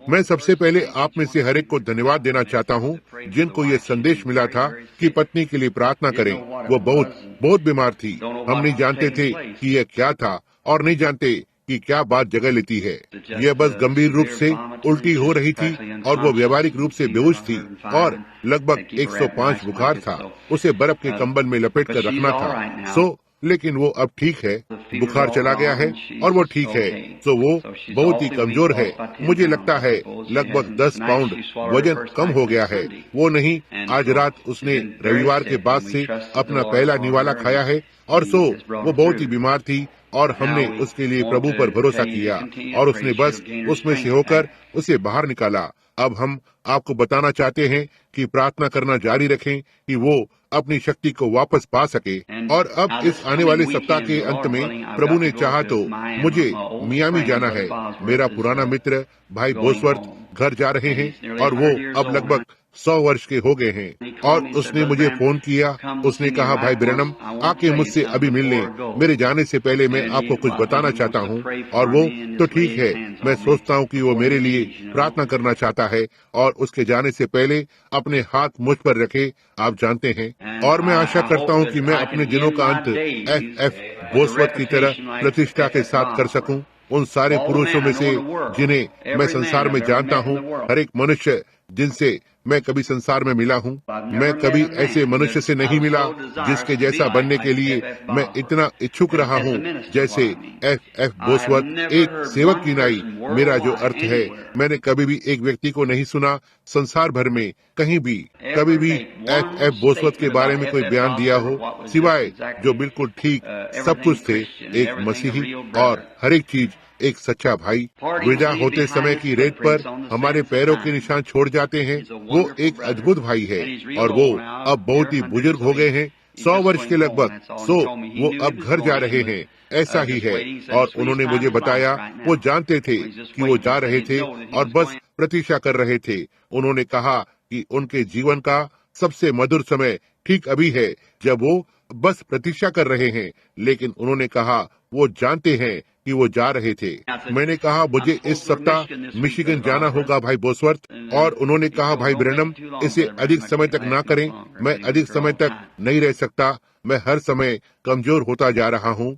मैं सबसे पहले आप में से हर एक को धन्यवाद देना चाहता हूँ जिनको ये संदेश मिला था कि पत्नी के लिए प्रार्थना करें। वो बहुत बहुत बीमार थी। हम नहीं जानते थे कि यह क्या था और नहीं जानते कि क्या बात जगह लेती है। यह बस गंभीर रूप से उल्टी हो रही थी और वो व्यावहारिक रूप से बेहोश थी और लगभग 105 बुखार था। उसे बर्फ के कंबल में लपेट कर रखना था। लेकिन वो अब ठीक है। बुखार चला गया है और वो ठीक है। वो बहुत ही कमजोर है। मुझे लगता है लगभग 10 पाउंड वजन कम हो गया है। वो नहीं, आज रात उसने रविवार के बाद से अपना पहला निवाला खाया है और वो बहुत ही बीमार थी और हमने उसके लिए प्रभु पर भरोसा किया और उसने बस उसमें से होकर उसे बाहर निकाला। अब हम आपको बताना चाहते हैं कि प्रार्थना करना जारी रखें कि वो अपनी शक्ति को वापस पा सके। और अब इस आने वाले सप्ताह के अंत में प्रभु ने चाहा तो मुझे मियामी जाना है। मेरा पुराना मित्र भाई बोसवर्थ घर जा रहे हैं और वो अब लगभग 100 वर्ष के हो गए हैं। और उसने मुझे फोन किया। उसने कहा, भाई ब्रैनम, आके मुझसे अभी मिल लें। मेरे जाने से पहले मैं आपको कुछ बताना चाहता हूँ। और वो तो ठीक है, मैं सोचता हूँ कि वो मेरे लिए प्रार्थना करना चाहता है और उसके जाने से पहले अपने हाथ मुझ पर रखे, आप जानते हैं। और मैं आशा करता हूँ कि मैं अपने दिनों का अंत F.F. बोसवर्थ की तरह प्रतिष्ठा के साथ कर सकूं। उन सारे पुरुषों में से जिन्हें मैं संसार में जानता हूँ, हर एक मनुष्य जिनसे मैं कभी संसार में मिला हूँ, मैं कभी ऐसे मनुष्य से नहीं मिला जिसके जैसा बनने के लिए मैं इतना इच्छुक रहा हूँ जैसे F.F. बोसवर्थ एक सेवक की नाई। मेरा जो अर्थ है, मैंने कभी भी एक व्यक्ति को नहीं सुना संसार भर में कहीं भी कभी भी F.F. बोसवर्थ के बारे में कोई बयान दिया हो, सिवाय जो बिल्कुल ठीक सब कुछ थे, एक मसीही और हर एक चीज एक सच्चा भाई। विदा होते समय की रेत पर हमारे पैरों के निशान छोड़ जाते हैं। वो एक अद्भुत भाई है और वो अब बहुत ही बुजुर्ग हो गए हैं, 100 वर्ष के लगभग। वो अब घर जा रहे हैं, ऐसा ही है। और उन्होंने मुझे बताया वो जानते थे कि वो जा रहे थे और बस प्रतीक्षा कर रहे थे। उन्होंने कहा कि उनके जीवन का सबसे मधुर समय ठीक अभी है जब वो बस प्रतीक्षा कर रहे हैं, लेकिन उन्होंने कहा वो जानते हैं कि वो जा रहे थे। मैंने कहा मुझे इस सप्ताह मिशिगन जाना होगा भाई बोसवर्थ। और उन्होंने कहा, भाई ब्रैनम, इसे अधिक समय तक ना करें, मैं अधिक समय तक नहीं रह सकता, मैं हर समय कमजोर होता जा रहा हूँ।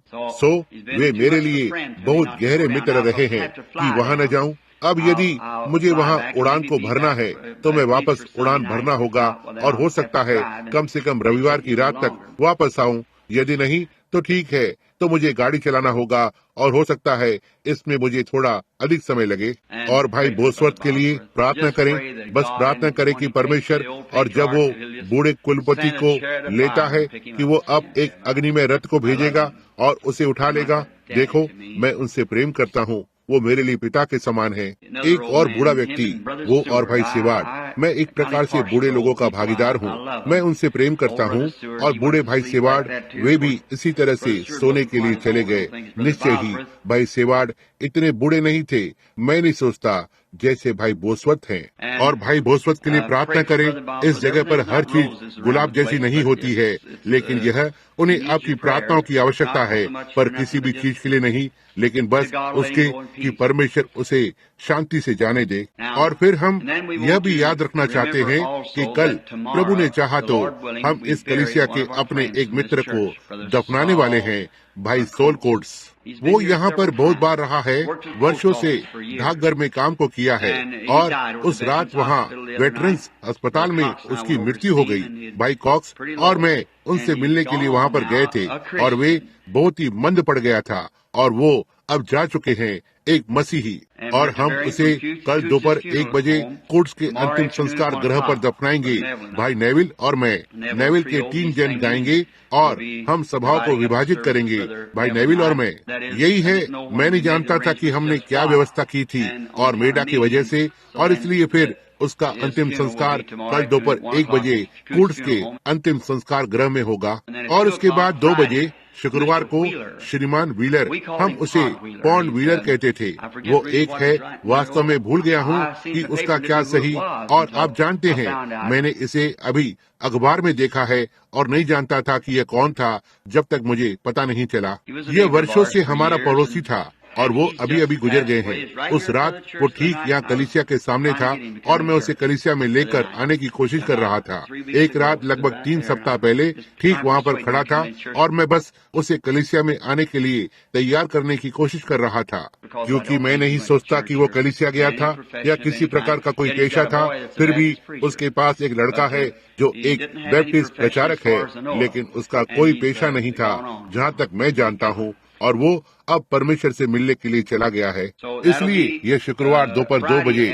वे मेरे लिए बहुत गहरे मित्र रहे हैं कि वहाँ न जाऊँ। अब यदि मुझे वहाँ उड़ान को भरना है तो मैं वापस उड़ान भरना होगा और हो सकता है कम से कम रविवार की रात तक वापस आऊं। यदि नहीं तो ठीक है, तो मुझे गाड़ी चलाना होगा और हो सकता है इसमें मुझे थोड़ा अधिक समय लगे। और भाई बोसवर्थ के लिए प्रार्थना करें, बस प्रार्थना करें कि परमेश्वर, और जब वो बूढ़े कुलपति को लेता है कि वो अब एक अग्निमय रथ को भेजेगा और उसे उठा लेगा। देखो, मैं उनसे प्रेम करता हूँ, वो मेरे लिए पिता के समान है। एक और बूढ़ा व्यक्ति, वो और भाई सेवाड, मैं एक प्रकार से बूढ़े लोगों का भागीदार हूँ, मैं उनसे प्रेम करता हूँ। और बूढ़े भाई सेवाड, वे भी इसी तरह से सोने के लिए चले गए। निश्चय ही भाई सेवाड इतने बूढ़े नहीं थे, मैं नहीं सोचता, जैसे भाई बोसवर्थ हैं। और भाई बोसवर्थ के लिए प्रार्थना करें। इस जगह पर हर चीज गुलाब जैसी नहीं होती है, लेकिन यह उन्हें आपकी प्रार्थनाओं की आवश्यकता है, पर किसी भी चीज के लिए नहीं, लेकिन बस उसके कि परमेश्वर उसे शांति से जाने दे। और फिर हम यह भी याद रखना चाहते हैं कि कल प्रभु ने चाहा तो हम इस कलीसिया के अपने एक मित्र को दफनाने वाले हैं, भाई सोल कोट्स। वो यहाँ पर बहुत बार रहा है, वर्षों से डाकघर में काम को किया है और उस रात वहाँ वेटरन्स अस्पताल में उसकी मृत्यु हो गई। भाई कॉक्स और मैं उनसे मिलने के लिए वहाँ पर गए थे और वे बहुत ही मंद पड़ गया था और वो अब जा चुके हैं, एक मसीही। और हम उसे कल दोपहर 1 बजे कोट्स के अंतिम संस्कार ग्रह पर दफनाएंगे। भाई नेविल और मैं, नेविल के 3 जन गाएंगे और हम सभाओं को विभाजित करेंगे, भाई नेविल और मैं। यही है, मैं नहीं जानता था कि हमने क्या व्यवस्था की थी और मेडा की वजह से, और इसलिए फिर उसका अंतिम संस्कार कल दोपहर 1 बजे कोट्स के अंतिम संस्कार ग्रह में होगा। और उसके बाद 2 बजे शुक्रवार को श्रीमान व्हीलर, हम उसे पॉन्ड व्हीलर कहते थे, वो एक है, वास्तव में भूल गया हूँ कि उसका क्या सही। और आप जानते हैं, मैंने इसे अभी अखबार में देखा है और नहीं जानता था कि यह कौन था जब तक मुझे पता नहीं चला। यह वर्षों से हमारा पड़ोसी था और वो अभी अभी गुजर गए हैं। उस रात वो ठीक यहाँ कलीसिया के सामने था और मैं उसे कलीसिया में लेकर आने की कोशिश कर रहा था। एक रात लगभग 3 सप्ताह पहले ठीक वहाँ पर खड़ा था और मैं बस उसे कलीसिया में आने के लिए तैयार करने की कोशिश कर रहा था, क्योंकि मैं नहीं सोचता कि वो कलीसिया गया था या किसी प्रकार का कोई पेशा था। फिर भी उसके पास एक लड़का है जो एक बैप्टिस्ट प्रचारक है, लेकिन उसका कोई पेशा नहीं था जहाँ तक मैं जानता हूँ, और वो अब परमेश्वर से मिलने के लिए चला गया है। इसलिए यह शुक्रवार दोपहर 2 बजे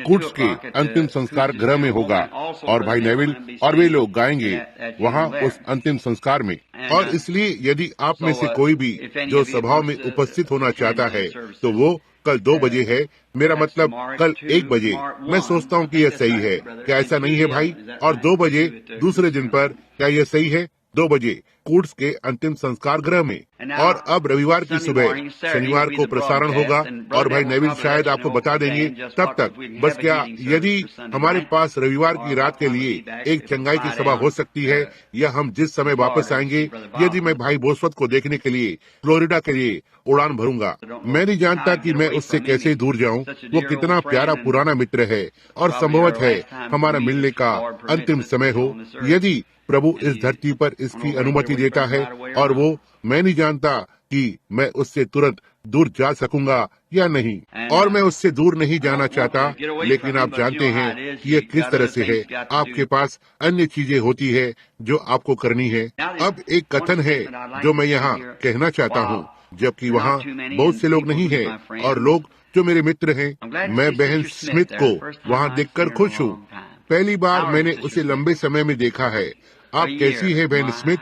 कुड्स के अंतिम संस्कार गृह में होगा और भाई नेविल और वे लोग गाएंगे वहाँ उस अंतिम संस्कार में। और इसलिए यदि आप में से कोई भी जो सभाओं में उपस्थित होना चाहता है तो वो कल 2 बजे है। मेरा मतलब कल 1 बजे। मैं सोचता हूँ कि यह सही है, क्या ऐसा नहीं है भाई? और 2 बजे दूसरे दिन पर, क्या यह सही है? 2 बजे कुड्स के अंतिम संस्कार गृह में। और अब रविवार की सुबह शनिवार को प्रसारण होगा और भाई नेविल शायद आपको बता देंगे। तब तक बस क्या यदि हमारे पास रविवार की रात के लिए एक चंगाई की सभा हो सकती है, या हम जिस समय वापस आएंगे, यदि मैं भाई बोसवत को देखने के लिए फ्लोरिडा के लिए उड़ान भरूंगा। मैं नहीं जानता कि मैं उससे कैसे दूर जाऊं। वो कितना प्यारा पुराना मित्र है और संभवत है हमारा मिलने का अंतिम समय हो, यदि प्रभु इस धरती पर इसकी अनुमति देता है। और वो मैं नहीं जानता कि मैं उससे तुरंत दूर जा सकूंगा या नहीं, और मैं उससे दूर नहीं जाना चाहता। लेकिन आप जानते हैं कि यह किस तरह से है, आपके पास अन्य चीजें होती है जो आपको करनी है। अब एक कथन है जो मैं यहाँ कहना चाहता हूँ, जबकि वहाँ बहुत से लोग नहीं हैं और लोग जो मेरे मित्र हैं। मैं बहन स्मिथ को वहाँ देखकर खुश हूँ। पहली बार मैंने उसे लंबे समय में देखा है। आप कैसी है बहन स्मिथ?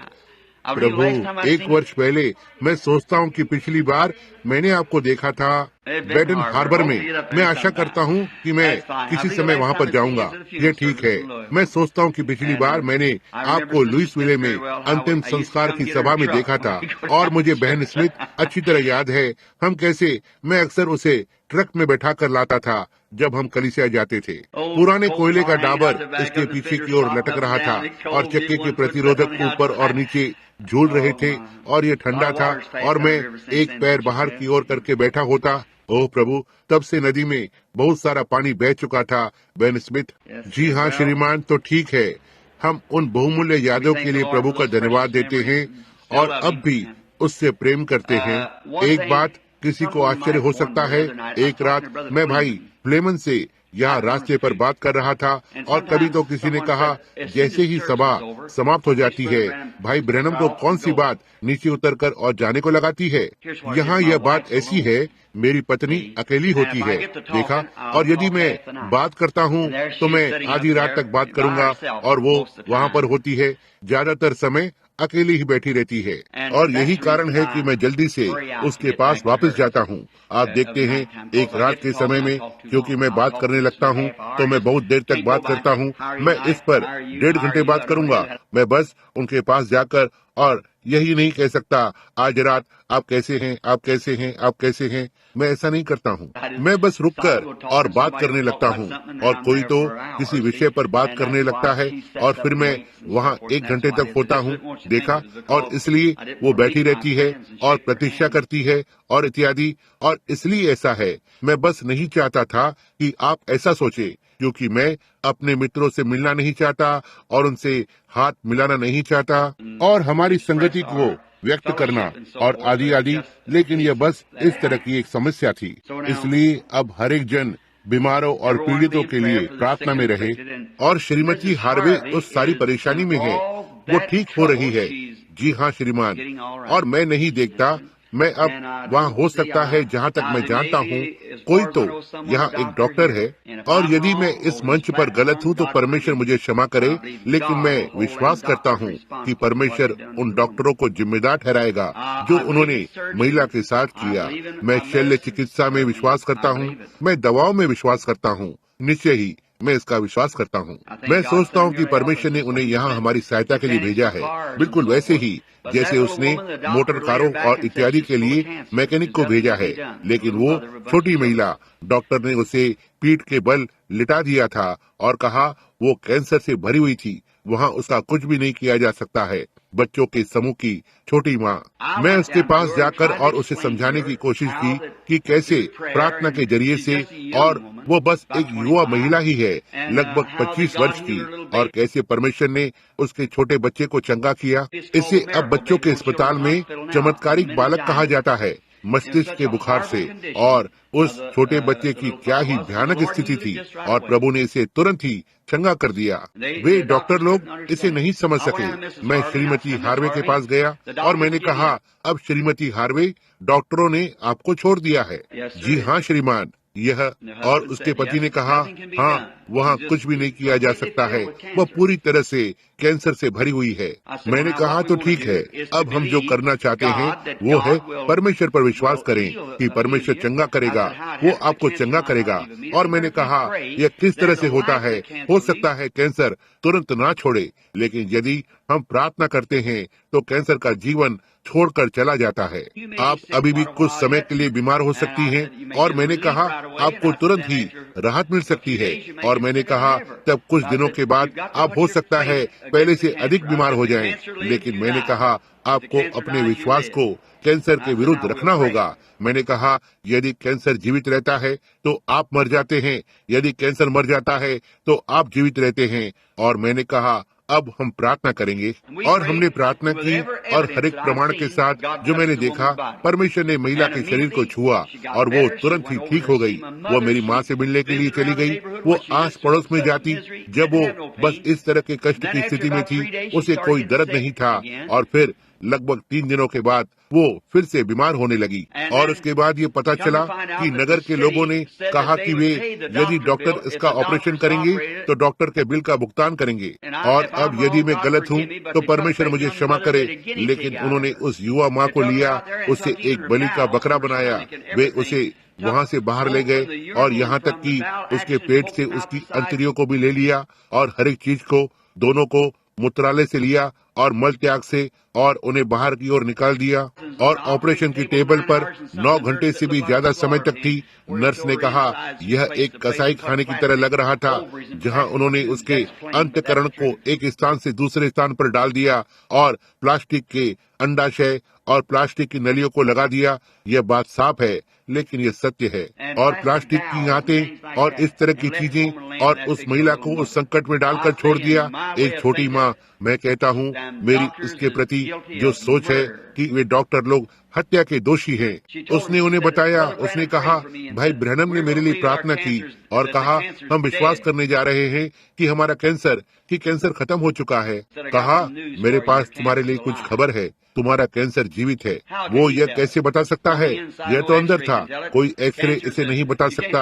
प्रभु, 1 वर्ष पहले मैं सोचता हूँ कि पिछली बार मैंने आपको देखा था बेडन हार्बर में। मैं आशा करता हूँ कि मैं किसी समय वहाँ पर जाऊँगा। यह ठीक है। मैं सोचता हूँ कि पिछली बार मैंने आपको लुइसविले में अंतिम संस्कार की सभा में देखा था, और मुझे बहन स्मिथ अच्छी तरह याद है हम कैसे मैं अक्सर उसे ट्रक में बैठा कर लाता था जब हम कलीसिया जाते थे। पुराने कोयले का डाबर इसके पीछे की ओर लटक रहा था और चक्के के प्रतिरोधक ऊपर और नीचे झूल रहे थे, और ये ठंडा था और मैं एक पैर बाहर की ओर करके बैठा होता। ओह प्रभु, तब से नदी में बहुत सारा पानी बह चुका था। बेन स्मिथ: जी हाँ श्रीमान, तो ठीक है। हम उन बहुमूल्य यादों के लिए प्रभु का धन्यवाद देते हैं और अब भी उससे प्रेम करते हैं। एक बात किसी को आश्चर्य हो सकता है, एक रात मैं भाई फ्लेमन से यहाँ रास्ते पर बात कर रहा था, और कभी तो किसी ने कहा जैसे ही सभा समाप्त हो जाती है, भाई ब्रैनम को कौन सी बात नीचे उतरकर और जाने को लगाती है। यहाँ यह बात ऐसी है, मेरी पत्नी अकेली होती है, देखा, और यदि मैं बात करता हूँ तो मैं आधी रात तक बात करूँगा और वो वहाँ पर होती है, ज्यादातर समय अकेली ही बैठी रहती है। और यही कारण है कि मैं जल्दी से उसके पास वापस जाता हूँ। आप देखते हैं, एक रात के समय में क्योंकि मैं बात करने लगता हूँ तो मैं बहुत देर तक बात करता हूँ। मैं इस पर 1.5 घंटे बात करूँगा। मैं बस उनके पास जाकर और यही नहीं कह सकता, आज रात आप कैसे हैं, आप कैसे हैं, आप कैसे हैं। मैं ऐसा नहीं करता हूँ। मैं बस रुककर और बात करने लगता हूँ, और कोई तो किसी विषय पर बात करने लगता है, और फिर मैं वहाँ 1 घंटे तक होता हूँ, देखा। और इसलिए वो बैठी रहती है और प्रतीक्षा करती है और इत्यादि। और इसलिए ऐसा है, मैं बस नहीं चाहता था कि आप ऐसा सोचे, क्योंकि मैं अपने मित्रों से मिलना नहीं चाहता और उनसे हाथ मिलाना नहीं चाहता और हमारी संगति को व्यक्त करना और आदि आदि। लेकिन यह बस इस तरह की एक समस्या थी। इसलिए अब हर एक जन बीमारों और पीड़ितों के लिए प्रार्थना में रहे। और श्रीमती हार्वे उस सारी परेशानी में है, वो ठीक हो रही है। जी हाँ श्रीमान। और मैं नहीं देखता, मैं अब वहाँ हो सकता है, जहाँ तक मैं जानता हूँ कोई तो यहाँ एक डॉक्टर है, और यदि मैं इस मंच पर गलत हूँ तो परमेश्वर मुझे क्षमा करे। लेकिन मैं विश्वास करता हूँ कि परमेश्वर उन डॉक्टरों को जिम्मेदार ठहराएगा जो उन्होंने महिला के साथ किया। मैं शल्य चिकित्सा में विश्वास करता हूँ, मैं दवाओं में विश्वास करता हूँ, निश्चय ही मैं इसका विश्वास करता हूँ। मैं सोचता हूँ कि परमेश्वर ने उन्हें यहाँ हमारी सहायता के लिए भेजा है, बिल्कुल वैसे ही जैसे उसने मोटर कारों और इत्यादि के लिए मैकेनिक को भेजा है। लेकिन वो छोटी महिला डॉक्टर ने उसे पीठ के बल लिटा दिया था और कहा वो कैंसर से भरी हुई थी, वहाँ उसका कुछ भी नहीं किया जा सकता है। बच्चों के समूह की छोटी माँ। मैं उसके पास जाकर और उसे समझाने की कोशिश की कि कैसे प्रार्थना के जरिए से, और वो बस एक युवा महिला ही है, लगभग 25 वर्ष की, और कैसे परमेश्वर ने उसके छोटे बच्चे को चंगा किया। इसे अब बच्चों के अस्पताल में चमत्कारिक बालक कहा जाता है, मस्तिष्क के बुखार से। और उस छोटे बच्चे की क्या ही भयानक स्थिति थी, और प्रभु ने इसे तुरंत ही चंगा कर दिया। वे डॉक्टर लोग इसे नहीं समझ सके। मैं श्रीमती हार्वे के पास गया और मैंने कहा, अब श्रीमती हार्वे, डॉक्टरों ने आपको छोड़ दिया है। जी हाँ श्रीमान, यह। और उसके पति ने कहा, हाँ, वहाँ कुछ भी नहीं किया जा सकता है, वह पूरी तरह से कैंसर से भरी हुई है। मैंने कहा, तो ठीक है, अब हम जो करना चाहते हैं वो है परमेश्वर पर विश्वास करें कि परमेश्वर चंगा करेगा, वो आपको चंगा करेगा। और मैंने कहा, यह किस तरह से होता है? हो सकता है कैंसर तुरंत ना छोड़े, लेकिन यदि हम प्रार्थना करते हैं तो कैंसर का जीवन छोड़कर चला जाता है। आप अभी भी कुछ समय के लिए बीमार हो सकती हैं, और मैंने कहा आपको तुरंत ही राहत मिल सकती है। और मैंने कहा तब कुछ दिनों के बाद आप हो सकता है पहले से अधिक बीमार हो जाएं। लेकिन मैंने कहा आपको अपने विश्वास को कैंसर के विरुद्ध रखना होगा। मैंने कहा यदि कैंसर जीवित रहता है तो आप मर जाते हैं, यदि कैंसर मर जाता है तो आप जीवित रहते हैं। और मैंने कहा अब हम प्रार्थना करेंगे। और हमने प्रार्थना की, और हर एक प्रमाण के साथ जो मैंने देखा, परमेश्वर ने महिला के शरीर को छुआ और वो तुरंत ही ठीक हो गई। वो मेरी माँ से मिलने के लिए चली गई। वो आस पड़ोस में जाती जब वो बस इस तरह के कष्ट की स्थिति में थी, उसे कोई दर्द नहीं था। और फिर लगभग 3 दिनों के बाद वो फिर से बीमार होने लगी। और उसके बाद ये पता चला कि नगर के लोगों ने कहा कि वे यदि डॉक्टर इसका ऑपरेशन करेंगे तो डॉक्टर के बिल का भुगतान करेंगे। और अब यदि मैं गलत हूँ तो परमेश्वर मुझे क्षमा करे, लेकिन उन्होंने उस युवा माँ को लिया, उसे एक बलि का बकरा बनाया। वे उसे वहाँ से बाहर ले गए, और यहाँ तक कि उसके पेट से उसकी अंतड़ियों को भी ले लिया, और हर एक चीज को, दोनों को मूत्रालय से लिया और मल त्याग से, और उन्हें बाहर की ओर निकाल दिया। और ऑपरेशन की टेबल पर 9 घंटे से भी ज्यादा समय तक थी। नर्स ने कहा यह एक कसाई खाने की तरह लग रहा था, जहां उन्होंने उसके अंतःकरण को एक स्थान से दूसरे स्थान पर डाल दिया और प्लास्टिक के अंडाशय और प्लास्टिक की नलियों को लगा दिया। यह बात साफ है, लेकिन यह सत्य है। और प्लास्टिक की आंतें और इस तरह की चीजें, और उस महिला को उस संकट में डालकर छोड़ दिया। एक छोटी माँ, मैं कहता हूँ मेरी उसके प्रति जो सोच है कि वे डॉक्टर लोग हत्या के दोषी हैं। उसने उन्हें बताया, उसने कहा भाई ब्रैनम ने मेरे लिए प्रार्थना की और कहा हम विश्वास करने जा रहे हैं कि हमारा कैंसर खत्म हो चुका है। कहा मेरे पास तुम्हारे लिए कुछ खबर है, तुम्हारा कैंसर जीवित है। वो यह कैसे बता सकता है? यह तो अंदर था, कोई एक्सरे इसे नहीं बता सकता।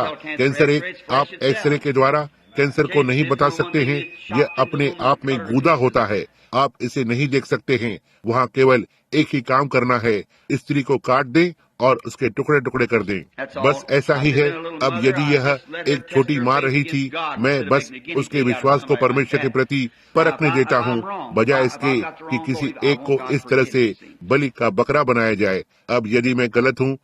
आप एक्सरे के द्वारा कैंसर को नहीं बता सकते हैं, यह अपने आप में गूदा होता है, आप इसे नहीं देख सकते हैं। वहाँ केवल एक ही काम करना है, स्त्री को काट दें और उसके टुकड़े टुकड़े कर दें। बस ऐसा ही है। अब यदि यह एक छोटी माँ रही थी, मैं बस उसके विश्वास को परमेश्वर के प्रति परखने देता हूँ, बजाय इसके कि किसी एक को इस तरह से बलि का बकरा बनाया जाए। अब यदि मैं गलत हूँ,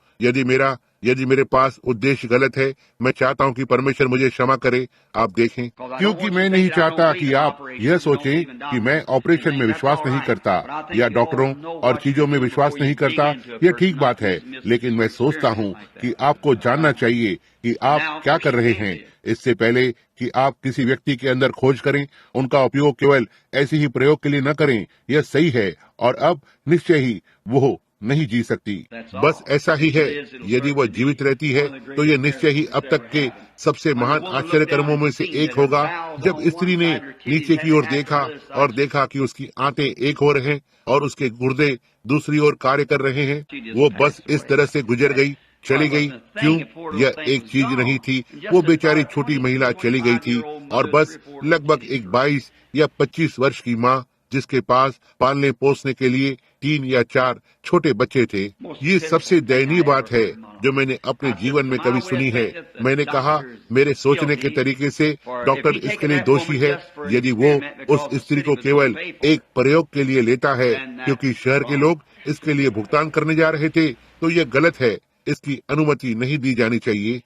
यदि मेरे पास उद्देश्य गलत है, मैं चाहता हूँ कि परमेश्वर मुझे क्षमा करे। आप देखें, क्योंकि मैं नहीं चाहता कि आप यह सोचें कि मैं ऑपरेशन में विश्वास नहीं करता या डॉक्टरों और चीजों में विश्वास नहीं करता। यह ठीक बात है, लेकिन मैं सोचता हूँ कि आपको जानना चाहिए कि आप क्या कर रहे हैं। इससे पहले कि आप किसी व्यक्ति के अंदर खोज करें, उनका उपयोग केवल ऐसे ही प्रयोग के लिए न करें। यह सही है, और अब निश्चय ही वो नहीं जी सकती। बस ऐसा ही है। यदि वह जीवित रहती है तो यह निश्चय ही अब तक के सबसे महान आश्चर्य कर्मों में से एक होगा। जब स्त्री ने नीचे की ओर देखा और देखा कि उसकी आंतें एक हो रहे हैं और उसके गुर्दे दूसरी ओर कार्य कर रहे हैं, वो बस इस तरह से गुजर गई, चली गई। क्यों? यह एक चीज नहीं थी। वो बेचारी छोटी महिला चली गई थी, और बस लगभग एक 22 या 25 वर्ष की माँ, जिसके पास पालने पोसने के लिए 3 या 4 छोटे बच्चे थे। ये सबसे दयनीय बात है जो मैंने अपने जीवन में कभी सुनी है। मैंने कहा मेरे सोचने के तरीके से डॉक्टर इसके लिए दोषी है। यदि वो उस स्त्री को केवल एक प्रयोग के लिए लेता है क्योंकि शहर के लोग इसके लिए भुगतान करने जा रहे थे, तो यह गलत है। इसकी अनुमति नहीं दी जानी चाहिए।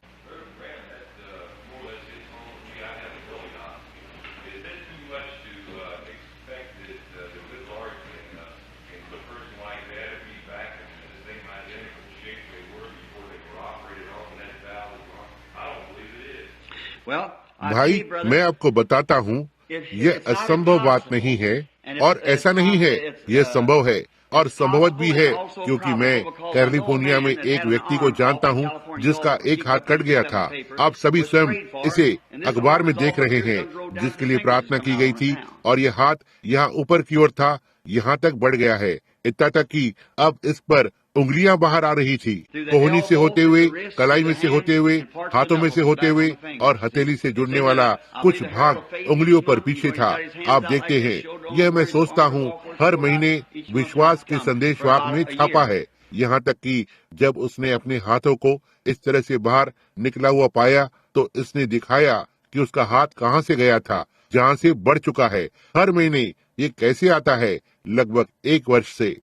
भाई, मैं आपको बताता हूँ, यह असंभव बात नहीं है और ऐसा नहीं है, यह संभव है और संभवत भी है, क्योंकि मैं कैलिफोर्निया में एक व्यक्ति को जानता हूँ जिसका एक हाथ कट गया था। आप सभी स्वयं इसे अखबार में देख रहे हैं, जिसके लिए प्रार्थना की गई थी, और यह हाथ यहाँ ऊपर की ओर था, यहाँ तक बढ़ गया है, इतना तक कि अब इस पर उंगलियां बाहर आ रही थी, कोहनी से होते हुए, कलाई में से होते हुए, हाथों में से होते हुए, और हथेली से जुड़ने वाला कुछ भाग उंगलियों पर पीछे था। आप देखते हैं, यह मैं सोचता हूँ हर महीने विश्वास के संदेश वाक में छापा है, यहाँ तक कि जब उसने अपने हाथों को इस तरह से बाहर निकला हुआ पाया, तो इसने दिखाया कि उसका हाथ कहाँ से गया था, जहाँ से बढ़ चुका है। हर महीने ये कैसे आता है? लगभग 1 वर्ष से।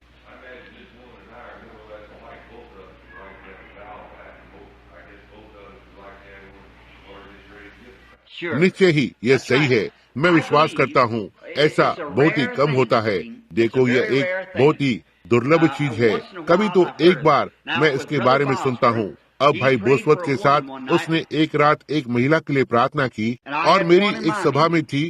निश्चय ही यह सही है, मैं विश्वास करता हूँ। ऐसा बहुत ही कम होता है। देखो, यह एक बहुत ही दुर्लभ चीज है। कभी तो एक बार मैं इसके बारे में सुनता हूँ। अब भाई बोसवत के साथ उसने एक रात एक महिला के लिए प्रार्थना की, और मेरी एक सभा में थी,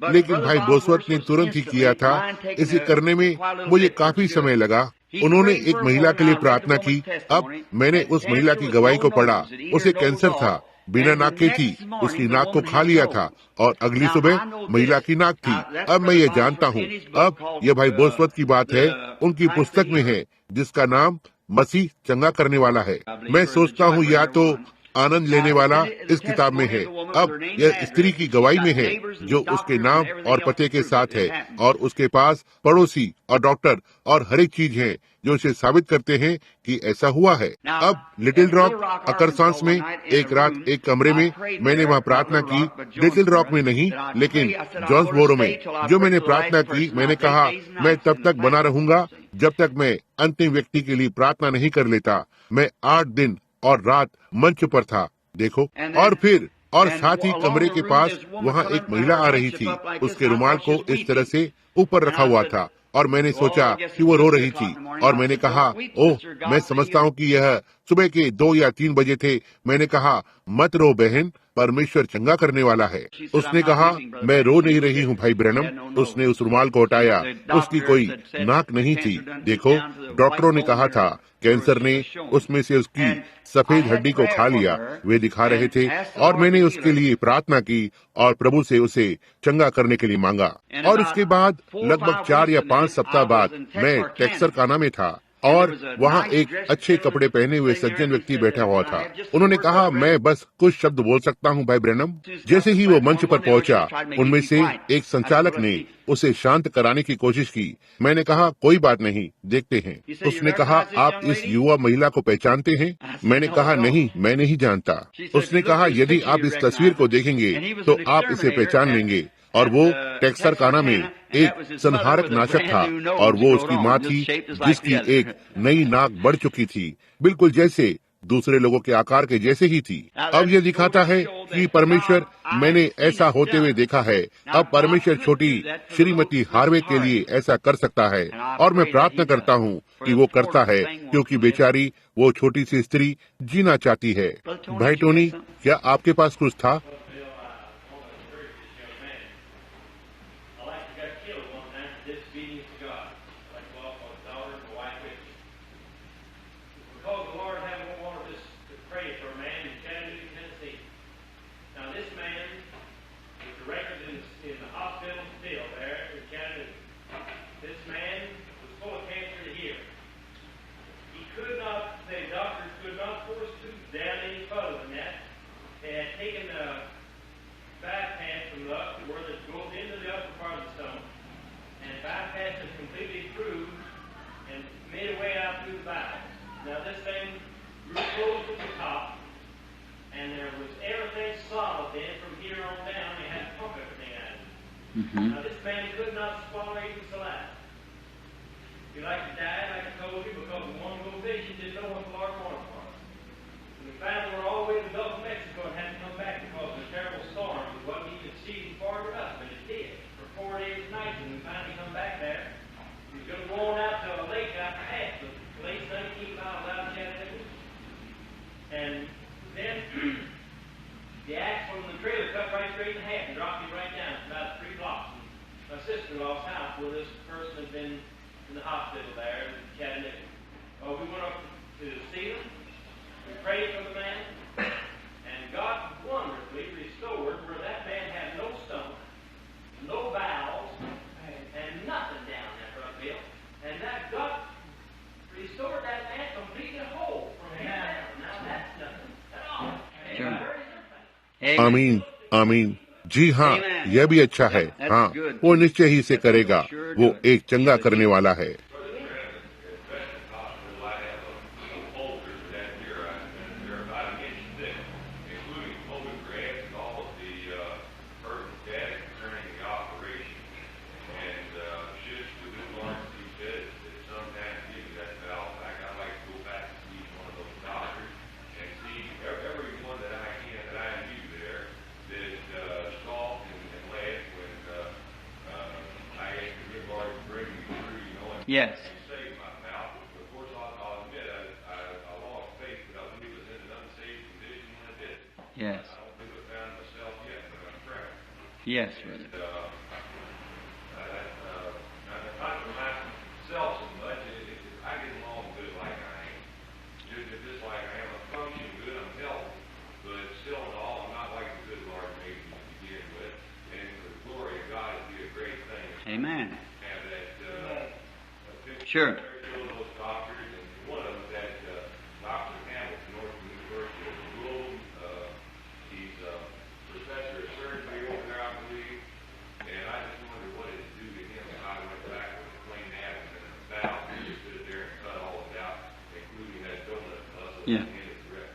लेकिन भाई बोसवत ने तुरंत ही किया था। इसे करने में मुझे काफी समय लगा। उन्होंने एक महिला के लिए प्रार्थना की। अब मैंने उस महिला की गवाही को पढ़ा। उसे कैंसर था, बिना नाक के थी, उसकी नाक को खा लिया था, और अगली सुबह महिला की नाक थी। अब मैं ये जानता हूँ, अब यह भाई बोसवत की बात है, उनकी पुस्तक में है, जिसका नाम मसीह चंगा करने वाला है। मैं सोचता हूँ या तो आनंद लेने वाला इस किताब में है। अब यह स्त्री की गवाही में है, जो उसके नाम और पते के साथ है, और उसके पास पड़ोसी और डॉक्टर और हर एक चीज है, जो इसे साबित करते हैं कि ऐसा हुआ है। अब लिटिल रॉक अकरसांस में एक रात एक कमरे में मैंने वहाँ प्रार्थना की। लिटिल रॉक में नहीं, लेकिन जॉन्सबोरो में। जो मैंने प्रार्थना की, मैंने कहा मैं तब तक बना रहूंगा जब तक मैं अंतिम व्यक्ति के लिए प्रार्थना नहीं कर लेता। मैं 8 दिन और रात मंच पर था, देखो। और फिर और साथ ही कमरे के पास वहाँ एक महिला आ रही थी। उसके रुमाल को इस तरह से ऊपर रखा हुआ था, और मैंने सोचा कि वो रो रही थी, और मैंने कहा, ओह, मैं समझता हूँ कि यह सुबह के 2 या 3 बजे थे। मैंने कहा, मत रो बहन, परमेश्वर चंगा करने वाला है। उसने कहा, मैं रो नहीं रही हूँ भाई ब्रैनम। उसने उस रुमाल को हटाया। उसकी कोई नाक नहीं थी। देखो, डॉक्टरों ने कहा था कैंसर ने उसमें से उसकी सफेद हड्डी को खा लिया। वे दिखा रहे थे, और मैंने उसके लिए प्रार्थना की और प्रभु से उसे चंगा करने के लिए मांगा। और उसके बाद लगभग 4 या 5 सप्ताह बाद मैं टेक्सरकाना में था, और वहाँ एक अच्छे कपड़े पहने हुए सज्जन व्यक्ति बैठा हुआ था। उन्होंने कहा, मैं बस कुछ शब्द बोल सकता हूँ भाई ब्रैनम। जैसे ही वो मंच पर पहुंचा, उनमें से एक संचालक ने उसे शांत कराने की कोशिश की। मैंने कहा, कोई बात नहीं, देखते हैं। उसने कहा, आप इस युवा महिला को पहचानते हैं? मैंने कहा, नहीं, मैं नहीं जानता। उसने कहा, यदि आप इस तस्वीर को देखेंगे तो आप इसे पहचान लेंगे। और वो टेक्सरकाना में एक संहारक नाशक था, और वो उसकी माँ थी, जिसकी एक नई नाक बढ़ चुकी थी, बिल्कुल जैसे दूसरे लोगों के आकार के जैसे ही थी। अब ये दिखाता है कि परमेश्वर, मैंने ऐसा होते हुए देखा है। अब परमेश्वर छोटी श्रीमती हार्वे के लिए ऐसा कर सकता है, और मैं प्रार्थना करता हूँ कि वो करता है, क्योंकि बेचारी वो छोटी सी स्त्री जीना चाहती है। भाई टोनी, क्या आपके पास कुछ था? Now, this man could not swallow even salad. He liked to die, like I told you, because we wanted to go fishing, didn't know what the Lord wanted for us. And we found we were all the way to the Gulf of Mexico and had to come back because of a terrible storm. It wasn't even season far to us, but it did. For 4 days and nights, and we finally come back there. We was going to go on out to a lake out past, but the lake's 19 miles out of Chattanooga. And then the accident axle in the trailer cut right straight in half and dropped him right down. It's about 3 blocks. My sister-in-law's house where this person had been in the hospital there in Chattanooga. Oh, we went up to see him. We prayed for the man. And God wonderfully restored where that man had no stomach, no bowels, and nothing down that front bill. And that God restored that man completely whole from him down. Now that's nothing at all. Sure. Very simple. आमीन आमीन। जी हाँ, यह भी अच्छा है। हाँ, वो निश्चय ही से करेगा। वो एक चंगा करने वाला है। Yes. Yes. Yes, brother. Not for myself so much. I get along good like I am. Just like I am. I function good. I'm healthy. But still in all, I'm not like the good Lord made me to begin with. And for the glory of God, it'd be a great thing to Amen. have that picture. Sure. Of those doctors, and one of them is that Dr. Hamilton, North University of Louisville. He's a professor of surgery over there, I believe. And I just wonder what it'd do to him if I went back with a clean abdomen and a valve and just stood there and cut all of it out, including that donut puzzle Yeah. and his rep.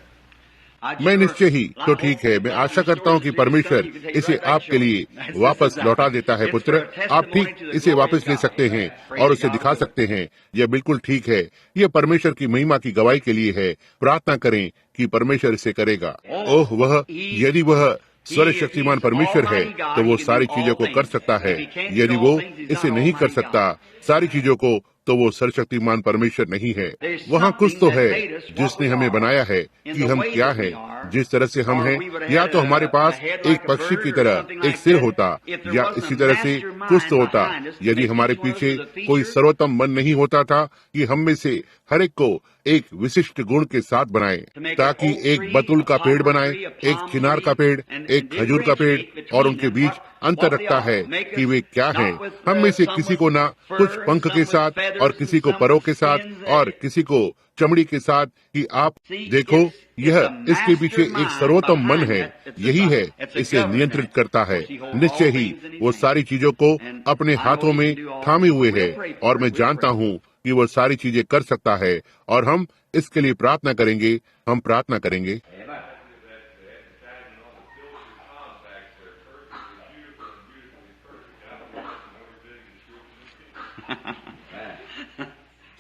मैं निश्चय ही तो ठीक है। मैं आशा करता हूँ कि परमेश्वर इसे आपके लिए वापस लौटा देता है। पुत्र, आप ठीक इसे वापस ले सकते हैं और उसे दिखा सकते हैं। यह बिल्कुल ठीक है। यह परमेश्वर की महिमा की गवाही के लिए है। प्रार्थना करें कि परमेश्वर इसे करेगा। ओह, वह यदि वह सर्वशक्तिमान परमेश्वर है तो वो सारी चीजों को कर सकता है। यदि वो इसे नहीं कर सकता सारी चीजों को, तो वो सर्वशक्तिमान परमेश्वर नहीं है। वहाँ कुछ तो है जिसने हमें बनाया है कि हम क्या हैं। जिस तरह से हम हैं, या तो हमारे पास एक पक्षी की तरह एक सिर होता, या इसी तरह से कुछ तो होता। यदि हमारे पीछे कोई सर्वोत्तम मन नहीं होता था कि हम में से हर एक को एक विशिष्ट गुण के साथ बनाए, ताकि एक बतुल का पेड़ बनाए, एक चिनार का पेड़, एक खजूर का पेड़, और उनके बीच अंतर रखता है कि वे क्या हैं। हम में से किसी को ना कुछ पंख के साथ, और किसी को परों के साथ, और किसी को चमड़ी के साथ, कि आप देखो, यह इसके पीछे एक सर्वोत्तम मन है। यही है इसे नियंत्रित करता है। निश्चय ही वो सारी चीजों को अपने हाथों में थामे हुए है, और मैं जानता हूँ कि वो सारी चीजें कर सकता है। और हम इसके लिए प्रार्थना करेंगे। हम प्रार्थना करेंगे।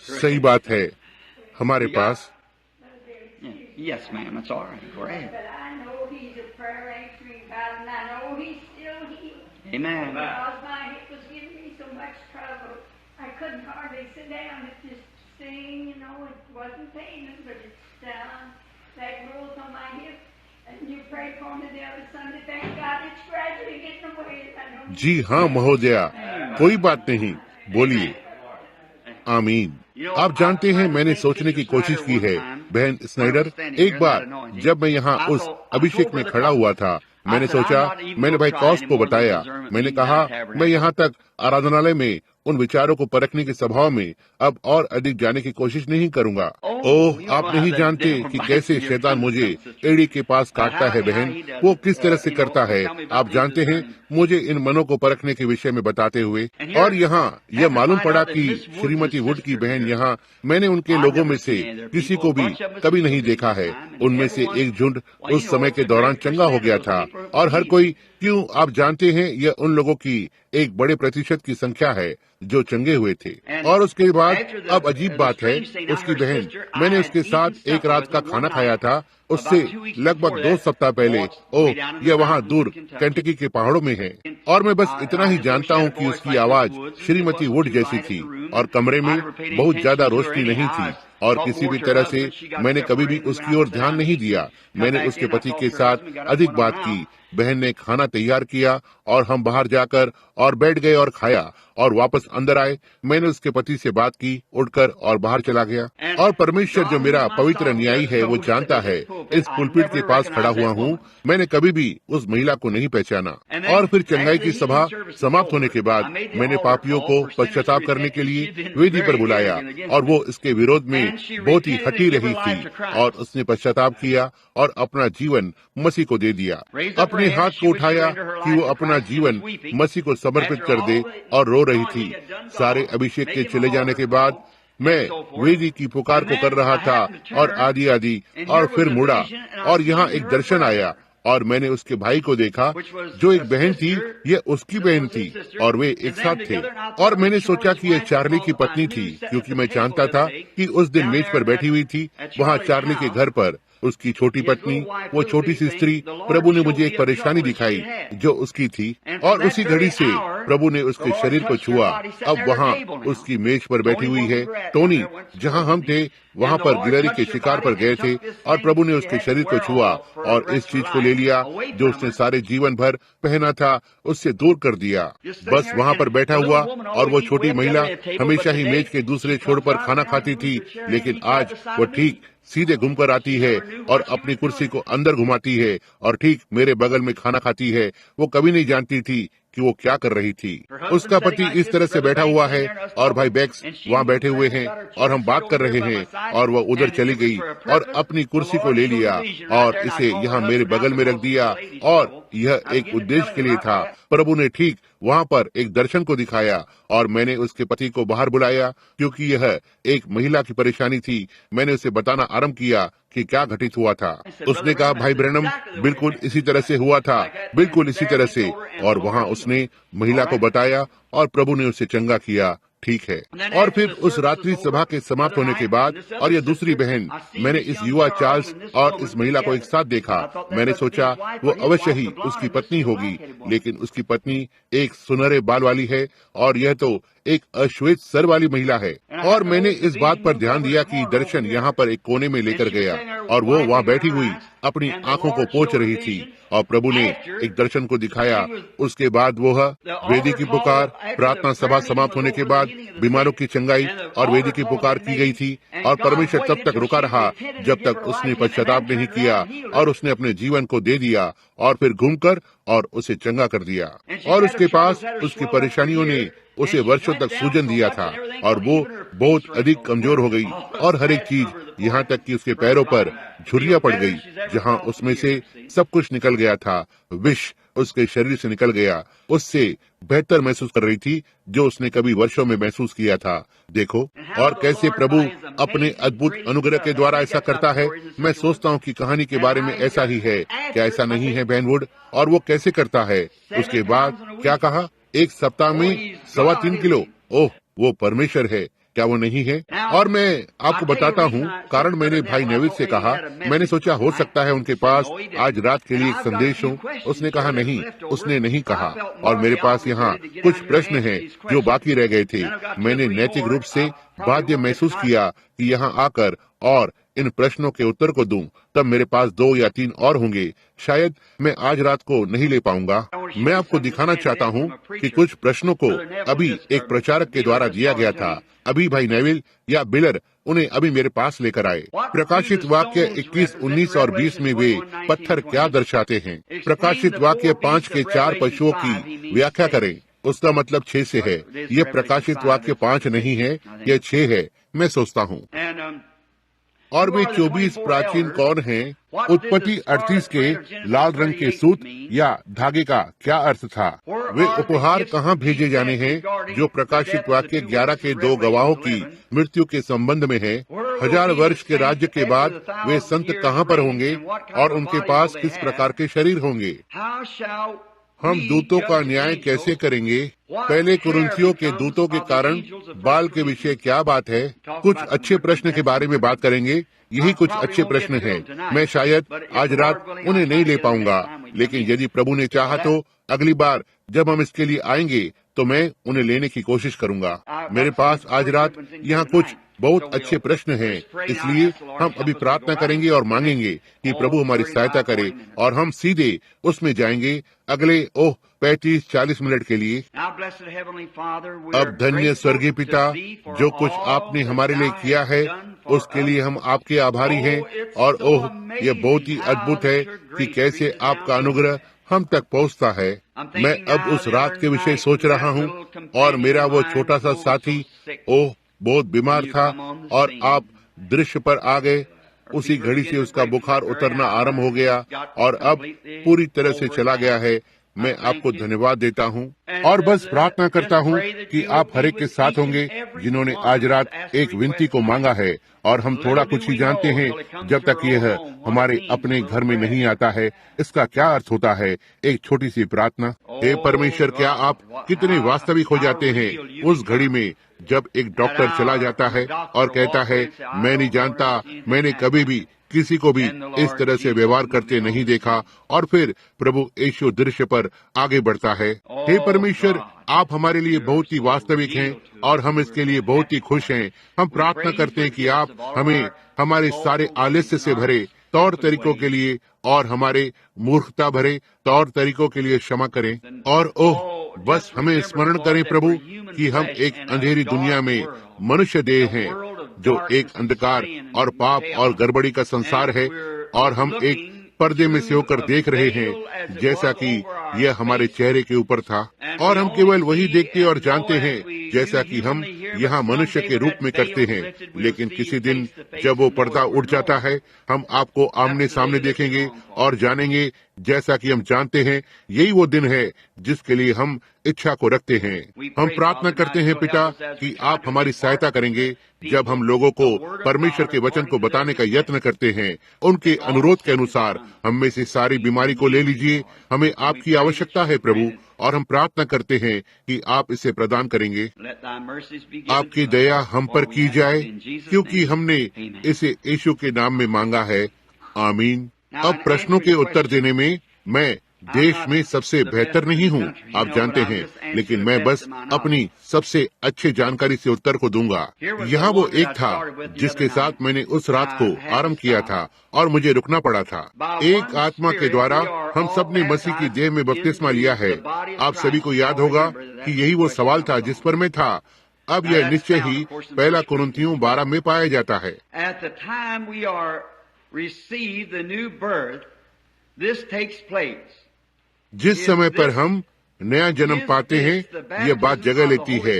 सही बात है। हमारे पास Yes, ma'am. That's all right. Go ahead. But I know He's a prayer answering God, and I know He's still healing. Amen. Because my hip was giving me so much trouble, I couldn't hardly sit down. It just sting, you know. It wasn't paining, but it's down. That growth on my hip. And you prayed for me the other Sunday. Thank God it's gradually getting away. I know. जी हाँ महोदया, कोई बात नहीं, बोलिए। आमीन। आप जानते हैं, मैंने सोचने की कोशिश की है, बहन स्नाइडर, एक बार जब मैं यहाँ उस अभिषेक में खड़ा हुआ था, मैंने सोचा, मैंने भाई कॉस्ट को बताया, मैंने कहा, मैं यहाँ तक आराधनालय में उन विचारों को परखने के स्वभाव में अब और अधिक जाने की कोशिश नहीं करूंगा। ओह, आप नहीं जानते कि कैसे शैतान मुझे एड़ी के पास काटता है बहन। वो किस तरह से करता है, आप जानते हैं, मुझे इन मनों को परखने के विषय में बताते हुए। और यहाँ यह मालूम पड़ा कि श्रीमती वुड की बहन यहाँ, मैंने उनके लोगों में से किसी को भी कभी नहीं देखा है। उनमें से एक झुंड उस समय के दौरान चंगा हो गया था, और हर कोई, क्यों, आप जानते हैं, यह उन लोगों की एक बड़े प्रतिशत की संख्या है जो चंगे हुए थे। और उसके बाद, अब अजीब बात है, उसकी बहन, मैंने उसके साथ एक रात का खाना खाया था, उससे लगभग 2 सप्ताह पहले। ओह, यह वहाँ दूर केंटकी के पहाड़ों में है। और मैं बस इतना ही जानता हूँ कि उसकी आवाज श्रीमती वुड जैसी थी, और कमरे में बहुत ज्यादा रोशनी नहीं थी, और किसी भी तरह से मैंने कभी भी उसकी ओर ध्यान नहीं दिया। मैंने उसके पति के साथ अधिक बात की बहन ने खाना तैयार किया और हम बाहर जाकर और बैठ गए और खाया और वापस अंदर आए। मैंने उसके पति से बात की, उठकर और बाहर चला गया। और परमेश्वर जो मेरा पवित्र न्यायी है वो जानता है, इस पुलपिट के पास खड़ा हुआ हूँ, मैंने कभी भी उस महिला को नहीं पहचाना। और फिर चंगाई की सभा समाप्त होने के बाद मैंने पापियों को पश्चाताप करने के लिए वेदी पर बुलाया और वो इसके विरोध में बहुत ही हटी रही थी और उसने पश्चाताप किया और अपना जीवन मसीह को दे दिया। अपने हाथ को उठाया कि वो अपना जीवन मसीह को समर्पित कर दे और रो रही थी। सारे अभिषेक के चले जाने के बाद मैं वेदी की पुकार को कर रहा था और आदि और फिर मुड़ा और यहाँ एक दर्शन आया और मैंने उसके भाई को देखा जो एक बहन थी, ये उसकी बहन थी और वे एक साथ थे। और मैंने सोचा कि ये चार्ली की पत्नी थी, क्योंकि मैं जानता था कि उस दिन मेज पर बैठी हुई थी वहाँ चार्ली के घर पर उसकी छोटी पत्नी, वो छोटी सी स्त्री। प्रभु ने मुझे एक परेशानी दिखाई जो उसकी थी और उसी घड़ी से प्रभु ने उसके शरीर को छुआ। अब वहाँ उसकी मेज पर बैठी हुई है टोनी। जहाँ हम थे वहाँ पर गिलहरी के शिकार पर गए थे और प्रभु ने उसके शरीर को छुआ और इस चीज को ले लिया जो उसने सारे जीवन भर पहना था, उससे दूर कर दिया। बस वहाँ पर बैठा हुआ और वो छोटी महिला हमेशा ही मेज के दूसरे छोर पर खाना खाती थी, लेकिन आज वो ठीक सीधे घूमकर आती है और अपनी कुर्सी को अंदर घुमाती है और ठीक मेरे बगल में खाना खाती है। वो कभी नहीं जानती थी कि वो क्या कर रही थी। उसका पति इस तरह से बैठा हुआ है और भाई बैक्स वहाँ बैठे हुए हैं और हम बात कर रहे हैं और वह उधर चली गई और अपनी कुर्सी को ले लिया और इसे यहाँ मेरे बगल में रख दिया और यह एक उद्देश्य के लिए था। प्रभु ने ठीक वहाँ पर एक दर्शन को दिखाया और मैंने उसके पति को बाहर बुलाया क्योंकि यह एक महिला की परेशानी थी। मैंने उसे बताना आरंभ किया कि क्या घटित हुआ था। उसने कहा, भाई ब्रैनम, बिल्कुल इसी तरह से हुआ था, बिल्कुल इसी तरह से। और वहाँ उसने महिला को बताया और प्रभु ने उसे चंगा किया। ठीक है। और फिर उस रात्रि सभा के समाप्त होने के बाद और यह दूसरी बहन, मैंने इस युवा चार्ल्स और इस महिला को एक साथ देखा। मैंने सोचा वो अवश्य ही उसकी पत्नी होगी, लेकिन उसकी पत्नी एक सुनहरे बाल वाली है और यह तो एक अश्वेत सर वाली महिला है। और मैंने इस बात पर ध्यान दिया कि दर्शन यहाँ पर एक कोने में लेकर गया और वो वहाँ बैठी हुई अपनी आंखों को पोंछ रही थी और प्रभु ने एक दर्शन को दिखाया। उसके बाद वो वेदी की पुकार, प्रार्थना सभा समाप्त होने के बाद बीमारों की चंगाई और वेदी की पुकार की गई थी और परमेश्वर तब तक रुका रहा जब तक उसने पश्चाताप नहीं किया और उसने अपने जीवन को दे दिया और फिर घूमकर और उसे चंगा कर दिया। और उसके पास उसकी परेशानियों ने उसे वर्षों तक सूजन दिया था और वो बहुत अधिक कमजोर हो गई और हर एक चीज, यहाँ तक कि उसके पैरों पर झुर्रियां पड़ गई जहाँ उसमें से सब कुछ निकल गया था। विष उसके शरीर से निकल गया। उससे बेहतर महसूस कर रही थी जो उसने कभी वर्षों में महसूस किया था। देखो और कैसे प्रभु अपने अद्भुत अनुग्रह के द्वारा ऐसा करता है। मैं सोचता हूँ कि कहानी के बारे में ऐसा ही है, क्या ऐसा नहीं है बेनवुड? और वो कैसे करता है। उसके बाद क्या कहा, एक सप्ताह में 3.25 किलो। ओह, वो परमेश्वर है, क्या वो नहीं है? और मैं आपको बताता हूँ कारण मैंने भाई नेविल से कहा, मैंने सोचा हो सकता है उनके पास आज रात के लिए एक संदेश हो। उसने कहा नहीं, उसने नहीं कहा। और मेरे पास यहाँ कुछ प्रश्न हैं जो बाकी रह गए थे। मैंने नैतिक रूप से बाध्य महसूस किया कि यहाँ आकर और इन प्रश्नों के उत्तर को दूं। तब मेरे पास 2 या 3 और होंगे। शायद मैं आज रात को नहीं ले पाऊंगा। मैं आपको दिखाना चाहता हूँ कि कुछ प्रश्नों को अभी एक प्रचारक के द्वारा दिया गया था। अभी भाई नेविल या बिलर उन्हें अभी मेरे पास लेकर आए। प्रकाशित वाक्य 21, 19 और 20 में वे पत्थर क्या दर्शाते हैं? प्रकाशित वाक्य 5 के 4 पशुओं की व्याख्या करें। उसका मतलब 6 से है। यह प्रकाशित वाक्य 5 नहीं है, यह 6 है, मैं सोचता हूँ। और वे 24 प्राचीन कौन हैं? उत्पत्ति 38 के लाल रंग के सूत या धागे का क्या अर्थ था? वे उपहार कहाँ भेजे जाने हैं जो प्रकाशित वाक्य 11 के 2 गवाहों की मृत्यु के संबंध में है? 1000 वर्ष के राज्य के बाद वे संत कहाँ पर होंगे और उनके पास किस प्रकार के शरीर होंगे? हम दूतों का न्याय कैसे करेंगे? पहले कुरिन्थियों के दूतों के कारण बाल के विषय क्या बात है? कुछ अच्छे प्रश्न के बारे में बात करेंगे। यही कुछ अच्छे प्रश्न हैं। मैं शायद आज रात उन्हें नहीं ले पाऊंगा, लेकिन यदि प्रभु ने चाहा तो अगली बार जब हम इसके लिए आएंगे तो मैं उन्हें लेने की कोशिश करूंगा। मेरे पास आज रात यहाँ कुछ बहुत अच्छे प्रश्न हैं, इसलिए हम अभी प्रार्थना करेंगे और मांगेंगे कि प्रभु हमारी सहायता करे और हम सीधे उसमें जाएंगे अगले 35-40 मिनट के लिए। अब धन्य स्वर्गीय पिता, जो कुछ आपने हमारे लिए किया है उसके लिए हम आपके आभारी हैं। और यह बहुत ही अद्भुत है कि कैसे आपका अनुग्रह हम तक पहुंचता है। मैं अब उस रात के विषय सोच रहा हूँ और मेरा वो छोटा सा साथी बहुत बीमार था और आप दृश्य पर आ गए। उसी घड़ी से उसका बुखार उतरना आरंभ हो गया और अब पूरी तरह से चला गया है। मैं आपको धन्यवाद देता हूँ और बस प्रार्थना करता हूँ कि आप हर एक के साथ होंगे जिन्होंने आज रात एक विनती को मांगा है। और हम थोड़ा कुछ ही जानते हैं, जब तक यह हमारे अपने घर में नहीं आता है इसका क्या अर्थ होता है। एक छोटी सी प्रार्थना। हे परमेश्वर, क्या आप कितने वास्तविक हो जाते हैं उस घड़ी में जब एक डॉक्टर चला जाता है और कहता है, मैं नहीं जानता, मैंने कभी भी किसी को भी इस तरह से व्यवहार करते नहीं देखा, और फिर प्रभु यीशु दृश्य पर आगे बढ़ता है। हे परमेश्वर, आप हमारे लिए बहुत ही वास्तविक हैं और हम इसके लिए बहुत ही खुश हैं। हम प्रार्थना करते हैं कि आप हमें हमारे सारे आलस्य से भरे तौर तरीकों के लिए और हमारे मूर्खता भरे तौर तरीकों के लिए क्षमा करें। और बस हमें स्मरण करें प्रभु कि हम एक अंधेरी दुनिया में मनुष्य देह हैं, जो एक अंधकार और पाप और गड़बड़ी का संसार है, और हम एक पर्दे में से होकर देख रहे हैं जैसा कि यह हमारे चेहरे के ऊपर था, और हम केवल वही देखते और जानते हैं जैसा कि हम यहाँ मनुष्य के रूप में करते हैं। लेकिन किसी दिन जब वो पर्दा उठ जाता है, हम आपको आमने सामने देखेंगे और जानेंगे जैसा कि हम जानते हैं। यही वो दिन है जिसके लिए हम इच्छा को रखते हैं। हम प्रार्थना करते हैं पिता कि आप हमारी सहायता करेंगे जब हम लोगों को परमेश्वर के वचन को बताने का यत्न करते हैं। उनके अनुरोध के अनुसार हम में से सारी बीमारी को ले लीजिए। हमें आपकी आवश्यकता है प्रभु, और हम प्रार्थना करते हैं कि आप इसे प्रदान करेंगे। आपकी दया हम पर की जाए, क्योंकि हमने इसे यीशु के नाम में मांगा है। आमीन। अब प्रश्नों के उत्तर देने में मैं देश में सबसे बेहतर नहीं हूँ, आप जानते हैं, लेकिन मैं बस अपनी सबसे अच्छे जानकारी से उत्तर को दूंगा। यहाँ वो एक था जिसके साथ मैंने उस रात को आरंभ किया था और मुझे रुकना पड़ा था। एक आत्मा के द्वारा हम सब ने मसीह की देह में बपतिस्मा लिया है। आप सभी को याद होगा कि यही वो सवाल था जिस पर मैं था। अब यह निश्चय ही 1 कुरिन्थियों 12 में पाया जाता है। जिस समय पर हम नया जन्म पाते हैं, यह बात जगह लेती है।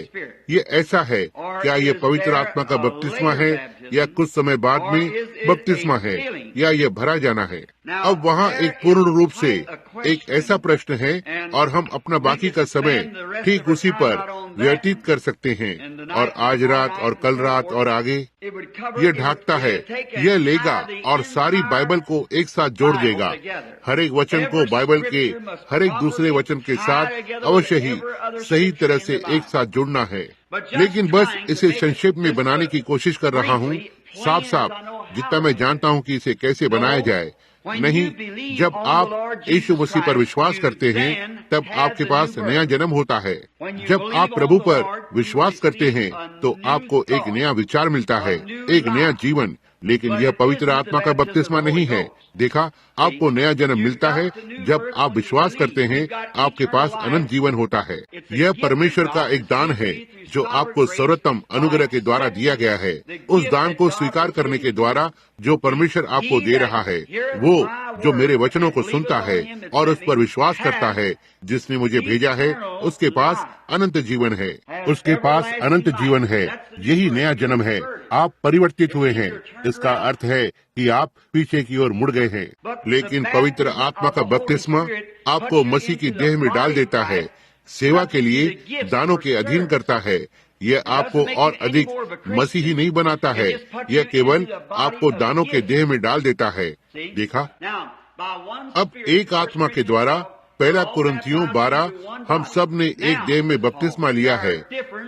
ये ऐसा है, क्या यह पवित्र आत्मा का बपतिस्मा है या कुछ समय बाद में बपतिस्मा है, या यह भरा जाना है? अब वहाँ एक पूर्ण रूप से एक ऐसा प्रश्न है, और हम अपना बाकी का समय ठीक उसी पर व्यतीत कर सकते हैं। और आज रात और कल रात और आगे यह ढांकता है, यह लेगा और सारी बाइबल को एक साथ जोड़ देगा। हर एक वचन को बाइबल के हर एक दूसरे वचन के साथ अवश्य ही सही तरह से एक साथ जुड़ना है। लेकिन बस इसे संक्षेप में बनाने की कोशिश कर रहा हूँ, साफ साफ जितना मैं जानता हूँ कि इसे कैसे बनाया जाए। नहीं, जब आप यीशु मसीह पर विश्वास करते हैं तब आपके पास नया जन्म होता है। जब आप प्रभु पर विश्वास करते हैं तो आपको एक नया विचार मिलता है, एक नया जीवन। लेकिन यह पवित्र आत्मा का बपतिस्मा नहीं है। देखा, आपको नया जन्म मिलता है जब आप विश्वास करते हैं, आपके पास अनंत जीवन होता है। यह परमेश्वर का एक दान है जो आपको सर्वोत्तम अनुग्रह के द्वारा दिया गया है। उस दान को स्वीकार करने के द्वारा जो परमेश्वर आपको दे रहा है, वो जो मेरे वचनों को सुनता है और उस पर विश्वास करता है जिसने मुझे भेजा है, उसके पास अनंत जीवन है। उसके पास अनंत जीवन है। यही नया जन्म है। आप परिवर्तित हुए हैं। इसका अर्थ है कि आप पीछे की ओर मुड़ गए हैं। लेकिन पवित्र आत्मा का बपतिस्मा आपको मसीह की देह में डाल देता है, सेवा के लिए दानों के अधीन करता है। यह आपको और अधिक मसीही नहीं बनाता है, यह केवल आपको दानों के देह में डाल देता है। देखा, अब एक आत्मा के द्वारा 1 कुरिन्थियों 12 हम सब ने एक देह में बपतिस्मा लिया है।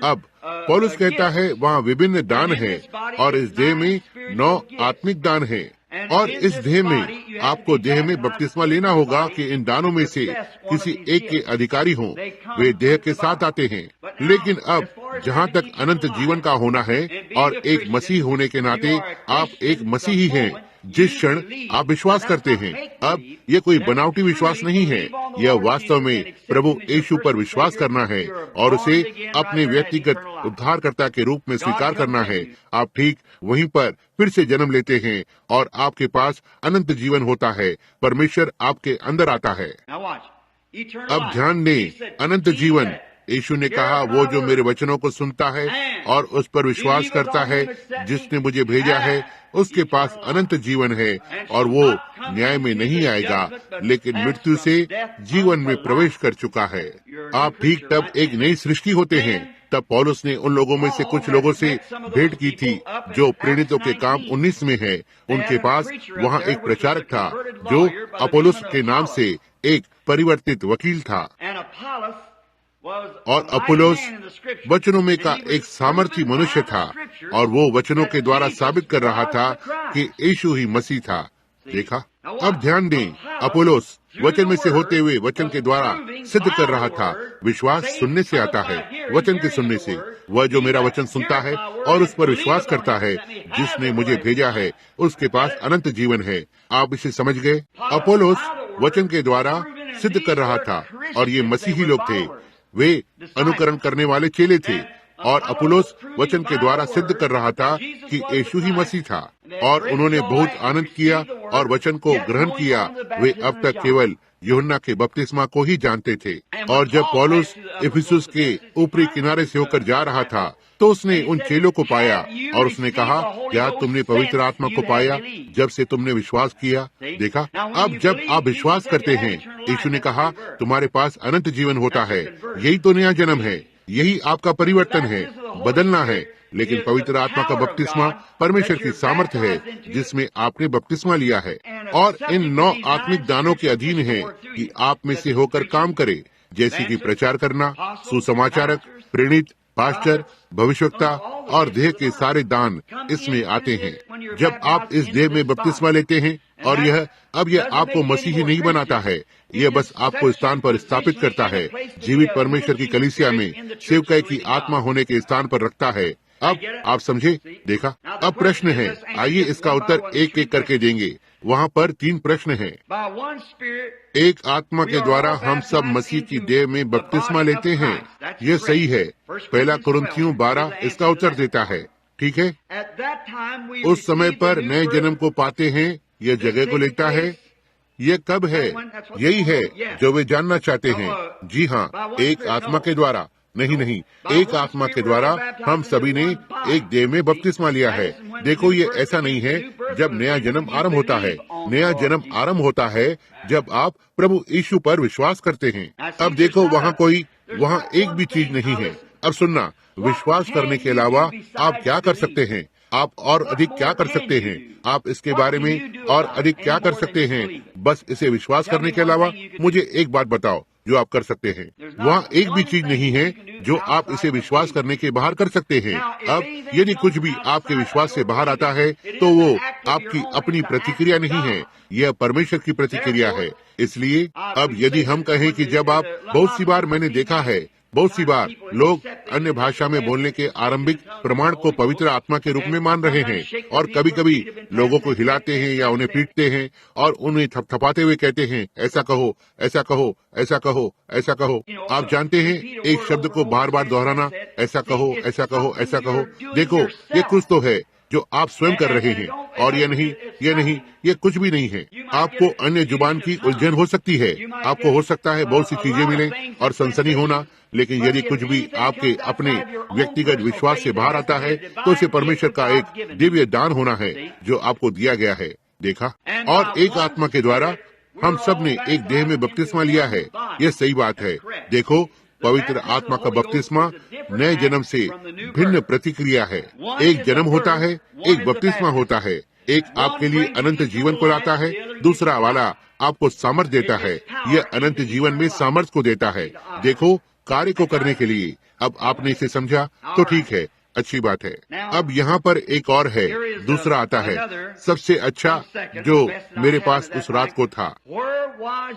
अब पौलुस कहता है वहाँ विभिन्न दान हैं और इस देह में 9 आत्मिक दान हैं, और इस देह में आपको देह में बपतिस्मा लेना होगा कि इन दानों में से किसी एक के अधिकारी हों। वे देह के साथ आते हैं। लेकिन अब जहाँ तक अनंत जीवन का होना है और एक मसीह होने के नाते आप एक मसीही हैं जिस क्षण आप विश्वास करते हैं। अब ये कोई बनावटी विश्वास नहीं है, यह वास्तव में प्रभु यीशु पर विश्वास करना है और उसे अपने व्यक्तिगत उद्धारकर्ता के रूप में स्वीकार करना है। आप ठीक वहीं पर फिर से जन्म लेते हैं और आपके पास अनंत जीवन होता है। परमेश्वर आपके अंदर आता है। अब ध्यान दें, अनंत जीवन। यीशु ने कहा, वो जो मेरे वचनों को सुनता है और उस पर विश्वास करता है जिसने मुझे भेजा है, उसके पास अनंत जीवन है और वो न्याय में नहीं आएगा, लेकिन मृत्यु से जीवन में प्रवेश कर चुका है। आप ठीक तब एक नई सृष्टि होते हैं। तब पौलुस ने उन लोगों में से कुछ लोगों से भेंट की थी जो प्रेरितों के काम 19 में है। उनके पास वहाँ एक प्रचारक था जो अपोलोस के नाम से एक परिवर्तित वकील था, और अपोलोस वचनों में का एक सामर्थी मनुष्य था और वो वचनों के द्वारा साबित कर रहा था कि यीशु ही मसीह था। देखा? अब ध्यान दें, अपोलोस वचन में से होते हुए वचन के द्वारा सिद्ध कर रहा था। विश्वास सुनने से आता है, वचन के सुनने से। वह जो मेरा वचन सुनता है और उस पर विश्वास करता है जिसने मुझे भेजा है, उसके पास अनंत जीवन है। आप इसे समझ गए? अपोलोस वचन के द्वारा सिद्ध कर रहा था और ये मसीही लोग थे। वे अनुकरण करने वाले चेले थे और अपोलोस वचन के द्वारा सिद्ध कर रहा था कि यीशु ही मसीह था, और उन्होंने बहुत आनंद किया और वचन को ग्रहण किया। वे अब तक केवल यूहन्ना के बपतिस्मा को ही जानते थे। और जब पौलुस इफिसुस के ऊपरी किनारे से होकर जा रहा था तो उसने उन चेलों को पाया और उसने कहा, क्या तुमने पवित्र आत्मा को पाया जब से तुमने विश्वास किया? देखा? अब जब आप विश्वास करते हैं, यीशु ने कहा, तुम्हारे पास अनंत जीवन होता है। यही तो नया जन्म है, यही आपका परिवर्तन है, बदलना है। लेकिन पवित्र आत्मा का बपतिस्मा परमेश्वर की सामर्थ्य है जिसमें आपने बपतिस्मा लिया है, और इन 9 आत्मिक दानों के अधीन है कि आप में से होकर काम करे, जैसे कि प्रचार करना, सुसमाचारक, प्रेरित, पास्टर, भविष्यवक्ता और देह के सारे दान इसमें आते हैं। जब आप इस देह में बपतिस्मा लेते हैं, और यह आपको मसीही नहीं बनाता है, यह बस आपको स्थान पर स्थापित करता है, जीवित परमेश्वर की कलीसिया में सेवकाई की आत्मा होने के स्थान पर रखता है। अब आप समझे? देखा? अब प्रश्न है, आइए इसका उत्तर एक एक करके देंगे। वहाँ पर 3 प्रश्न हैं। एक आत्मा के द्वारा हम सब मसीह की देह में बपतिस्मा लेते हैं, यह सही है। 1 कुरिन्थियों 12 इसका उत्तर देता है। ठीक है? उस समय पर नए जन्म को पाते हैं, यह जगह को लेता है। ये कब है? यही है जो वे जानना चाहते हैं। जी हाँ, एक आत्मा के द्वारा। नहीं, एक आत्मा के द्वारा हम सभी ने एक देह में बपतिस्मा लिया है। देखो, ये ऐसा नहीं है जब नया जन्म आरंभ होता है। नया जन्म आरंभ होता है जब आप प्रभु यीशु पर विश्वास करते हैं। अब देखो, वहाँ एक भी चीज नहीं है। अब सुनना, विश्वास करने के अलावा आप क्या कर सकते हैं? आप और अधिक क्या कर सकते हैं? आप इसके बारे में और अधिक क्या कर सकते हैं? बस इसे विश्वास करने के अलावा मुझे एक बात बताओ जो आप कर सकते हैं। वहाँ एक भी चीज नहीं है जो आप इसे विश्वास करने के बाहर कर सकते हैं। अब यदि कुछ भी आपके विश्वास से बाहर आता है तो वो आपकी अपनी प्रतिक्रिया नहीं है, यह परमेश्वर की प्रतिक्रिया है। इसलिए अब यदि हम कहें कि जब आप, बहुत सी बार मैंने देखा है, बहुत सी बार लोग अन्य भाषा में बोलने के आरंभिक प्रमाण को पवित्र आत्मा के रूप में मान रहे हैं, और कभी कभी लोगों को हिलाते हैं या उन्हें पीटते हैं और उन्हें थपथपाते हुए कहते हैं, ऐसा कहो, ऐसा कहो, ऐसा कहो, ऐसा कहो। आप जानते हैं, एक शब्द को बार बार दोहराना, ऐसा कहो, ऐसा कहो, ऐसा कहो। देखो, ये कुछ तो है जो आप स्वयं कर रहे हैं, और ये नहीं, ये कुछ भी नहीं है। आपको अन्य जुबान की उलझन हो सकती है, आपको हो सकता है बहुत सी चीजें मिलें और सनसनी होना, लेकिन यदि कुछ भी आपके अपने व्यक्तिगत विश्वास से बाहर आता है तो उसे परमेश्वर का एक दिव्य दान होना है जो आपको दिया गया है। देखा? और एक आत्मा के द्वारा हम सब ने एक देह में बपतिस्मा लिया है, यह सही बात है। देखो, पवित्र आत्मा का बपतिस्मा नए जन्म से भिन्न प्रतिक्रिया है। एक जन्म होता है, एक बपतिस्मा होता है। एक आपके लिए अनंत जीवन को लाता है, दूसरा वाला आपको सामर्थ देता है। यह अनंत जीवन में सामर्थ को देता है, देखो, कार्य को करने के लिए। अब आपने इसे समझा तो ठीक है। अच्छी बात है। अब यहाँ पर एक और है, दूसरा आता है, सबसे अच्छा जो मेरे पास उस रात को था।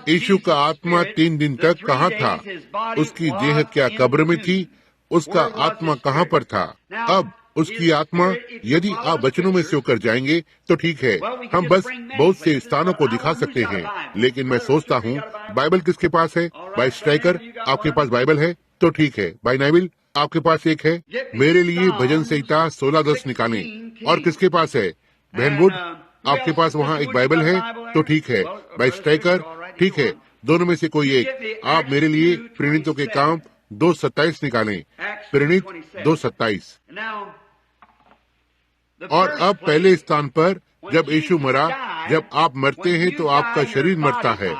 यीशु का आत्मा 3 दिन तक कहाँ था? उसकी देह क्या कब्र में थी? उसका आत्मा कहाँ पर था? अब उसकी आत्मा, यदि आप वचनों में से होकर जाएंगे तो ठीक है, हम बस बहुत से स्थानों को दिखा सकते हैं, लेकिन मैं सोचता हूँ बाइबल किसके पास है? भाई स्ट्राइकर, आपके पास बाइबल है तो ठीक है। भाई नाइविल, आपके पास एक है। मेरे लिए भजन संहिता 16:10 निकालें। और किसके पास है? बहन वुड, आपके पास वहाँ एक बाइबल है तो ठीक है। भाई स्ट्राइकर, ठीक है, दोनों में से कोई एक। आप मेरे लिए प्रेरितों के काम 2:27 निकालें। प्रेरित 2:27। और अब पहले स्थान पर, जब यीशु मरा, जब आप मरते हैं तो आपका शरीर मरता है।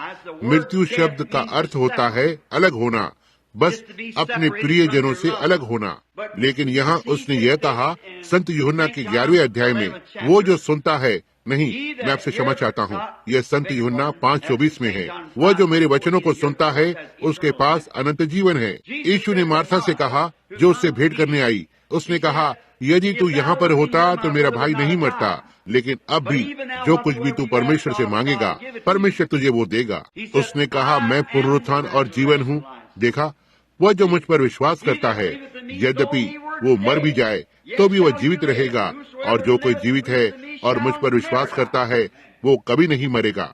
मृत्यु शब्द का अर्थ होता है अलग होना, बस अपने प्रियजनों से अलग होना। लेकिन यहाँ उसने यह कहा संत यूहन्ना के 11वें अध्याय में, वो जो सुनता है, नहीं, मैं आपसे क्षमा चाहता हूँ, यह संत यूहन्ना 5:24 में है, वह जो मेरे वचनों को सुनता है उसके पास अनंत जीवन है। यीशु ने मार्था से कहा, जो उससे भेंट करने आई, उसने कहा, यदि तू यहाँ पर होता तो मेरा भाई नहीं मरता, लेकिन अब भी जो कुछ भी तू परमेश्वर से मांगेगा, परमेश्वर तुझे वो देगा। उसने कहा, मैं पुनरुत्थान और जीवन हूँ। देखा, वह जो मुझ पर विश्वास करता है, यद्यपि वो मर भी जाए तो भी वह जीवित रहेगा, और जो कोई जीवित है और मुझ पर विश्वास करता है वो कभी नहीं मरेगा।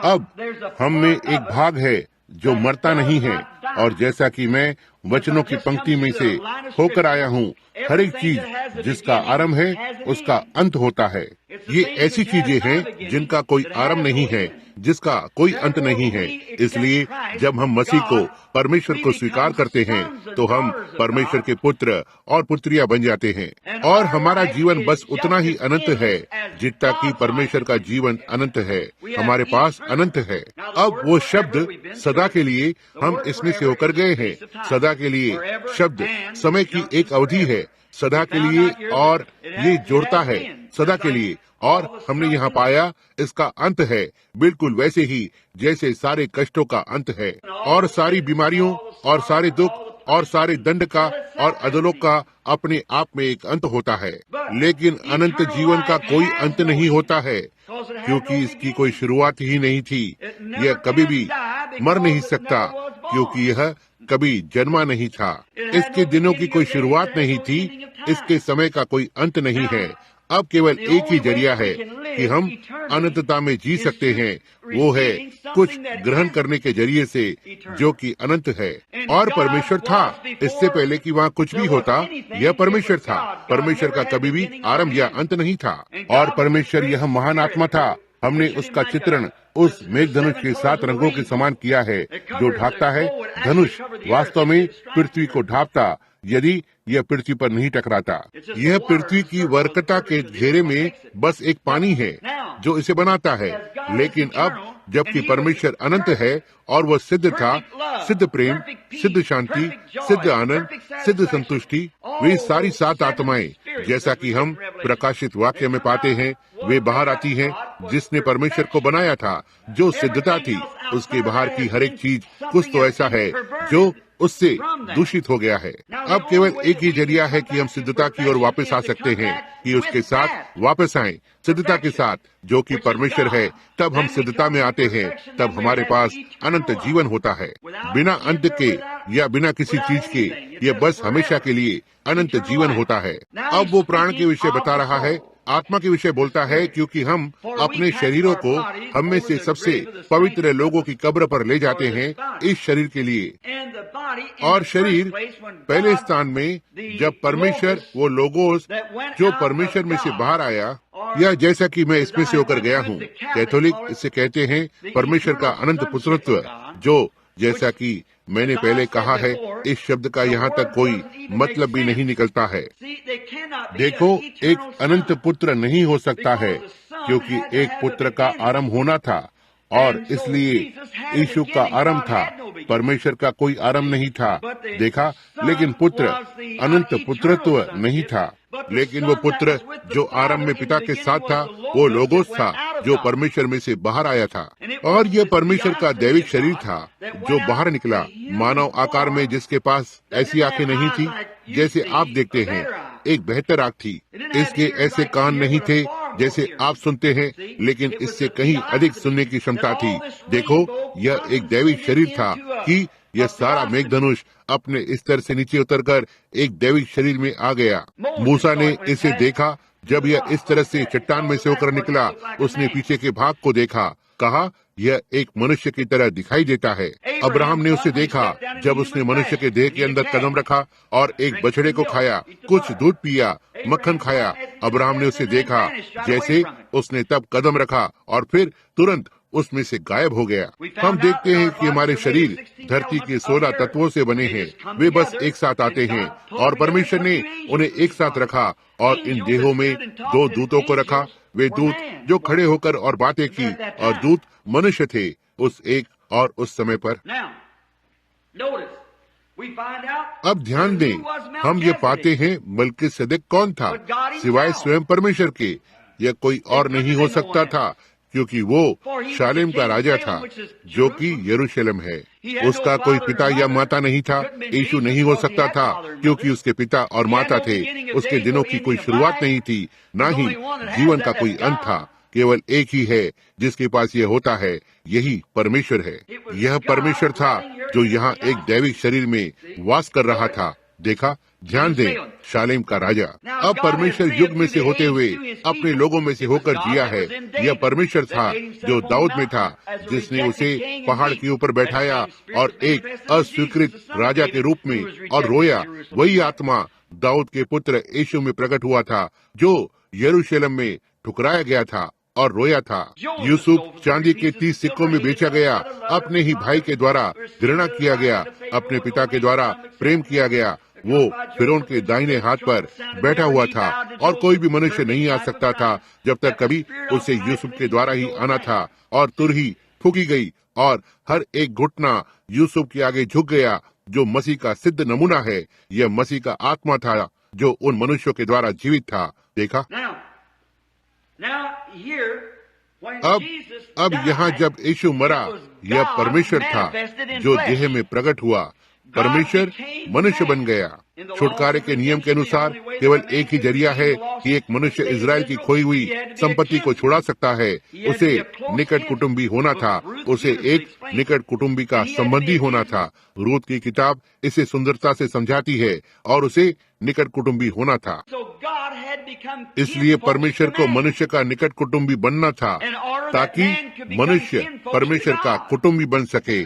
अब हम में एक भाग है जो मरता नहीं है, और जैसा कि मैं वचनों की पंक्ति में से होकर आया हूँ, हर एक चीज जिसका आरंभ है उसका अंत होता है। ये ऐसी चीजें हैं जिनका कोई आरंभ नहीं है, जिसका कोई अंत नहीं है। इसलिए जब हम मसीह को, परमेश्वर को स्वीकार करते हैं तो हम परमेश्वर के पुत्र और पुत्रियां बन जाते हैं, और हमारा जीवन बस उतना ही अनंत है जितना कि परमेश्वर का जीवन अनंत है। हमारे पास अनंत है। अब वो शब्द सदा के लिए, हम इसमें से होकर गए हैं। सदा के लिए शब्द समय की एक अवधि है, सदा के लिए, और ये जोड़ता है सदा के लिए। और हमने यहाँ पाया इसका अंत है, बिल्कुल वैसे ही जैसे सारे कष्टों का अंत है, और सारी बीमारियों और सारे दुख और सारे दंड का और अधोलोक का अपने आप में एक अंत होता है। लेकिन अनंत जीवन का कोई अंत नहीं होता है, क्योंकि इसकी कोई शुरुआत ही नहीं थी। यह कभी भी मर नहीं सकता, क्योंकि यह कभी जन्मा नहीं था। इसके दिनों की कोई शुरुआत नहीं थी, इसके समय का कोई अंत नहीं है। अब केवल एक ही जरिया है कि हम अनंतता में जी सकते हैं, वो है कुछ ग्रहण करने के जरिए से जो कि अनंत है। और परमेश्वर था, इससे पहले कि वहाँ कुछ भी होता, यह परमेश्वर था। परमेश्वर का कभी भी आरंभ या अंत नहीं था, और परमेश्वर यह महान आत्मा था। हमने उसका चित्रण उस मेघधनुष के 7 रंगों के समान किया है, जो ढाकता है। धनुष वास्तव में पृथ्वी को ढांपता, यदि यह पृथ्वी पर नहीं टकराता। यह पृथ्वी की वर्कता के घेरे में बस एक पानी है जो इसे बनाता है। लेकिन अब जबकि परमेश्वर अनंत है और वह सिद्ध था, सिद्ध प्रेम, सिद्ध शांति, सिद्ध आनंद, सिद्ध संतुष्टि, वे सारी 7 आत्माएं, जैसा कि हम प्रकाशित वाक्य में पाते हैं, वे बाहर आती हैं। जिसने परमेश्वर को बनाया था, जो सिद्धता थी, उसके बाहर की हर एक चीज कुछ तो ऐसा है जो उससे दूषित हो गया है। अब केवल एक ही जरिया है कि हम सिद्धता की ओर वापस आ सकते हैं, कि उसके साथ वापस आएं, सिद्धता के साथ जो कि परमेश्वर है। तब हम सिद्धता में आते हैं, तब हमारे पास अनंत जीवन होता है, बिना अंत के या बिना किसी चीज के। यह बस हमेशा के लिए अनंत जीवन होता है। अब वो प्राण के विषय बता रहा है, आत्मा के विषय बोलता है, क्योंकि हम अपने शरीरों को हम में से सबसे पवित्र लोगों की कब्र पर ले जाते हैं इस शरीर के लिए। और शरीर पहले स्थान में, जब परमेश्वर, वो लोगोस जो परमेश्वर में से बाहर आया, या जैसा कि मैं इसमें से होकर गया हूँ, कैथोलिक इसे कहते हैं परमेश्वर का अनंत पुत्रत्व, जो जैसा कि मैंने पहले कहा है, इस शब्द का यहाँ तक कोई मतलब भी नहीं निकलता है। देखो, एक अनंत पुत्र नहीं हो सकता है, क्योंकि एक पुत्र का आरंभ होना था, और इसलिए यीशु का आरंभ था, परमेश्वर का कोई आरंभ नहीं था। देखा, लेकिन पुत्र, अनंत पुत्रत्व नहीं था। लेकिन वो पुत्र जो आरंभ में पिता के साथ था, वो लोगोस था, जो परमेश्वर में से बाहर आया था। और यह परमेश्वर का दैविक शरीर था जो बाहर निकला, मानव आकार में, जिसके पास ऐसी आंखें नहीं थी जैसे आप देखते हैं, एक बेहतर आंख थी। इसके ऐसे कान नहीं थे जैसे आप सुनते हैं, लेकिन इससे कहीं अधिक सुनने की क्षमता थी। देखो, यह एक दैविक शरीर था कि यह सारा मेघधनुष अपने स्तर से नीचे उतरकर एक दैविक शरीर में आ गया। मूसा ने इसे देखा। जब यह इस तरह से चट्टान में से होकर निकला, उसने पीछे के भाग को देखा, कहा यह एक मनुष्य की तरह दिखाई देता है। अब्राहम ने उसे देखा जब उसने मनुष्य के देह के अंदर कदम रखा और एक बछड़े को खाया, कुछ दूध पिया, मक्खन खाया। अब्राहम ने उसे देखा जैसे उसने तब कदम रखा और फिर तुरंत उसमें से गायब हो गया। हम देखते हैं कि हमारे शरीर धरती के 16 तत्वों से बने हैं। वे बस एक साथ आते हैं और परमेश्वर ने उन्हें एक साथ रखा और इन देहों में 2 दूतों को रखा। वे दूत जो खड़े होकर और बातें की, और दूत मनुष्य थे उस एक और उस समय पर। अब ध्यान दें, हम ये पाते हैं मल्कीसेदेक कौन था सिवाय स्वयं परमेश्वर के। यह कोई और नहीं हो सकता था, क्योंकि वो शालेम का राजा था, जो कि यरूशलेम है। उसका कोई पिता या माता नहीं था। यीशु नहीं हो सकता था, क्योंकि उसके पिता और माता थे। उसके दिनों की कोई शुरुआत नहीं थी, ना ही जीवन का कोई अंत था। केवल एक ही है जिसके पास यह होता है, यही परमेश्वर है। यह परमेश्वर था जो यहाँ एक दैविक शरीर में वास कर रहा था। देखा, ध्यान दें, शालेम का राजा। अब परमेश्वर युग में से होते हुए अपने लोगों में से होकर जिया है। यह परमेश्वर था जो दाऊद में था, जिसने उसे पहाड़ के ऊपर बैठाया और एक अस्वीकृत राजा के रूप में और रोया। वही आत्मा दाऊद के पुत्र यीशु में प्रकट हुआ था, जो यरूशलेम में ठुकराया गया था और रोया था। यूसुफ चांदी के 30 सिक्कों में बेचा गया, अपने ही भाई के द्वारा घृणा किया गया, अपने पिता के द्वारा प्रेम किया गया। वो फिरौन के दाहिने हाथ पर बैठा हुआ था और कोई भी मनुष्य नहीं आ सकता था जब तक कभी उसे यूसुफ के द्वारा ही आना था। और तुरही फूकी गई और हर एक घुटना यूसुफ के आगे झुक गया, जो मसीह का सिद्ध नमूना है। यह मसीह का आत्मा था जो उन मनुष्यों के द्वारा जीवित था। देखा, अब यहाँ जब यीशु मरा, यह परमेश्वर था जो देह में प्रकट हुआ। परमेश्वर मनुष्य बन गया। छुटकारे के नियम के अनुसार केवल एक ही जरिया है कि एक मनुष्य इजराइल की खोई हुई संपत्ति को छुड़ा सकता है। उसे निकट कुटुंबी होना था, उसे एक निकट कुटुंबी का संबंधी होना था। रूत की किताब इसे सुंदरता से समझाती है, और उसे निकट कुटुंबी होना था। इसलिए परमेश्वर को मनुष्य का निकट कुटुंबी बनना था, ताकि मनुष्य परमेश्वर का कुटुंबी बन सके।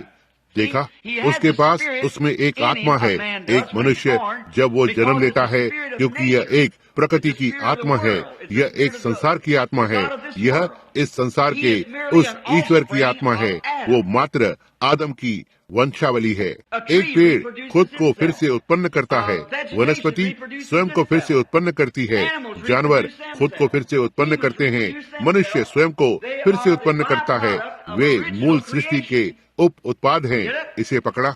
देखा, उसके पास उसमें एक आत्मा है। एक मनुष्य जब वो जन्म लेता है, क्योंकि यह एक प्रकृति की आत्मा है, यह एक संसार की आत्मा है, यह इस संसार के उस ईश्वर की आत्मा है। वो मात्र आदम की वंशावली है। एक पेड़ खुद को फिर से उत्पन्न करता है, वनस्पति स्वयं को फिर से उत्पन्न करती है, जानवर खुद को फिर से उत्पन्न करते हैं, मनुष्य स्वयं को फिर से उत्पन्न करता है। वे मूल सृष्टि के उप उत्पाद हैं। इसे पकड़ा।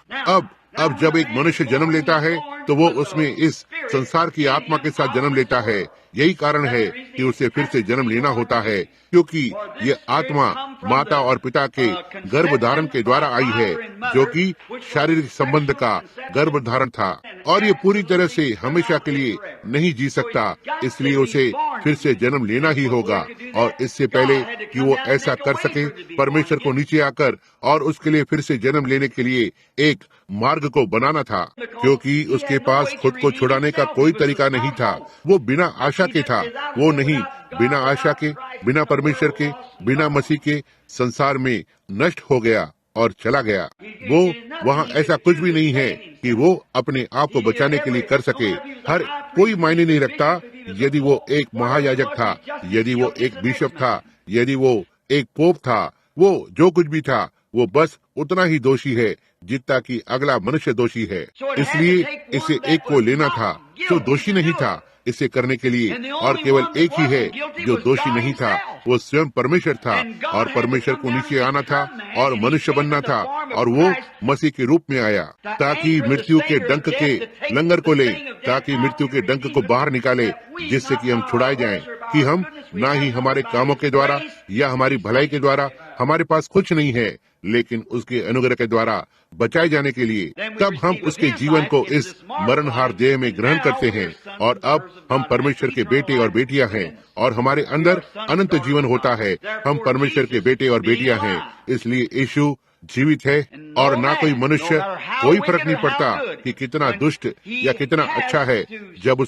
अब जब एक मनुष्य जन्म लेता है, तो वो उसमें इस संसार की आत्मा के साथ जन्म लेता है। यही कारण है कि उसे फिर से जन्म लेना होता है, क्योंकि यह आत्मा माता और पिता के गर्भधारण के द्वारा आई है, जो कि शारीरिक संबंध का गर्भधारण था, और ये पूरी तरह से हमेशा के लिए नहीं जी सकता। इसलिए उसे फिर से जन्म लेना ही होगा। और इससे पहले कि वो ऐसा कर सके, परमेश्वर को नीचे आकर और उसके लिए फिर से जन्म लेने के लिए एक मार्ग को बनाना था, क्योंकि उसके पास खुद को छुड़ाने का कोई तरीका नहीं था। वो बिना आशा के था। वो नहीं, बिना आशा के, बिना परमेश्वर के, बिना मसीह के संसार में नष्ट हो गया और चला गया। वो वहाँ ऐसा कुछ भी नहीं है कि वो अपने आप को बचाने के लिए कर सके। हर कोई मायने नहीं रखता यदि वो एक महायाजक था, यदि वो एक बिशप था, यदि वो एक पोप था, वो जो कुछ भी था, वो बस उतना ही दोषी है जितना कि अगला मनुष्य दोषी है। इसलिए इसे एक को लेना था जो दोषी नहीं था, इसे करने के लिए, और केवल एक ही है जो दोषी नहीं था, वो स्वयं परमेश्वर था, और परमेश्वर को नीचे आना था और मनुष्य बनना था, और वो मसीह के रूप में आया ताकि मृत्यु के डंक के लंगर को ले, ताकि मृत्यु के डंक को बाहर निकाले, जिससे कि हम छुड़ाए जाएं, कि हम ना ही हमारे कामों के द्वारा या हमारी भलाई के द्वारा, हमारे पास कुछ नहीं है, लेकिन उसके अनुग्रह के द्वारा बचाए जाने के लिए। तब हम उसके जीवन को इस मरणहार देह में ग्रहण करते हैं, और अब हम परमेश्वर के बेटे और बेटियां हैं, और हमारे अंदर अनंत जीवन होता है। हम परमेश्वर के बेटे और बेटियां हैं, इसलिए यीशु जीवित है, और ना कोई मनुष्य, कोई फर्क नहीं पड़ता कि कितना दुष्ट या कितना अच्छा है, जब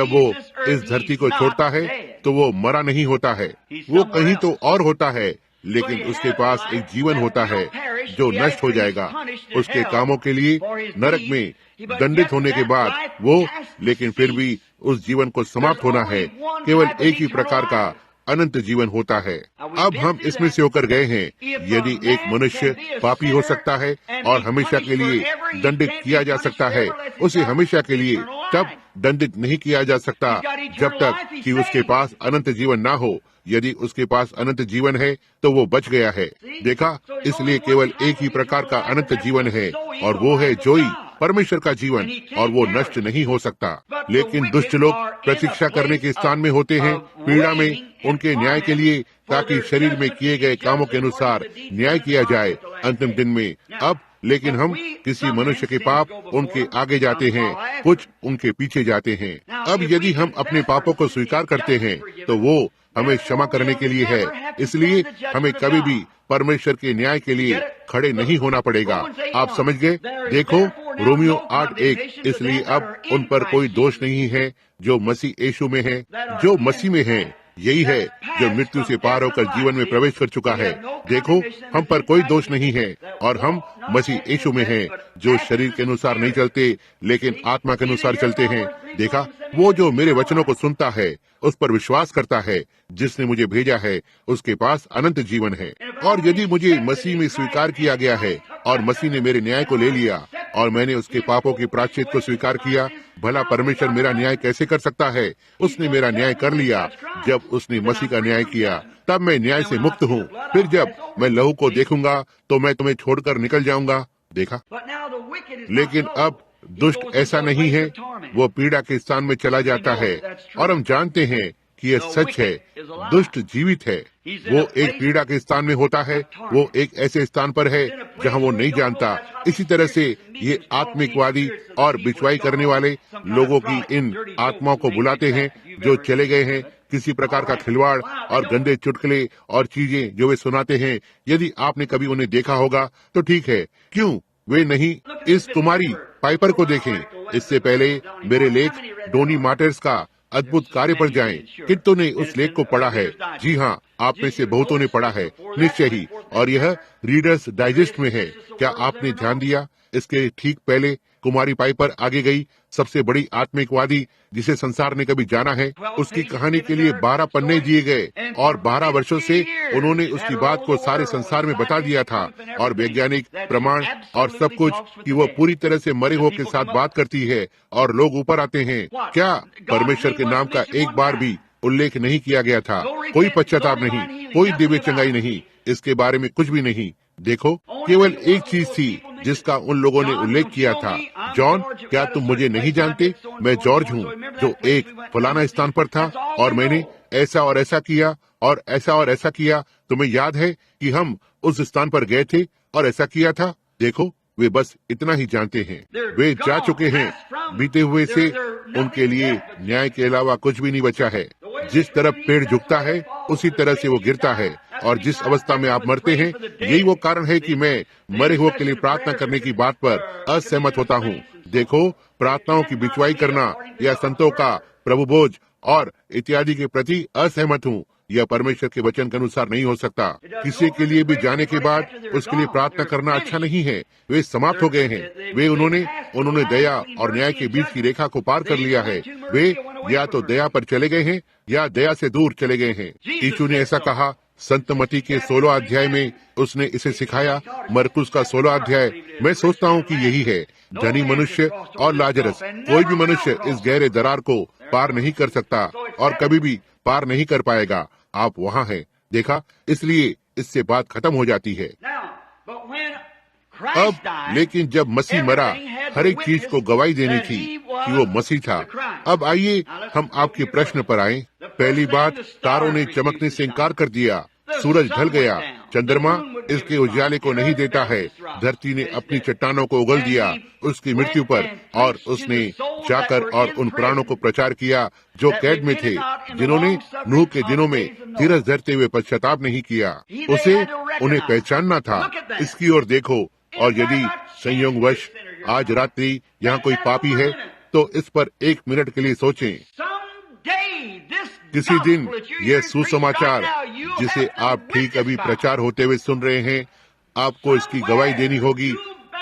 वो इस धरती को छोड़ता है तो वो मरा नहीं होता है, वो कहीं तो और होता है, लेकिन उसके पास एक जीवन होता है जो नष्ट हो जाएगा उसके कामों के लिए नरक में दंडित होने के बाद वो, लेकिन फिर भी उस जीवन को समाप्त होना है। केवल एक ही प्रकार का अनंत जीवन होता है। अब हम इसमें से होकर गए हैं। यदि एक मनुष्य पापी हो सकता है और हमेशा के लिए दंडित किया जा सकता है, उसे हमेशा के लिए तब दंडित नहीं किया जा सकता जब तक कि उसके पास अनंत जीवन ना हो। यदि उसके पास अनंत जीवन है तो वो बच गया है। देखा, इसलिए केवल एक ही प्रकार का अनंत जीवन है, और वो है जोई, परमेश्वर का जीवन, और वो नष्ट नहीं हो सकता। लेकिन दुष्ट लोग प्रतीक्षा करने के स्थान में होते हैं, पीड़ा में, उनके न्याय के लिए, ताकि शरीर में किए गए कामों के अनुसार न्याय किया जाए अंतिम दिन में। अब लेकिन हम किसी मनुष्य के पाप उनके आगे जाते हैं, कुछ उनके पीछे जाते हैं। अब यदि हम अपने पापों को स्वीकार करते हैं तो वो हमें क्षमा करने के लिए है, इसलिए हमें कभी भी परमेश्वर के न्याय के लिए खड़े नहीं होना पड़ेगा। आप समझ गए? देखो रोमियो 8:1, इसलिए अब उन पर कोई दोष नहीं है जो मसीह यीशु में है। जो मसीह में है यही है जो मृत्यु से पार होकर जीवन में प्रवेश कर चुका है। देखो, हम पर कोई दोष नहीं है, और हम मसीह यीशु में हैं, जो शरीर के अनुसार नहीं चलते लेकिन आत्मा के अनुसार चलते हैं। देखा, वो जो मेरे वचनों को सुनता है, उस पर विश्वास करता है, जिसने मुझे भेजा है, उसके पास अनंत जीवन है। और यदि मुझे मसीह में स्वीकार किया गया है और मसीह ने मेरे न्याय को ले लिया और मैंने उसके पापों के प्रायश्चित को स्वीकार किया, भला परमेश्वर मेरा न्याय कैसे कर सकता है? उसने मेरा न्याय कर लिया जब उसने मसीह का न्याय किया, तब मैं न्याय से मुक्त हूँ। फिर जब मैं लहू को देखूंगा तो मैं तुम्हें छोड़कर निकल जाऊंगा। देखा, लेकिन अब दुष्ट ऐसा नहीं है, वो पीड़ा के स्थान में चला जाता है, और हम जानते हैं कि यह सच है। दुष्ट जीवित है, वो एक पीड़ा के स्थान में होता है, वो एक ऐसे स्थान पर है जहां वो नहीं जानता। इसी तरह से ये आत्मिकवादी और बिचवाई करने वाले लोगों की इन आत्माओं को बुलाते हैं जो चले गए हैं। किसी प्रकार का खिलवाड़ और गंदे चुटकुले और चीजें जो वे सुनाते हैं, यदि आपने कभी उन्हें देखा होगा तो ठीक है, क्यों वे नहीं इस कुमारी पाइपर को देखें। इससे पहले मेरे लेख डोनी मार्टिस का अद्भुत कार्य पर जाएं। कितनों ने उस लेख को पढ़ा है? जी हाँ, आप में से बहुतों ने पढ़ा है, निश्चय ही, और यह रीडर्स डाइजेस्ट में है। क्या आपने ध्यान दिया? इसके ठीक पहले कुमारी पाइपर आगे गई, सबसे बड़ी आत्मिकवादी जिसे संसार ने कभी जाना है। उसकी कहानी के लिए 12 पन्ने दिए गए, और 12 वर्षों से उन्होंने उसकी बात को सारे संसार में बता दिया था, और वैज्ञानिक प्रमाण और सब कुछ कि वो पूरी तरह से मरे हुए के साथ बात करती है और लोग ऊपर आते हैं। क्या परमेश्वर के नाम का एक बार भी उल्लेख नहीं किया गया था? कोई पश्चाताप नहीं, कोई दिव्य चंगाई नहीं, इसके बारे में कुछ भी नहीं। देखो, केवल एक चीज थी जिसका उन लोगों ने उल्लेख किया था। जॉन, क्या तुम मुझे नहीं जानते? मैं जॉर्ज हूँ, जो एक फलाना स्थान पर था, और मैंने ऐसा और ऐसा किया और ऐसा और ऐसा किया। तुम्हें याद है कि हम उस स्थान पर गए थे और ऐसा किया था? देखो, वे बस इतना ही जानते हैं। वे जा चुके हैं बीते हुए से, उनके लिए न्याय के अलावा कुछ भी नहीं बचा है। जिस तरफ पेड़ झुकता है उसी तरह से वो गिरता है, और जिस अवस्था में आप मरते हैं, यही वो कारण है कि मैं मरे हुए के लिए प्रार्थना करने की बात पर असहमत होता हूँ। देखो, प्रार्थनाओं की बिचवाई करना या संतों का प्रभु भोज और इत्यादि के प्रति असहमत हूँ। यह परमेश्वर के वचन के अनुसार नहीं हो सकता। किसी के लिए भी जाने के बाद उसके लिए प्रार्थना करना अच्छा नहीं है। वे समाप्त हो गए हैं। वे उन्होंने दया और न्याय के बीच की रेखा को पार कर लिया है। वे या तो दया पर चले गए हैं या दया से दूर चले गए हैं। यीशु ने ऐसा कहा संत मती के 16 अध्याय में, उसने इसे सिखाया। मरकुस का 16 अध्याय, मैं सोचता हूँ कि यही है। धनी मनुष्य और लाजरस, कोई भी मनुष्य इस गहरे दरार को पार नहीं कर सकता और कभी भी पार नहीं कर पाएगा। आप वहाँ हैं, देखा, इसलिए इससे बात खत्म हो जाती है। अब लेकिन जब मसीह मरा, हर एक चीज को गवाही देनी थी कि वो मसीह था। अब आइए हम आपके प्रश्न पर आएं। पहली बात, तारों ने चमकने से इनकार कर दिया, सूरज ढल गया, चंद्रमा इसके उजाले को नहीं देता है, धरती ने अपनी चट्टानों को उगल दिया उसकी मृत्यु पर, और उसने जाकर और उन प्राणों को प्रचार किया जो कैद में थे, जिन्होंने नूह के दिनों में धीरज धरते हुए पश्चाताप नहीं किया। उसे उन्हें पहचानना था। इसकी ओर देखो, और यदि संयोगवश आज रात्रि यहाँ कोई पापी है तो इस पर 1 मिनट के लिए सोचें। किसी दिन यह सुसमाचार जिसे आप ठीक अभी प्रचार होते हुए सुन रहे हैं, आपको इसकी गवाही देनी होगी।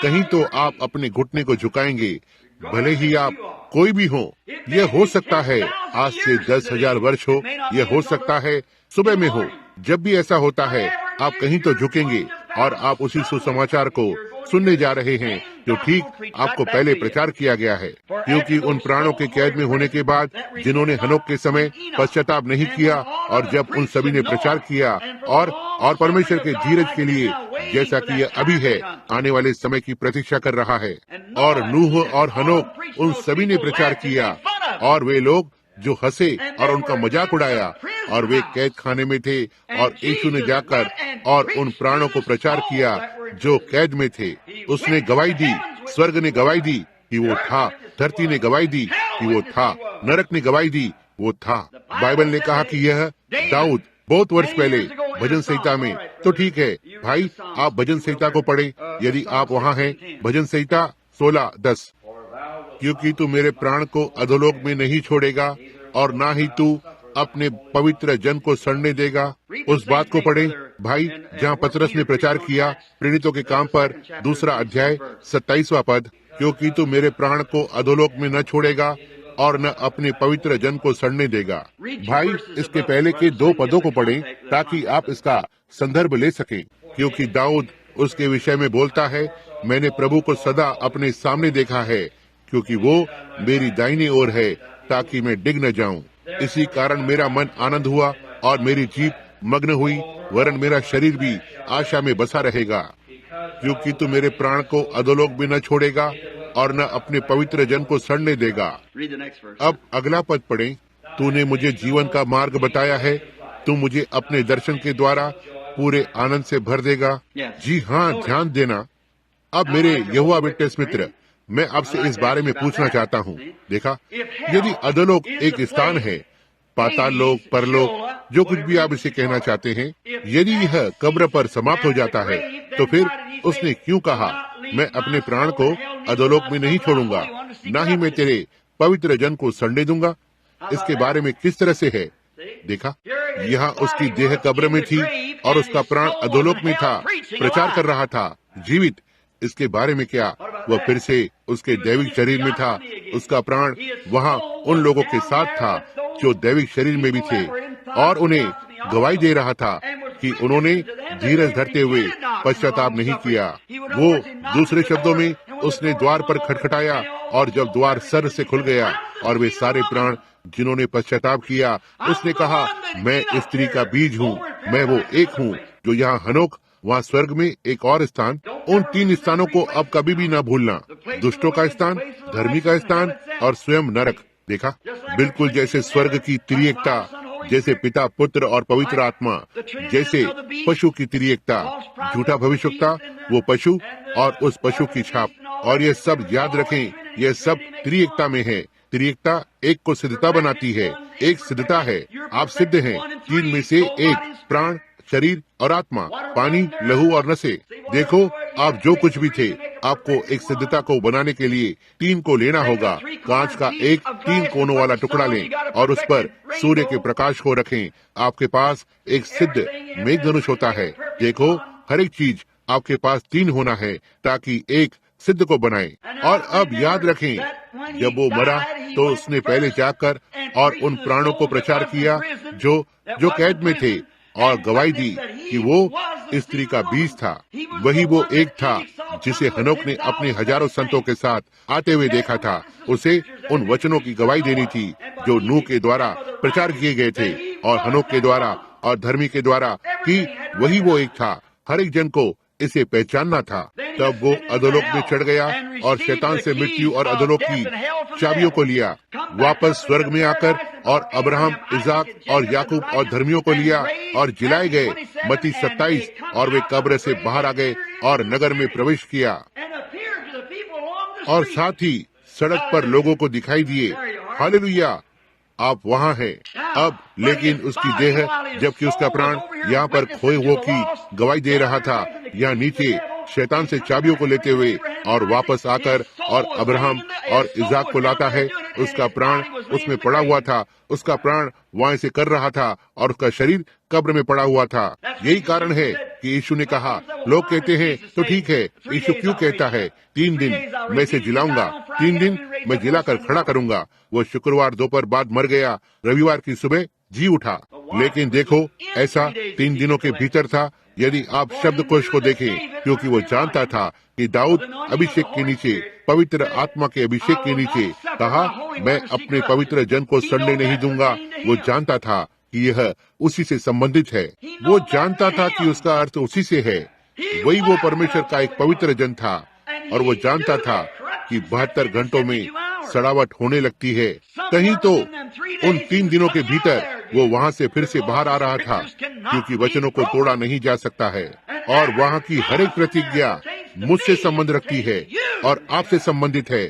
कहीं तो आप अपने घुटने को झुकाएंगे, भले ही आप कोई भी हो। यह हो सकता है आज से 10,000 वर्ष हो, यह हो सकता है सुबह में हो। जब भी ऐसा होता है, आप कहीं तो झुकेंगे और आप उसी सुसमाचार को सुनने जा रहे हैं जो ठीक आपको पहले प्रचार किया गया है। क्योंकि उन प्राणों के कैद में होने के बाद, जिन्होंने हनोक के समय पश्चाताप नहीं किया, और जब उन सभी ने प्रचार किया और परमेश्वर के धीरज के लिए, जैसा कि यह अभी है, आने वाले समय की प्रतीक्षा कर रहा है। और नूह और हनोक उन सभी ने प्रचार किया, और वे लोग जो हंसे और उनका मजाक उड़ाया, और वे कैद खाने में थे, और यीशु ने जाकर और उन प्राणों को प्रचार किया जो कैद में थे। उसने गवाही दी, स्वर्ग ने गवाही दी कि वो था, धरती ने गवाही दी कि वो था, नरक ने गवाही दी वो था। बाइबल ने कहा कि यह दाऊद बहुत वर्ष पहले भजन संहिता में, तो ठीक है भाई, आप भजन संहिता को पढ़ें यदि आप वहाँ हैं। भजन संहिता 16:10, क्योंकि तू मेरे प्राण को अधोलोक में नहीं छोड़ेगा, और ना ही तू अपने पवित्र जन को सड़ने देगा। उस बात को पढ़ें भाई, जहाँ पतरस ने प्रचार किया प्रेरितों के काम पर, 2 अध्याय 27वां पद, क्योंकि तू मेरे प्राण को अधोलोक में न छोड़ेगा और न अपने पवित्र जन को सड़ने देगा। भाई, इसके पहले के 2 पदों को पढ़ें ताकि आप इसका संदर्भ ले सकें। क्योंकि दाऊद उसके विषय में बोलता है, मैंने प्रभु को सदा अपने सामने देखा है, क्योंकि वो मेरी दाहिनी ओर है, ताकि मैं डिग न जाऊं। इसी कारण मेरा मन आनंद हुआ और मेरी जीभ मग्न हुई, वरन मेरा शरीर भी आशा में बसा रहेगा। क्योंकि तू मेरे प्राण को अधोलोक में न छोड़ेगा और न अपने पवित्र जन को सड़ने देगा। अब अगला पद पढ़ें। तूने मुझे जीवन का मार्ग बताया है, तू मुझे अपने दर्शन के द्वारा पूरे आनंद से भर देगा। जी हाँ, ध्यान देना। अब मेरे यहोवा विटनेस मित्र, मैं आपसे इस बारे में पूछना चाहता हूँ। देखा, यदि अधोलोक एक स्थान है, पाताल लोक, परलोक, जो कुछ भी आप इसे कहना चाहते हैं, यदि यह कब्र पर समाप्त हो जाता है, तो फिर उसने क्यों कहा, मैं अपने प्राण को अधोलोक में नहीं छोड़ूंगा, ना ही मैं तेरे पवित्र जन को सड़ने दूंगा? इसके बारे में किस तरह से है? देखा, यहाँ उसकी देह कब्र में थी और उसका प्राण अधोलोक में था, प्रचार कर रहा था, जीवित। इसके बारे में क्या? वह फिर से उसके दैविक शरीर में था। उसका प्राण वहाँ उन लोगों के साथ था जो दैविक शरीर में भी थे, और उन्हें गवाही दे रहा था कि उन्होंने धीरज धरते हुए पश्चाताप नहीं किया। वो दूसरे शब्दों में, उसने द्वार पर खटखटाया, और जब द्वार सर से खुल गया और वे सारे प्राण जिन्होंने पश्चाताप किया, उसने कहा, मैं स्त्री का बीज हूँ, मैं वो एक हूँ जो यहाँ हनोक, वहाँ स्वर्ग में एक और स्थान। उन 3 स्थानों को अब कभी भी न भूलना, दुष्टों का स्थान, धर्मी का स्थान और स्वयं नरक। देखा, बिल्कुल जैसे स्वर्ग की त्रिएकता, जैसे पिता, पुत्र और पवित्र आत्मा, जैसे पशु की त्रिएकता, झूठा भविष्यवक्ता, वो पशु और उस पशु की छाप, और ये सब याद रखें, यह सब त्रिएकता में है। त्रिएकता एक को सिद्धता बनाती है, एक सिद्धता है, आप सिद्ध हैं। 3 में से एक, प्राण, शरीर और आत्मा, पानी, लहू और नसें। देखो, आप जो कुछ भी थे, आपको एक सिद्धता को बनाने के लिए 3 को लेना होगा। कांच का एक 3 कोनों वाला टुकड़ा लें और उस पर सूर्य के प्रकाश को रखें। आपके पास एक सिद्ध मेघधनुष होता है। देखो, हर एक चीज आपके पास 3 होना है ताकि एक सिद्ध को बनाए। और अब याद रखें, जब वो मरा तो उसने पहले जाकर और उन प्राणों को प्रचार किया जो कैद में थे, और गवाही दी कि वो स्त्री का बीज था। वही वो एक था जिसे हनोक ने अपने हजारों संतों के साथ आते हुए देखा था। उसे उन वचनों की गवाही देनी थी जो नूह के द्वारा प्रचार किए गए थे और हनोक के द्वारा और धर्मी के द्वारा, कि वही वो एक था। हर एक जन को इसे पहचानना था। तब वो अधोलोक में चढ़ गया और शैतान से मृत्यु और अधोलोक की चाबियों को लिया। वापस स्वर्ग में आकर और अब्राहम, इजाक और याकूब और धर्मियों को लिया और जिलाए गए। मत्ती 27। और वे कब्र से बाहर आ गए और नगर में प्रवेश किया और साथ ही सड़क पर लोगों को दिखाई दिए। हालेलुया, आप वहाँ हैं अब। लेकिन उसकी देह, जबकि उसका प्राण यहाँ पर खोए हुए की गवाही दे रहा था, यहाँ नीचे शैतान से चाबियों को लेते हुए और वापस आकर और अब्राहम और इजाक को लाता है। उसका प्राण उसमें पड़ा हुआ था, उसका प्राण वहाँ से कर रहा था और उसका शरीर कब्र में पड़ा हुआ था। यही कारण है कि यीशु ने कहा, लोग कहते हैं तो ठीक है, यीशु क्यों कहता है 3 दिन मैं इसे जिलाऊंगा, 3 दिन मैं जिलाकर खड़ा करूंगा। वो शुक्रवार दोपहर बाद मर गया, रविवार की सुबह जी उठा। लेकिन देखो, ऐसा 3 दिनों के भीतर था। यदि आप शब्दकोश को देखें, क्योंकि वो जानता था कि दाऊद अभिषेक के नीचे, पवित्र आत्मा के अभिषेक के नीचे कहा, मैं अपने पवित्र जन को सड़ने नहीं दूंगा। वो जानता था कि यह उसी से संबंधित है। वो जानता था कि उसका अर्थ उसी से है। वही वो परमेश्वर का एक पवित्र जन था और वो जानता था कि 72 घंटों में सड़ावट होने लगती है। कहीं तो उन 3 दिनों के भीतर वो वहाँ से फिर से बाहर आ रहा था, क्योंकि वचनों को तोड़ा नहीं जा सकता है। और वहाँ की हर एक प्रतिज्ञा मुझसे संबंध रखती है और आपसे संबंधित है।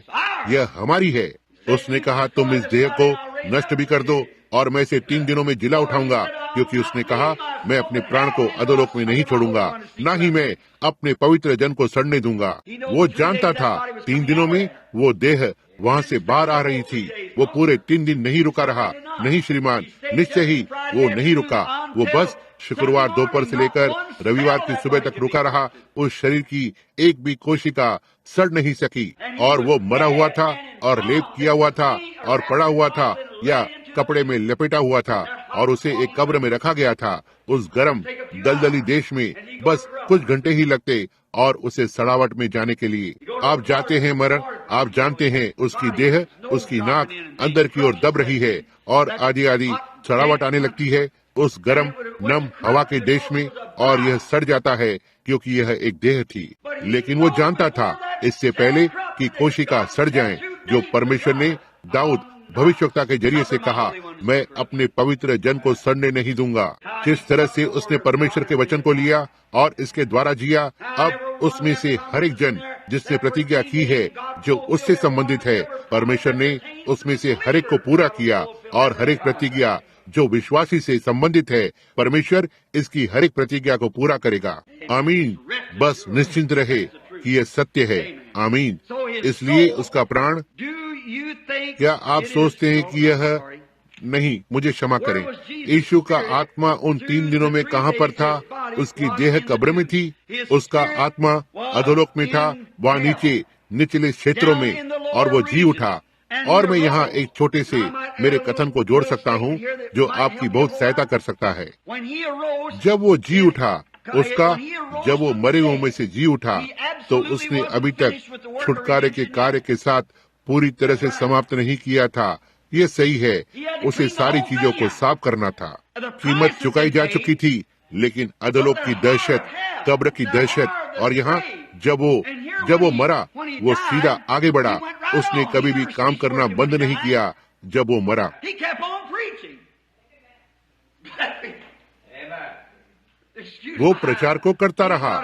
यह हमारी है। उसने कहा, तुम इस देह को नष्ट भी कर दो और मैं इसे 3 दिनों में जिला उठाऊंगा, क्योंकि उसने कहा, मैं अपने प्राण को अधोलोक में नहीं छोड़ूंगा, ना ही मैं अपने पवित्र जन को सड़ने दूंगा। वो जानता था 3 दिनों में वो देह वहाँ से बाहर आ रही थी। वो पूरे 3 दिन नहीं रुका रहा। नहीं श्रीमान, निश्चय ही वो नहीं रुका। वो बस शुक्रवार दोपहर से लेकर रविवार की सुबह तक रुका रहा। उस शरीर की एक भी कोशिका सड़ नहीं सकी और वो मरा हुआ था और लेप किया हुआ था और पड़ा हुआ था या कपड़े में लपेटा हुआ था और उसे एक कब्र में रखा गया था। उस गर्म दलदली देश में बस कुछ घंटे ही लगते और उसे सड़ावट में जाने के लिए। आप जाते हैं मरण, आप जानते हैं उसकी देह, उसकी नाक अंदर की ओर दब रही है और आधी आधी सड़ावट आने लगती है उस गर्म नम हवा के देश में, और यह सड़ जाता है क्योंकि यह एक देह थी। लेकिन वो जानता था इससे पहले कि कोशिका सड़ जाए, जो परमेश्वर ने दाऊद भविष्यवक्ता के जरिए से कहा, मैं अपने पवित्र जन को सड़ने नहीं दूंगा। जिस तरह से उसने परमेश्वर के वचन को लिया और इसके द्वारा जिया, अब उसमें से हर एक जन जिसने प्रतिज्ञा की है जो उससे संबंधित है, परमेश्वर ने उसमें से हर एक को पूरा किया। और हर एक प्रतिज्ञा जो विश्वासी से संबंधित है, परमेश्वर इसकी हर एक प्रतिज्ञा को पूरा करेगा। आमीन। बस निश्चिंत रहे कि यह सत्य है। आमीन। इसलिए उसका प्राण, क्या आप सोचते हैं कि यह नहीं, मुझे क्षमा करें, यीशु का आत्मा उन 3 दिनों में कहाँ पर था? उसकी देह कब्र में थी, उसका आत्मा अधोलोक में था, वहाँ नीचे निचले क्षेत्रों में, और वो जी उठा। और मैं यहाँ एक छोटे से मेरे कथन को जोड़ सकता हूँ जो आपकी बहुत सहायता कर सकता है। जब वो जी उठा, जब वो मरे हुओं में से जी उठा, तो उसने अभी तक छुटकारे के कार्य के साथ पूरी तरह से समाप्त नहीं किया था। ये सही है, उसे सारी चीजों को साफ करना था। कीमत चुकाई जा चुकी थी, लेकिन अधोलोक की दहशत, कब्र की दहशत, और यहाँ जब वो मरा, वो सीधा आगे बढ़ा। उसने कभी भी काम करना बंद नहीं किया। जब वो मरा, वो प्रचार को करता रहा।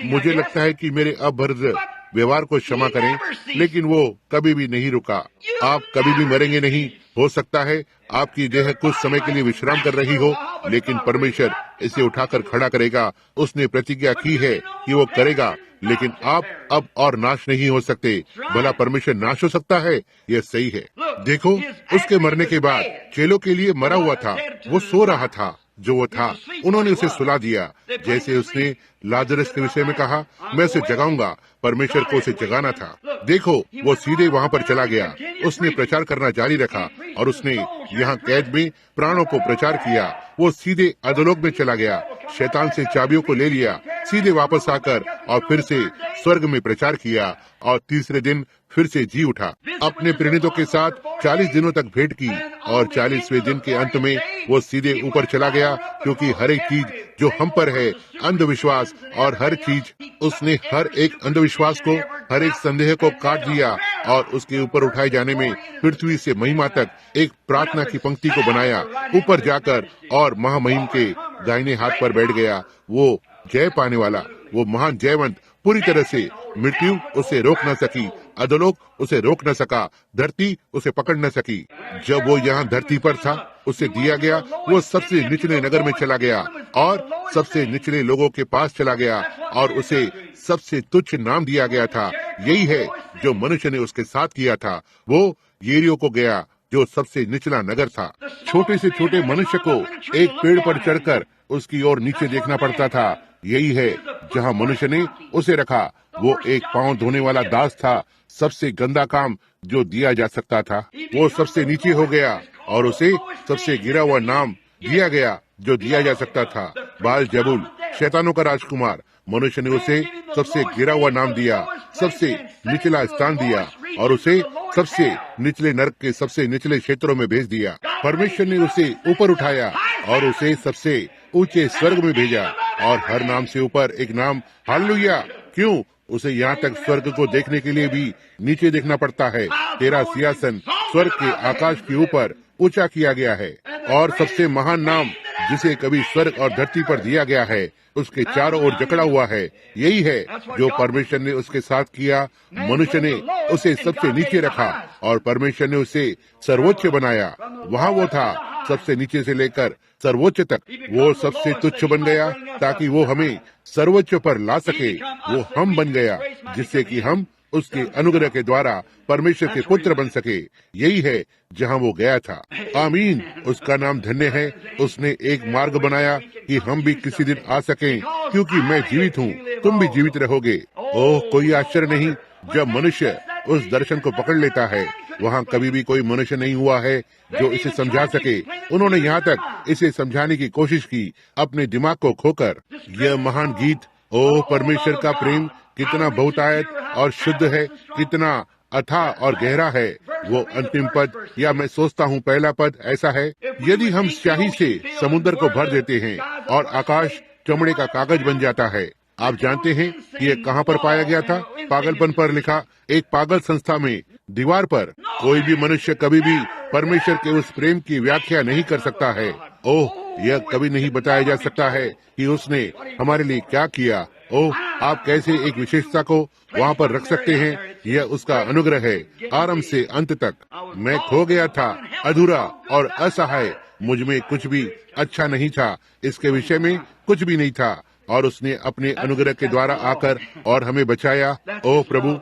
मुझे लगता है कि मेरे अभद्र व्यवहार को क्षमा करें, लेकिन वो कभी भी नहीं रुका। आप कभी भी मरेंगे नहीं। हो सकता है आपकी देह कुछ समय के लिए विश्राम कर रही हो, लेकिन परमेश्वर इसे उठाकर खड़ा करेगा। उसने प्रतिज्ञा की है कि वो करेगा, लेकिन आप अब और नाश नहीं हो सकते। भला परमेश्वर नाश हो सकता है? यह सही है। देखो, उसके मरने के बाद चेलों के लिए मरा हुआ था। वो सो रहा था। जो वो था, उन्होंने उसे सुला दिया। जैसे उसने लाजरस के विषय में कहा, मैं उसे जगाऊंगा, परमेश्वर को उसे जगाना था। देखो, वो सीधे वहाँ पर चला गया। उसने प्रचार करना जारी रखा और उसने यहाँ कैद में प्राणों को प्रचार किया। वो सीधे अधोलोक में चला गया, शैतान से चाबियों को ले लिया, सीधे वापस आकर और फिर से स्वर्ग में प्रचार किया और तीसरे दिन फिर से जी उठा। अपने प्रेरितों के साथ 40 दिनों तक भेंट की और 40वें दिन के अंत में वो सीधे ऊपर चला गया, क्योंकि हर एक चीज जो हम पर है, अंधविश्वास और हर चीज, उसने हर एक अंधविश्वास को, हर एक संदेह को काट दिया और उसके ऊपर उठाए जाने में पृथ्वी से महिमा तक एक प्रार्थना की पंक्ति को बनाया, ऊपर जाकर और महामहिम के दाहिने हाथ पर बैठ गया। वो जय पाने वाला, वो महान जयवंत, पूरी तरह से मृत्यु उसे रोक न सकी, अधोलोक उसे रोक न सका, धरती उसे पकड़ न सकी। जब वो यहाँ धरती पर था, उसे दिया गया, वो सबसे निचले नगर में चला गया और सबसे निचले लोगों के पास चला गया और उसे सबसे तुच्छ नाम दिया गया था। यही है जो मनुष्य ने उसके साथ किया था। वो येरियो को गया, जो सबसे निचला नगर था। छोटे से छोटे मनुष्य को एक पेड़ पर चढ़कर उसकी ओर नीचे देखना पड़ता था। यही है जहाँ मनुष्य ने उसे रखा। वो एक पांव धोने वाला दास था, सबसे गंदा काम जो दिया जा सकता था। वो सबसे नीचे हो गया और उसे सबसे गिरा हुआ नाम दिया गया जो दिया जा सकता था। बाल जबूल, शैतानों का राजकुमार, मनुष्य ने उसे सबसे गिरा हुआ नाम दिया, सबसे निचला स्थान दिया और उसे सबसे निचले नरक के सबसे निचले क्षेत्रों में भेज दिया। परमेश्वर ने उसे ऊपर उठाया और उसे सबसे ऊंचे स्वर्ग में भेजा और हर नाम से ऊपर एक नाम। हालेलुया! क्यों? उसे यहाँ तक स्वर्ग को देखने के लिए भी नीचे देखना पड़ता है। तेरा सिंहासन स्वर्ग के आकाश के ऊपर ऊंचा किया गया है और सबसे महान नाम जिसे कभी स्वर्ग और धरती पर दिया गया है, उसके चारों ओर जकड़ा हुआ है। यही है जो परमेश्वर ने उसके साथ किया। मनुष्य ने उसे सबसे नीचे रखा और परमेश्वर ने उसे सर्वोच्च बनाया। वहाँ वो था, सबसे नीचे से लेकर सर्वोच्च तक। वो सबसे तुच्छ बन गया ताकि वो हमें सर्वोच्च पर ला सके। वो हम बन गया जिससे कि हम उसके अनुग्रह के द्वारा परमेश्वर के पुत्र बन सके। यही है जहाँ वो गया था। आमीन। उसका नाम धन्य है। उसने एक मार्ग बनाया कि हम भी किसी दिन आ सकें, क्योंकि मैं जीवित हूँ, तुम भी जीवित रहोगे। ओह, कोई आश्चर्य नहीं जब मनुष्य उस दर्शन को पकड़ लेता है। वहाँ कभी भी कोई मनुष्य नहीं हुआ है जो इसे समझा सके। उन्होंने यहाँ तक इसे समझाने की कोशिश की, अपने दिमाग को खोकर। यह महान गीत, ओह परमेश्वर का प्रेम कितना बहुतायत और शुद्ध है, कितना अथाह और गहरा है। वो अंतिम पद, या मैं सोचता हूँ पहला पद ऐसा है, यदि हम स्याही से समुद्र को भर देते हैं और आकाश चमड़े का कागज बन जाता है। आप जानते हैं कि यह कहाँ पर पाया गया था? पागलपन पर लिखा, एक पागल संस्था में, दीवार पर। कोई भी मनुष्य कभी भी परमेश्वर के उस प्रेम की व्याख्या नहीं कर सकता है। ओह, यह कभी नहीं बताया जा सकता है कि उसने हमारे लिए क्या किया। ओह, आप कैसे एक विशेषता को वहाँ पर रख सकते हैं? यह उसका अनुग्रह है, आरंभ से अंत तक। मैं खो गया था, अधूरा और असहाय, मुझ में कुछ भी अच्छा नहीं था, इसके विषय में कुछ भी नहीं था, और उसने अपने अनुग्रह के द्वारा आकर और हमें बचाया। ओह प्रभु,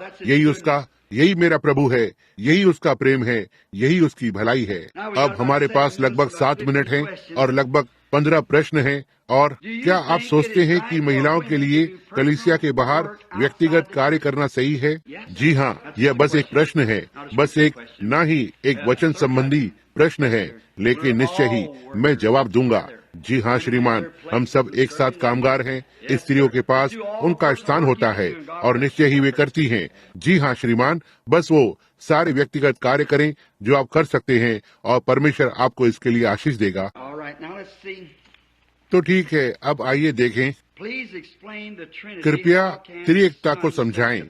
यही मेरा प्रभु है, यही उसका प्रेम है, यही उसकी भलाई है। अब हमारे पास लगभग 7 मिनट हैं और लगभग 15 प्रश्न हैं। और क्या आप सोचते हैं कि महिलाओं के लिए कलीसिया के बाहर व्यक्तिगत कार्य करना सही है? जी हाँ, यह बस एक प्रश्न है, बस एक, ना ही एक वचन संबंधी प्रश्न है, लेकिन निश्चय ही मैं जवाब दूंगा। जी हाँ श्रीमान, हम सब एक साथ कामगार हैं। स्त्रियों के पास उनका स्थान होता है और निश्चय ही वे करती हैं। जी हाँ श्रीमान, बस वो सारे व्यक्तिगत कार्य करें जो आप कर सकते हैं और परमेश्वर आपको इसके लिए आशीष देगा। तो ठीक है, अब आइए देखें। कृपया त्रिएकता को समझाएं।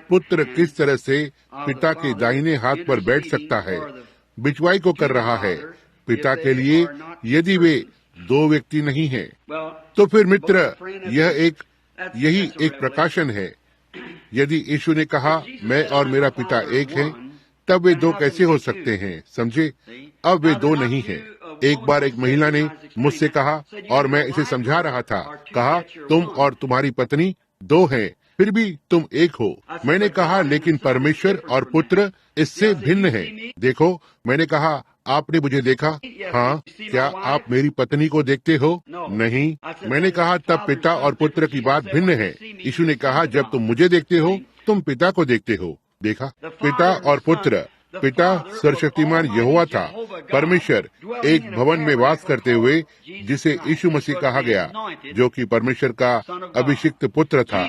पुत्र किस तरह से पिता के दाहिने हाथ पर बैठ सकता है, बिचवाई को कर रहा है पिता के लिए, यदि वे 2 व्यक्ति नहीं हैं। तो फिर मित्र, यही एक प्रकाशन है। यदि यीशु ने कहा मैं और मेरा पिता एक हैं, तब वे 2 कैसे हो सकते हैं? समझे? अब वे 2 नहीं हैं। एक बार एक महिला ने मुझसे कहा, और मैं इसे समझा रहा था, कहा तुम और तुम्हारी पत्नी 2 हैं, फिर भी तुम एक हो। मैंने कहा लेकिन परमेश्वर और पुत्र इससे भिन्न है। देखो, मैंने कहा आपने मुझे देखा? हाँ। क्या आप मेरी पत्नी को देखते हो? नहीं। मैंने कहा, तब पिता और पुत्र की बात भिन्न है। यीशु ने कहा, जब तुम मुझे देखते हो तुम पिता को देखते हो। देखा, पिता और पुत्र। पिता सर्वशक्तिमान यहोवा था, परमेश्वर एक भवन में वास करते हुए, जिसे यीशु मसीह कहा गया, जो कि परमेश्वर का अभिषिक्त पुत्र था।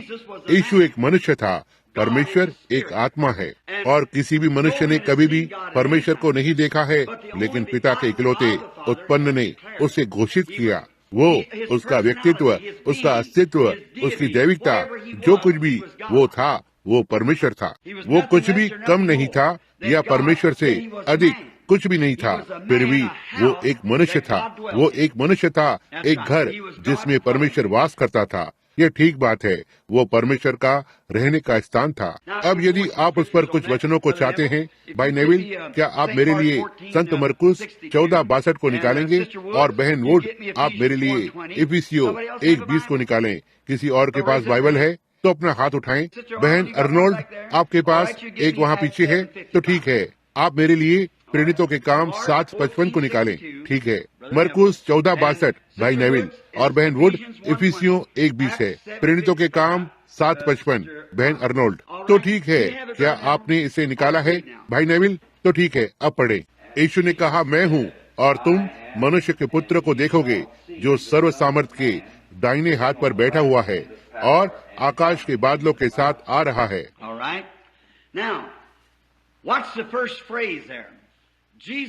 यीशु एक मनुष्य था, परमेश्वर एक आत्मा है, और किसी भी मनुष्य ने कभी भी परमेश्वर को नहीं देखा है, लेकिन पिता के इकलौते उत्पन्न ने उसे घोषित किया। वो, उसका व्यक्तित्व, उसका अस्तित्व, उसकी दैविकता, जो कुछ भी वो था, वो परमेश्वर था। वो कुछ भी कम नहीं था या परमेश्वर से अधिक कुछ भी नहीं था। फिर भी वो एक मनुष्य था। वो एक मनुष्य था, एक घर जिसमें परमेश्वर वास करता था। यह ठीक बात है, वो परमेश्वर का रहने का स्थान था। अब यदि आप उस पर कुछ वचनों को चाहते हैं, भाई नेविल, क्या आप मेरे लिए संत मरकुस 14:62 को निकालेंगे? और बहन वुड, आप मेरे लिए इफिसियों 1:20 को निकालें। किसी और के पास बाइबल है तो अपना हाथ उठाएं। बहन अर्नोल्ड, आपके पास एक वहाँ पीछे है, तो ठीक है। आप मेरे लिए प्रेरितों के काम 7:55 को निकालें। ठीक है। मरकुस 14:62, भाई नेविल। और बहन वुड, इफिसियों 1:20 है। प्रेरितों के काम 7:55, बहन अर्नोल्ड। तो ठीक है। क्या आपने इसे निकाला है, भाई नेविल? तो ठीक है, अब पढ़े। यीशु ने कहा, मैं हूँ, और तुम मनुष्य के पुत्र को देखोगे, जो सर्व सामर्थ के दाहिने हाथ पर बैठा हुआ है और आकाश के बादलों के साथ आ रहा है।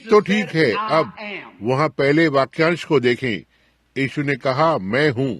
तो ठीक है। अब वहाँ पहले वाक्यांश को देखें। यीशु ने कहा, मैं हूँ।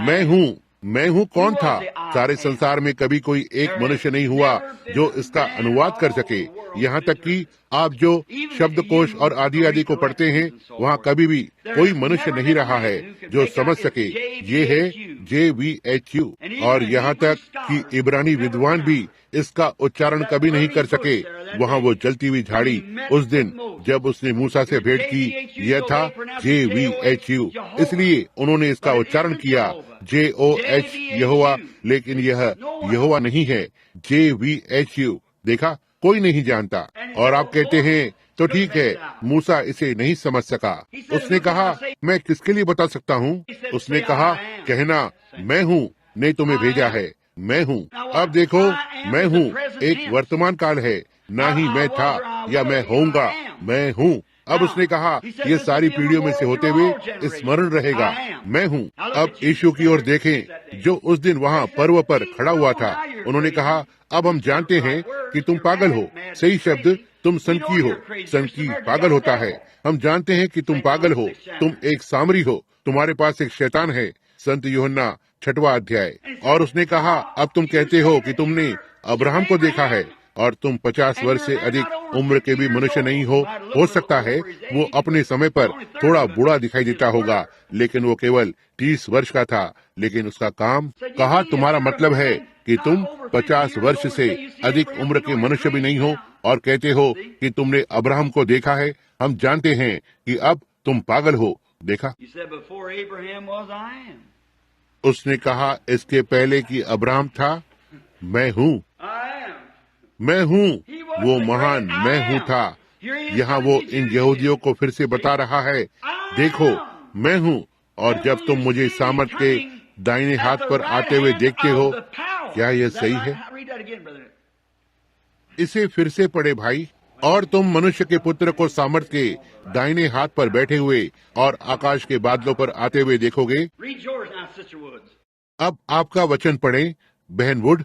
मैं हूँ। मैं हूँ कौन था? सारे संसार में कभी कोई एक मनुष्य नहीं हुआ जो इसका अनुवाद कर सके। यहाँ तक कि आप जो शब्दकोश और आदि आदि को पढ़ते हैं, वहाँ कभी भी कोई मनुष्य नहीं रहा है जो समझ सके। ये है JVHU। और यहाँ तक कि इब्रानी विद्वान भी इसका उच्चारण कभी नहीं कर सके। वहाँ वो जलती हुई झाड़ी उस दिन जब उसने मूसा से भेंट की, यह था JVHU। इसलिए उन्होंने इसका उच्चारण किया JOH, यहोवा, लेकिन यह यहोवा नहीं है, JVHU। देखा, कोई नहीं जानता। और आप कहते हैं, तो ठीक है, मूसा इसे नहीं समझ सका। उसने कहा, मैं किसके लिए बता सकता हूँ? उसने कहा, कहना, मैं हूँ ने तुम्हें भेजा है। मैं हूँ। अब देखो, मैं हूँ एक वर्तमान काल है, ना ही मैं था या मैं होऊंगा, मैं हूँ। अब उसने कहा, ये सारी पीढ़ियों में से होते हुए स्मरण रहेगा, मैं हूँ। अब यीशु की ओर देखें, जो उस दिन वहाँ पर्व पर खड़ा हुआ था। उन्होंने कहा, अब हम जानते हैं कि तुम पागल हो। सही शब्द, तुम सनकी हो। सनकी पागल होता है। हम जानते हैं कि तुम पागल हो। तुम एक सामरी हो। तुम्हारे पास एक शैतान है। संत यूहन्ना 6वां अध्याय। और उसने कहा, अब तुम कहते हो कि तुमने अब्राहम को देखा है, और तुम 50 वर्ष से अधिक उम्र के भी मनुष्य नहीं हो सकता है वो अपने समय पर थोड़ा बूढ़ा दिखाई देता होगा, लेकिन वो केवल 30 वर्ष का था। लेकिन उसका काम, कहा, तुम्हारा मतलब है कि तुम 50 वर्ष से अधिक उम्र के मनुष्य भी नहीं हो और कहते हो कि तुमने अब्राहम को देखा है। हम जानते हैं कि अब तुम पागल हो। देखा, उसने कहा, इसके पहले कि अब्राहम था, मैं हूँ। मैं हूँ, वो महान मैं हूँ था। यहाँ वो इन यहूदियों को फिर से बता रहा है, देखो, मैं हूँ। और जब तुम मुझे सामर्थ के दाहिने हाथ पर आते हुए देखते हो, क्या यह सही है? इसे फिर से पढ़े भाई। और तुम मनुष्य के पुत्र को सामर्थ के दाहिने हाथ पर बैठे हुए और आकाश के बादलों पर आते हुए देखोगे। अब आपका वचन पढ़ें, बहन वुड।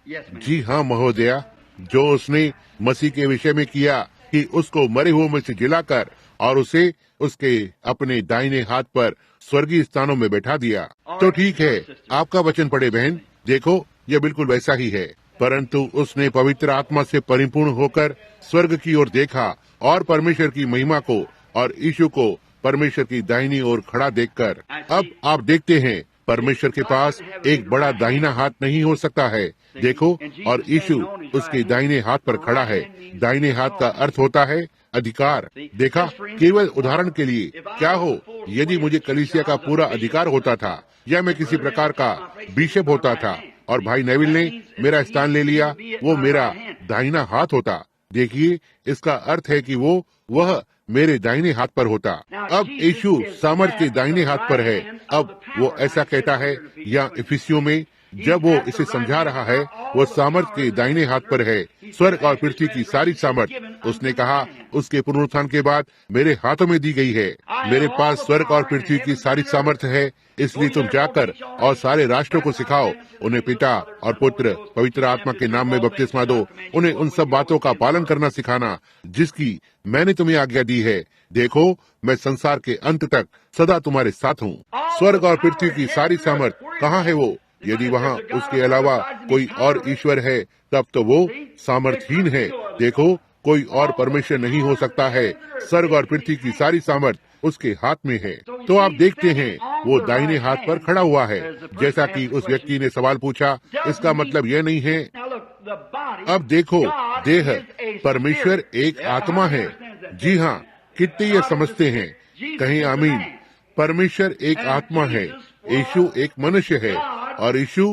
जी हाँ महोदया, जो उसने मसीह के विषय में किया कि उसको मरे हुए में से जिलाकर और उसे उसके अपने दाहिने हाथ पर स्वर्गीय स्थानों में बैठा दिया। तो ठीक है, आपका वचन पढ़े बहन। देखो, यह बिल्कुल वैसा ही है, परंतु उसने पवित्र आत्मा से परिपूर्ण होकर स्वर्ग की ओर देखा और परमेश्वर की महिमा को और यीशु को परमेश्वर की दाहिनी ओर खड़ा देखकर। अब आप देखते हैं, परमेश्वर के पास एक बड़ा दाहिना हाथ नहीं हो सकता है। देखो, और यीशु उसके दाहिने हाथ पर खड़ा है। दाहिने हाथ का अर्थ होता है अधिकार। देखा, केवल उदाहरण के लिए, क्या हो यदि मुझे कलीसिया का पूरा अधिकार होता था, या मैं किसी प्रकार का बिशप होता था और भाई नेविल ने मेरा स्थान ले लिया, वो मेरा दाहिना हाथ होता। देखिए, इसका अर्थ है कि वह मेरे दाहिने हाथ पर होता। अब यीशु सामर्थ के दाहिने हाथ पर है। अब वो ऐसा कहता है, या इफिसियों में जब वो इसे समझा रहा है, वो सामर्थ के दाहिने हाथ पर है, स्वर्ग और पृथ्वी की सारी सामर्थ। उसने कहा, उसके पुनरुत्थान के बाद मेरे हाथों में दी गई है। मेरे पास स्वर्ग और पृथ्वी की सारी सामर्थ है, इसलिए तुम जाकर और सारे राष्ट्रों को सिखाओ, उन्हें पिता और पुत्र पवित्र आत्मा के नाम में बपतिस्मा दो, उन्हें उन सब बातों का पालन करना सिखाना जिसकी मैंने तुम्हें आज्ञा दी है। देखो, मैं संसार के अंत तक सदा तुम्हारे साथ हूँ। स्वर्ग और पृथ्वी की सारी सामर्थ कहाँ है वो? यदि वहाँ उसके अलावा कोई और ईश्वर है, तब तो वो सामर्थहीन है। देखो, कोई और परमेश्वर नहीं हो सकता है। स्वर्ग और पृथ्वी की सारी सामर्थ उसके हाथ में है। तो आप देखते हैं, वो दाहिने हाथ पर खड़ा हुआ है। जैसा कि उस व्यक्ति ने सवाल पूछा, इसका मतलब यह नहीं है। अब देखो, देह परमेश्वर एक आत्मा है। जी हाँ, कितने ये समझते हैं? कहीं आमीन। परमेश्वर एक आत्मा है, यीशु एक मनुष्य है, और यीशु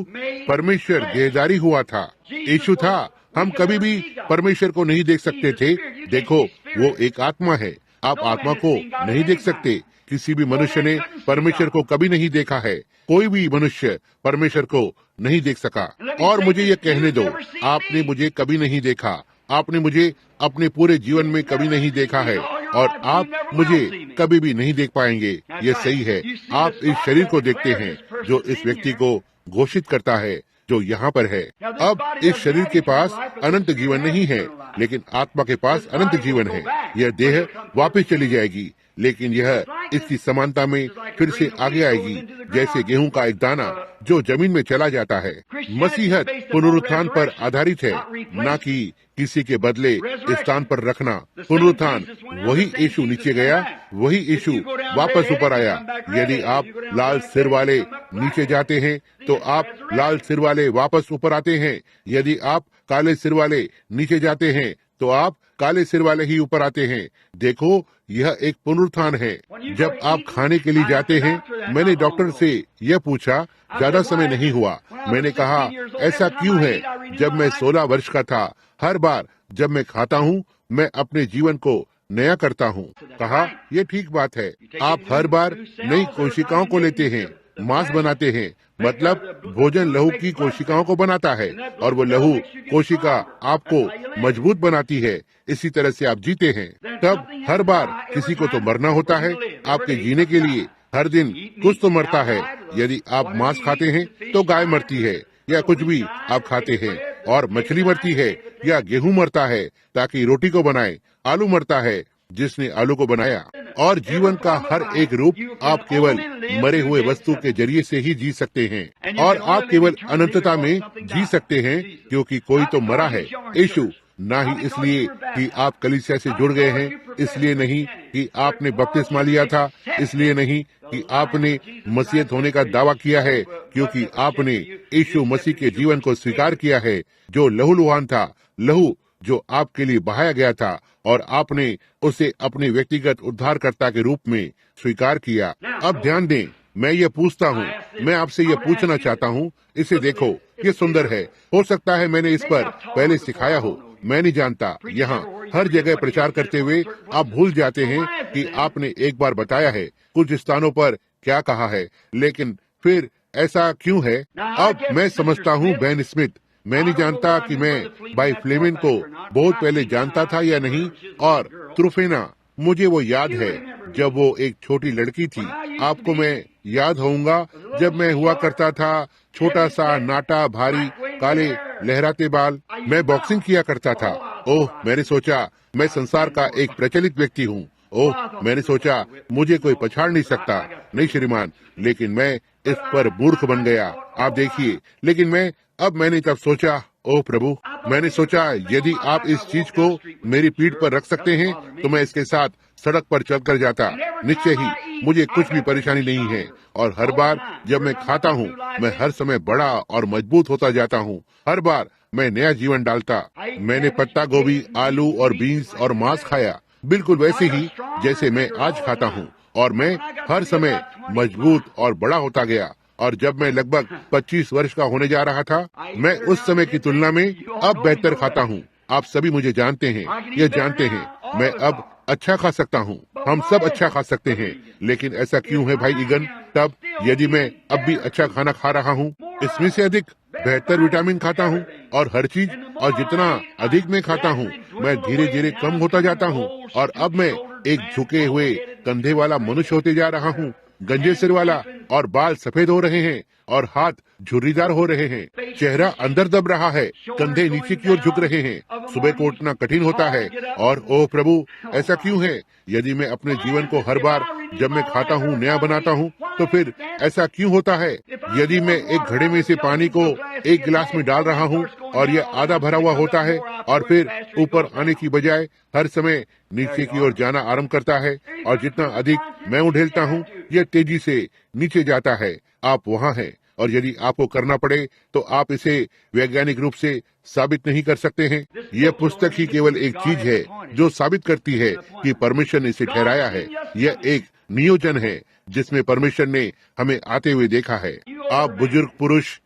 परमेश्वर देहधारी हुआ था। यीशु था। हम कभी भी परमेश्वर को नहीं देख सकते थे। देखो, वो एक आत्मा है। आप आत्मा को नहीं देख सकते। किसी भी मनुष्य ने परमेश्वर को कभी नहीं देखा है। कोई भी मनुष्य परमेश्वर को नहीं देख सका। और मुझे ये कहने दो, आपने मुझे कभी नहीं देखा। आपने मुझे अपने पूरे जीवन में कभी नहीं देखा है, और आप मुझे कभी भी नहीं देख पाएंगे। ये सही है। आप इस शरीर को देखते हैं जो इस व्यक्ति को घोषित करता है, जो यहाँ पर है। अब इस शरीर के पास अनंत जीवन नहीं है, लेकिन आत्मा के पास अनंत जीवन है। यह देह वापस चली जाएगी, लेकिन यह इसकी समानता में फिर से आगे आएगी, जैसे गेहूं का एक दाना जो जमीन में चला जाता है। मसीहत पुनरुत्थान पर आधारित है, न कि किसी के बदले स्थान पर रखना। पुनरुत्थान, वही यीशु नीचे गया, वही यीशु वापस ऊपर आया। यदि आप लाल सिर वाले नीचे जाते हैं, तो आप लाल सिर वाले वापस ऊपर आते हैं। यदि आप काले सिर वाले नीचे जाते हैं, तो आप काले सिर वाले ही ऊपर आते हैं। देखो, यह एक पुनरुत्थान है। जब आप खाने के लिए जाते हैं, मैंने डॉक्टर से यह पूछा, ज्यादा समय नहीं हुआ। मैंने कहा, ऐसा क्यों है? जब मैं 16 वर्ष का था, हर बार जब मैं खाता हूँ, मैं अपने जीवन को नया करता हूँ। कहा, यह ठीक बात है। आप हर बार नई कोशिकाओं को लेते हैं, मांस बनाते हैं। मतलब भोजन लहू की कोशिकाओं को बनाता है, और वो लहू कोशिका आपको मजबूत बनाती है। इसी तरह से आप जीते हैं। तब हर बार किसी को तो मरना होता है। आपके जीने के लिए हर दिन कुछ तो मरता है। यदि आप मांस खाते हैं, तो गाय मरती है, या कुछ भी आप खाते हैं। और मछली मरती है, या गेहूं मरता है ताकि रोटी को बनाए। आलू मरता है, जिसने आलू को बनाया। और जीवन का हर एक रूप आप केवल मरे हुए वस्तु के जरिए से ही जी सकते हैं, और आप केवल अनंतता में जी सकते हैं, क्योंकि कोई तो मरा है, यीशु। ना ही इसलिए कि आप कलीसिया से जुड़ गए हैं, इसलिए नहीं कि आपने बपतिस्मा लिया था, इसलिए नहीं कि आपने मसीहत होने का दावा किया है, क्योंकि आपने यीशु मसीह के जीवन को स्वीकार किया है, जो लहूलुहान था, लहू जो आपके लिए बहाया गया था, और आपने उसे अपने व्यक्तिगत उद्धारकर्ता के रूप में स्वीकार किया। अब ध्यान दें, मैं ये पूछता हूँ, मैं आपसे ये पूछना चाहता हूँ, इसे देखो, ये सुंदर है। हो सकता है मैंने इस पर पहले सिखाया हो, मैं नहीं जानता। यहाँ हर जगह प्रचार करते हुए आप भूल जाते हैं कि आपने एक बार बताया है, कुछ स्थानों पर क्या कहा है, लेकिन फिर ऐसा क्यों है? अब मैं समझता हूँ बेन स्मिथ। मैं नहीं जानता कि मैं भाई फ्लेमिन को बहुत पहले जानता था या नहीं। और त्रुफेना, मुझे वो याद है जब वो एक छोटी लड़की थी। आपको मैं याद होऊंगा जब मैं हुआ करता था छोटा सा, नाटा, भारी, काले लहराते बाल। मैं बॉक्सिंग किया करता था। ओह, मैंने सोचा मैं संसार का एक प्रचलित व्यक्ति हूँ। ओह, मैंने सोचा मुझे कोई पछाड़ नहीं सकता। नहीं श्रीमान, लेकिन मैं इस पर मूर्ख बन गया। आप देखिए, लेकिन अब मैंने तब सोचा, ओह प्रभु, मैंने सोचा यदि आप इस चीज को मेरी पीठ पर रख सकते हैं, तो मैं इसके साथ सड़क पर चलकर जाता। निश्चय ही मुझे कुछ भी परेशानी नहीं है। और हर बार जब मैं खाता हूँ, मैं हर समय बड़ा और मजबूत होता जाता हूँ। हर बार मैं नया जीवन डालता। मैंने पत्ता गोभी, आलू और बीन्स और मांस खाया, बिल्कुल वैसे ही जैसे मैं आज खाता हूँ। और मैं हर समय मजबूत और बड़ा होता गया। और जब मैं लगभग 25 वर्ष का होने जा रहा था, मैं उस समय की तुलना में अब बेहतर खाता हूँ। आप सभी मुझे जानते हैं, यह जानते हैं। मैं अब अच्छा खा सकता हूँ। हम सब अच्छा खा सकते हैं, लेकिन ऐसा क्यों है भाई ईगन? तब यदि मैं अब भी अच्छा खाना खा रहा हूँ, इसमें से अधिक बेहतर विटामिन खाता हूँ और हर चीज, और जितना अधिक मैं खाता हूँ, मैं धीरे धीरे कम होता जाता हूँ, और अब मैं एक झुके हुए कंधे वाला मनुष्य होते जा रहा हूँ, गंजे सिर वाला, और बाल सफेद हो रहे हैं और हाथ झुर्रीदार हो रहे हैं, चेहरा अंदर दब रहा है, कंधे नीचे की ओर झुक रहे हैं, सुबह को उठना कठिन होता है। और ओह प्रभु, ऐसा क्यों है? यदि मैं अपने जीवन को हर बार जब मैं खाता हूँ नया बनाता हूँ, तो फिर ऐसा क्यों होता है? यदि मैं एक घड़े में से पानी को एक गिलास में डाल रहा हूँ और यह आधा भरा हुआ होता है, और फिर ऊपर आने की बजाय हर समय नीचे की ओर जाना आरंभ करता है, और जितना अधिक मैं उड़ेलता हूँ, यह तेजी से नीचे जाता है। आप वहाँ हैं, और यदि आपको करना पड़े तो आप इसे वैज्ञानिक रूप से साबित नहीं कर सकते हैं। यह पुस्तक ही केवल एक चीज है जो साबित करती है कि परमेश्वर ने इसे ठहराया है। यह एक नियोजन है जिसमें परमेश्वर ने हमें आते हुए देखा है। आप बुजुर्ग पुरुष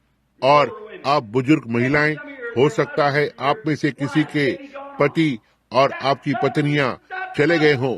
और आप बुजुर्ग महिलाएं, हो सकता है आप में से किसी के पति और आपकी पत्नियां चले गए हों,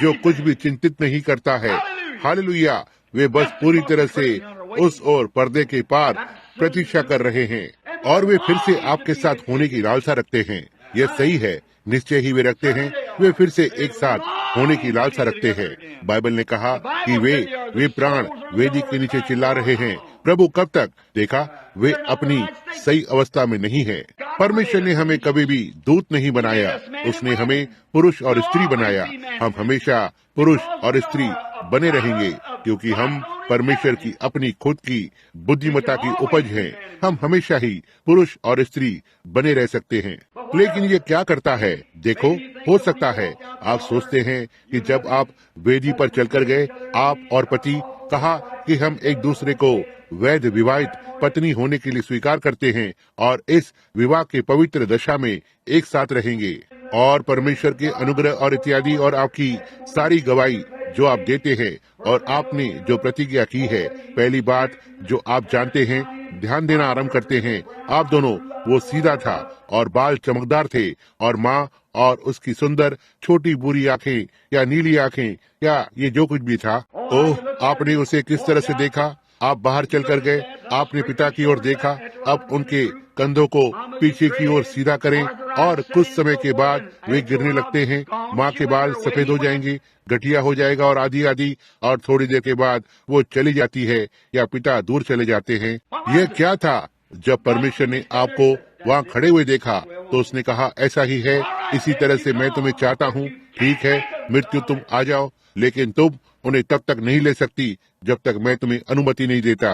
जो कुछ भी चिंतित नहीं करता है। हालेलुया! वे बस पूरी तरह से उस ओर पर्दे के पार प्रतीक्षा कर रहे हैं, और वे फिर से आपके साथ होने की लालसा रखते हैं। यह सही है, निश्चय ही वे रखते हैं। वे फिर से एक साथ होने की लालसा रखते हैं। बाइबल ने कहा कि वे प्राण वेदी के नीचे चिल्ला रहे हैं, प्रभु कब तक? देखा, वे अपनी सही अवस्था में नहीं है। परमेश्वर ने हमें कभी भी दूत नहीं बनाया, उसने हमें पुरुष और स्त्री बनाया। हम हमेशा पुरुष और स्त्री बने रहेंगे, क्योंकि हम परमेश्वर की अपनी खुद की बुद्धिमत्ता की उपज हैं। हम हमेशा ही पुरुष और स्त्री बने रह सकते हैं। लेकिन ये क्या करता है? देखो, हो सकता है आप सोचते हैं कि जब आप वेदी पर चलकर गए, आप और पति कहा कि हम एक दूसरे को वैध विवाहित पत्नी होने के लिए स्वीकार करते हैं और इस विवाह के पवित्र दशा में एक साथ रहेंगे, और परमेश्वर के अनुग्रह और इत्यादि, और आपकी सारी गवाही जो आप देते हैं और आपने जो प्रतिज्ञा की है। पहली बात जो आप जानते हैं, ध्यान देना आरंभ करते हैं, आप दोनों, वो सीधा था और बाल चमकदार थे, और माँ और उसकी सुंदर छोटी बुरी आंखें या नीली आंखें या ये जो कुछ भी था। ओह, आपने उसे किस तरह से देखा? आप बाहर चलकर गए, आपने पिता की ओर देखा। अब उनके कंधों को पीछे की ओर सीधा करें, और कुछ समय के बाद वे गिरने लगते हैं। माँ के बाल सफेद हो जाएंगे, गठिया हो जाएगा और आधी आधी, और थोड़ी देर के बाद वो चली जाती है या पिता दूर चले जाते हैं। यह क्या था? जब परमेश्वर ने आपको वहाँ खड़े हुए देखा तो उसने कहा, ऐसा ही है, इसी तरह से मैं तुम्हें चाहता हूँ। ठीक है मृत्यु, तुम आ जाओ, लेकिन तुम उन्हें तब तक नहीं ले सकती जब तक मैं तुम्हें अनुमति नहीं देता।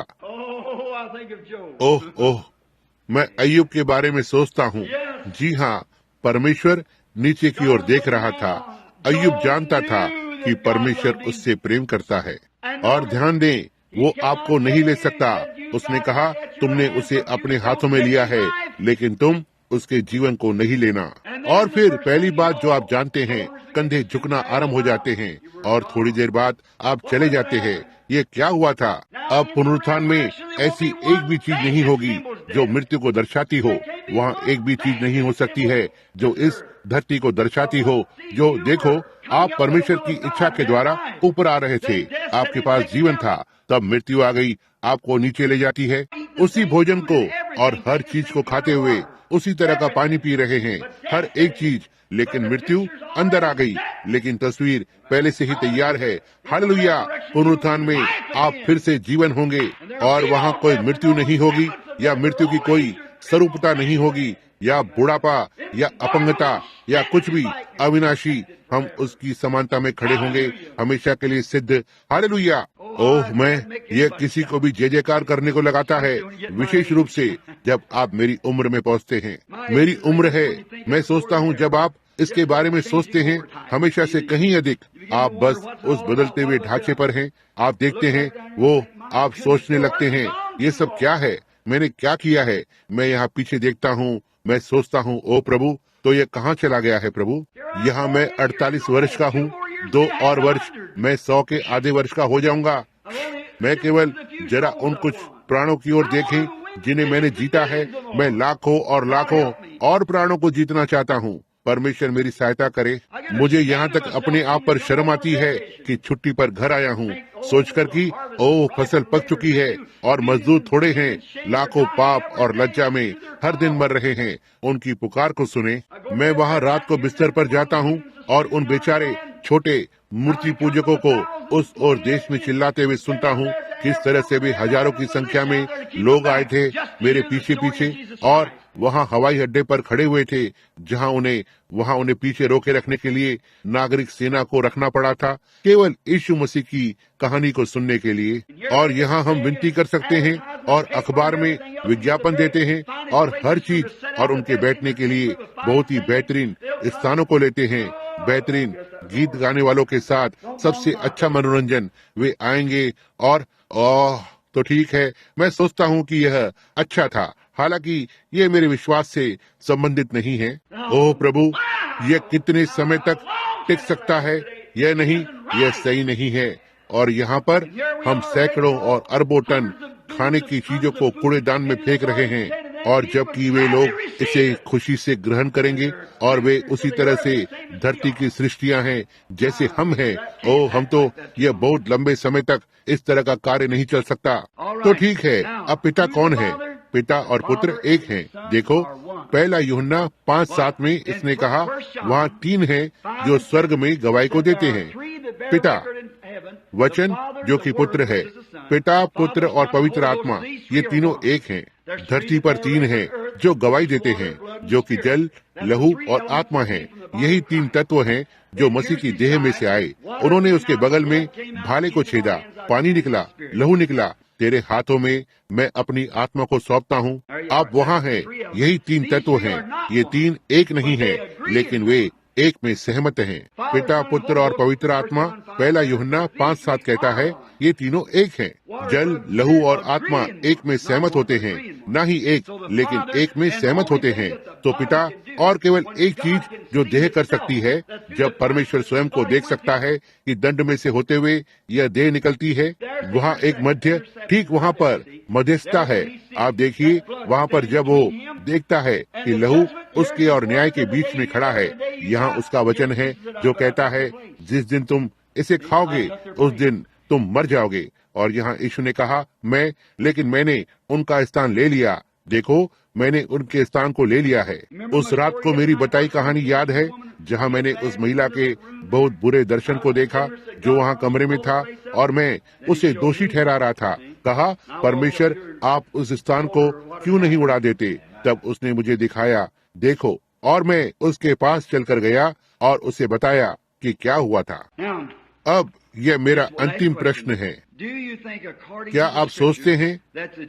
ओह ओह, मैं अय्यूब के बारे में सोचता हूँ। जी हाँ, परमेश्वर नीचे की ओर देख रहा था। अय्यूब जानता था कि परमेश्वर उससे प्रेम करता है, और ध्यान दें, वो आपको नहीं ले सकता। उसने कहा, तुमने उसे अपने हाथों में लिया है, लेकिन तुम उसके जीवन को नहीं लेना। और फिर पहली बात जो आप जानते हैं, कंधे झुकना आरंभ हो जाते हैं, और थोड़ी देर बाद आप चले जाते हैं। ये क्या हुआ था? अब पुनरुत्थान में ऐसी एक भी चीज नहीं होगी जो मृत्यु को दर्शाती हो। वहाँ एक भी चीज नहीं हो सकती है जो इस धरती को दर्शाती हो। जो देखो, आप परमेश्वर की इच्छा के द्वारा ऊपर आ रहे थे, आपके पास जीवन था, तब मृत्यु आ गई, आपको नीचे ले जाती है। उसी भोजन को और हर चीज को खाते हुए उसी तरह का पानी पी रहे हैं, हर एक चीज, लेकिन मृत्यु अंदर आ गई। लेकिन तस्वीर पहले से ही तैयार है। हालेलुया! पुनरुत्थान में आप फिर से जीवन होंगे, और वहाँ कोई मृत्यु नहीं होगी, या मृत्यु की कोई स्वरूपता नहीं होगी, या बुढ़ापा या अपंगता या कुछ भी। अविनाशी, हम उसकी समानता में खड़े होंगे, हमेशा के लिए सिद्ध। हालेलुया! ओह, मैं यह किसी को भी जय जयकार करने को लगाता है, विशेष रूप से जब आप मेरी उम्र में पहुंचते हैं। मेरी उम्र है, मैं सोचता हूँ, जब आप इसके बारे में सोचते हैं, हमेशा से कहीं अधिक आप बस उस बदलते हुए ढांचे पर हैं। आप देखते हैं, वो आप सोचने लगते हैं, ये सब क्या है, मैंने क्या किया है। मैं यहाँ पीछे देखता हूँ, मैं सोचता हूँ, ओ प्रभु, तो ये कहाँ चला गया है प्रभु? यहाँ मैं 48 वर्ष का हूँ, 2 और वर्ष मैं 100 के आधे वर्ष का हो जाऊंगा। मैं केवल जरा उन कुछ प्राणों की ओर देखें जिन्हें मैंने जीता है। मैं लाखों और लाखों और प्राणों को जीतना चाहता हूँ। परमेश्वर मेरी सहायता करे। मुझे यहाँ तक अपने आप पर शर्म आती है कि छुट्टी पर घर आया हूँ, सोचकर कि ओह फसल पक चुकी है और मजदूर थोड़े हैं। लाखों पाप और लज्जा में हर दिन मर रहे हैं। उनकी पुकार को सुने। मैं वहाँ रात को बिस्तर पर जाता हूँ और उन बेचारे छोटे मूर्ति पूजकों को उस और देश में चिल्लाते हुए सुनता हूँ। किस तरह से भी हजारों की संख्या में लोग आए थे मेरे पीछे पीछे और वहाँ हवाई अड्डे पर खड़े हुए थे, जहाँ उन्हें पीछे रोके रखने के लिए नागरिक सेना को रखना पड़ा था, केवल यीशु मसीह की कहानी को सुनने के लिए। और यहाँ हम विनती कर सकते हैं और अखबार में विज्ञापन देते हैं और हर चीज, और उनके बैठने के लिए बहुत ही बेहतरीन स्थानों को लेते हैं। बेहतरीन गीत गाने वालों के साथ सबसे अच्छा मनोरंजन वे आएंगे। और तो ठीक है, मैं सोचता हूँ कि यह अच्छा था, हालांकि ये मेरे विश्वास से संबंधित नहीं है। ओह प्रभु, यह कितने समय तक टिक सकता है? यह नहीं, यह सही नहीं है। और यहाँ पर हम सैकड़ों और अरबों टन खाने की चीजों को कूड़ेदान में फेंक रहे हैं, और जबकि वे लोग इसे खुशी से ग्रहण करेंगे और वे उसी तरह से धरती की सृष्टियां हैं जैसे हम हैं। ओ हम तो यह बहुत लंबे समय तक इस तरह का कार्य नहीं चल सकता। तो ठीक है, अब पिता कौन है? पिता और पुत्र एक हैं। देखो पहला यूहन्ना 5:7 में इसने कहा, वहाँ 3 हैं जो स्वर्ग में गवाही को देते हैं, पिता, वचन जो कि पुत्र है। पिता, पुत्र और पवित्र आत्मा, ये तीनों एक हैं। धरती पर 3 हैं जो गवाही देते हैं, जो कि जल, लहू और आत्मा हैं। यही 3 तत्व हैं जो मसीह की देह में से आए। उन्होंने उसके बगल में भाले को छेदा, पानी निकला, लहू निकला। तेरे हाथों में मैं अपनी आत्मा को सौंपता हूँ। आप वहाँ हैं। यही 3 तत्व हैं। ये 3 एक नहीं है, लेकिन वे एक में सहमत हैं। पिता, पुत्र और पवित्र आत्मा, पहला यूहन्ना 5:7 कहता है, ये तीनों एक हैं। जल, लहू और आत्मा एक में सहमत होते हैं, न ही एक, लेकिन एक में सहमत होते हैं। तो पिता और केवल एक चीज जो देह कर सकती है, जब परमेश्वर स्वयं को देख सकता है कि दंड में से होते हुए यह देह निकलती है, वहाँ एक मध्य, ठीक वहाँ पर मध्यस्थता है। आप देखिए वहाँ पर जब वो देखता है कि लहू उसके और न्याय के बीच में खड़ा है, यहाँ उसका वचन है जो कहता है, जिस दिन तुम इसे खाओगे उस दिन तुम मर जाओगे। और यहाँ यीशु ने कहा, लेकिन मैंने उनका स्थान ले लिया। देखो, मैंने उनके स्थान को ले लिया है। उस रात को मेरी बताई कहानी याद है, जहाँ मैंने उस महिला के बहुत बुरे दर्शन को देखा जो वहाँ कमरे में था, और मैं उसे दोषी ठहरा रहा था। कहा, परमेश्वर आप उस स्थान को क्यों नहीं उड़ा देते? तब उसने मुझे दिखाया, देखो, और मैं उसके पास चलकर गया और उसे बताया कि क्या हुआ था। अब यह मेरा अंतिम प्रश्न है, क्या आप सोचते हैं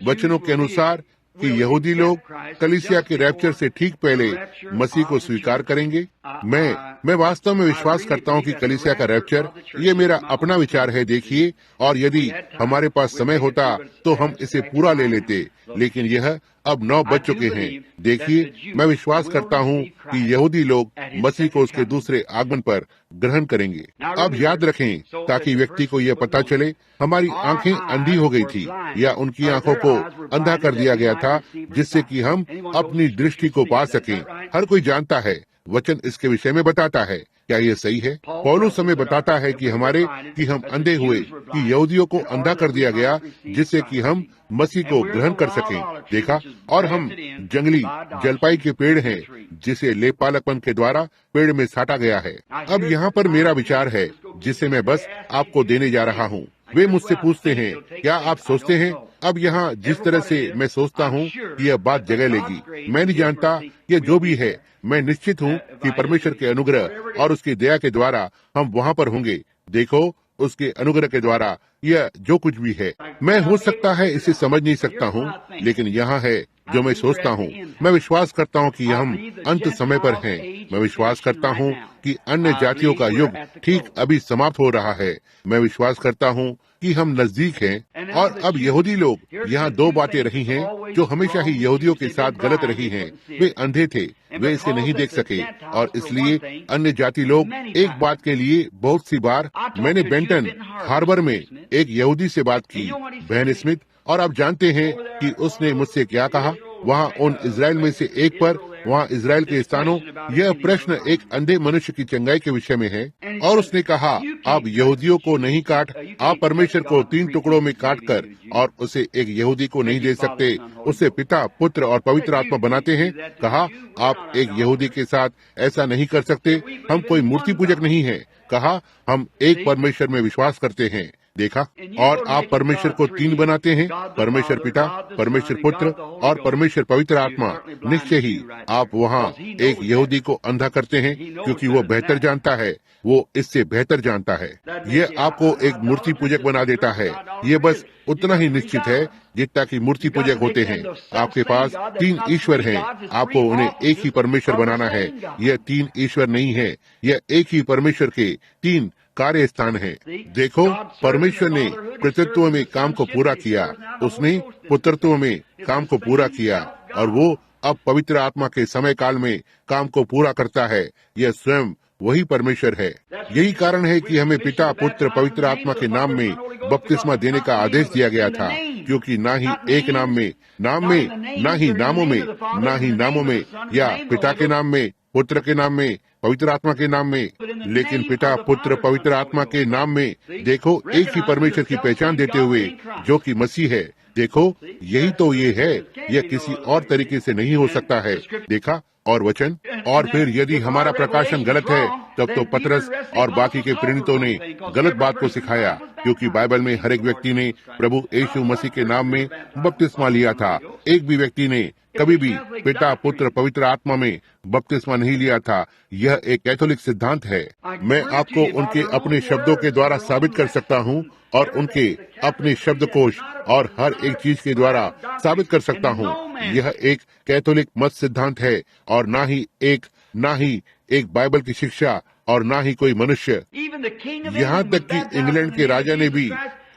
वचनों के अनुसार कि यहूदी लोग कलीसिया के रैप्चर से ठीक पहले मसीह को स्वीकार करेंगे? मैं वास्तव में विश्वास करता हूं कि कलीसिया का रैप्चर, ये मेरा अपना विचार है, देखिए, और यदि हमारे पास समय होता तो हम इसे पूरा ले लेते, लेकिन यह अब 9 बज चुके हैं। देखिए, मैं विश्वास करता हूं कि यहूदी लोग मसीह को उसके दूसरे आगमन पर ग्रहण करेंगे। अब याद रखें, ताकि व्यक्ति को यह पता चले, हमारी आंखें अंधी हो गई थी, या उनकी आंखों को अंधा कर दिया गया था, जिससे कि हम अपनी दृष्टि को पा सकें। हर कोई जानता है, वचन इसके विषय में बताता है। क्या ये सही है? पौलुस हमें बताता है कि हम अंधे हुए, कि यहूदियों को अंधा कर दिया गया, जिससे कि हम मसीह को ग्रहण कर सकें। देखा, और हम जंगली जलपाई के पेड़ हैं, जिसे लेपालकपन के द्वारा पेड़ में साटा गया है। अब यहाँ पर मेरा विचार है, जिसे मैं बस आपको देने जा रहा हूँ। वे मुझसे पूछते हैं, क्या आप सोचते हैं? अब यहाँ जिस तरह से मैं सोचता हूँ कि यह बात जगह लेगी, मैं नहीं जानता, यह जो भी है, मैं निश्चित हूँ कि परमेश्वर के अनुग्रह और उसकी दया के द्वारा हम वहाँ पर होंगे। देखो, उसके अनुग्रह के द्वारा यह जो कुछ भी है, मैं हो सकता है इसे समझ नहीं सकता हूँ, लेकिन यहाँ है जो मैं सोचता हूँ। मैं विश्वास करता हूँ कि हम अंत समय पर हैं। मैं विश्वास करता हूँ कि अन्य जातियों का युग ठीक अभी समाप्त हो रहा है। मैं विश्वास करता हूँ कि हम नजदीक हैं। और अब यहूदी लोग, यहाँ 2 बातें रही हैं जो हमेशा ही यहूदियों के साथ गलत रही हैं। वे अंधे थे, वे इसे नहीं देख सके, और इसलिए अन्य जाति लोग एक बात के लिए बहुत सी बार, मैंने बेंटन हार्बर में एक यहूदी से बात की, बहन स्मिथ, और आप जानते हैं कि उसने मुझसे क्या कहा? वहाँ उन इजराइल में से एक पर वहाँ इजराइल के स्थानों, यह प्रश्न एक अंधे मनुष्य की चंगाई के विषय में है। और उसने कहा, आप यहूदियों को नहीं काट, आप परमेश्वर को 3 टुकड़ों में काट कर और उसे एक यहूदी को नहीं दे सकते, उसे पिता, पुत्र और पवित्र आत्मा बनाते हैं। कहा, आप एक यहूदी के साथ ऐसा नहीं कर सकते, हम कोई मूर्ति पूजक नहीं है। कहा, हम एक परमेश्वर में विश्वास करते हैं। देखा, और आप परमेश्वर को 3 बनाते हैं, परमेश्वर पिता, परमेश्वर पुत्र और परमेश्वर पवित्र आत्मा। निश्चय ही आप वहाँ एक यहूदी को अंधा करते हैं, क्योंकि वो बेहतर जानता है, वो इससे बेहतर जानता है। यह आपको एक मूर्ति पूजक बना देता है। ये बस उतना ही निश्चित है जितना कि मूर्ति पूजक होते हैं। आपके पास 3 ईश्वर हैं, आपको उन्हें एक ही परमेश्वर बनाना है। यह 3 ईश्वर नहीं है, यह एक ही परमेश्वर के 3 कार्य स्थान है। देखो, परमेश्वर ने पितृत्व में काम को पूरा किया, उसने पुत्रत्व में काम को पूरा किया, और वो अब पवित्र आत्मा के समय काल में काम को पूरा करता है। यह स्वयं वही परमेश्वर है। यही कारण है कि हमें पिता, पुत्र, पवित्र आत्मा के नाम में बपतिस्मा देने का आदेश दिया गया था, क्योंकि ना ही एक नाम में, ना ही नामों में, या पिता के नाम में, पुत्र के नाम में, पवित्र आत्मा के नाम में, लेकिन पिता, पुत्र, पवित्र आत्मा के नाम में, देखो, एक ही परमेश्वर की पहचान देते हुए, जो कि मसीह है। देखो, यही तो ये है, यह किसी और तरीके से नहीं हो सकता है। देखा, और वचन, और फिर यदि हमारा प्रकाशन गलत है, तब तो पतरस और बाकी के प्रेरितों ने गलत बात को सिखाया, क्योंकि बाइबल में हर एक व्यक्ति ने प्रभु यीशु मसीह के नाम में बपतिस्मा लिया था। एक भी व्यक्ति ने कभी भी पिता, पुत्र, पवित्र आत्मा में बपतिस्मा नहीं लिया था। यह एक कैथोलिक सिद्धांत है। मैं आपको उनके अपने शब्दों के द्वारा साबित कर सकता हूँ, और उनके अपने शब्दकोश और हर एक चीज के द्वारा साबित कर सकता हूँ। यह एक कैथोलिक मत सिद्धांत है, और ना ही एक बाइबल की शिक्षा, और ना ही कोई मनुष्य। यहाँ तक कि इंग्लैंड के राजा ने भी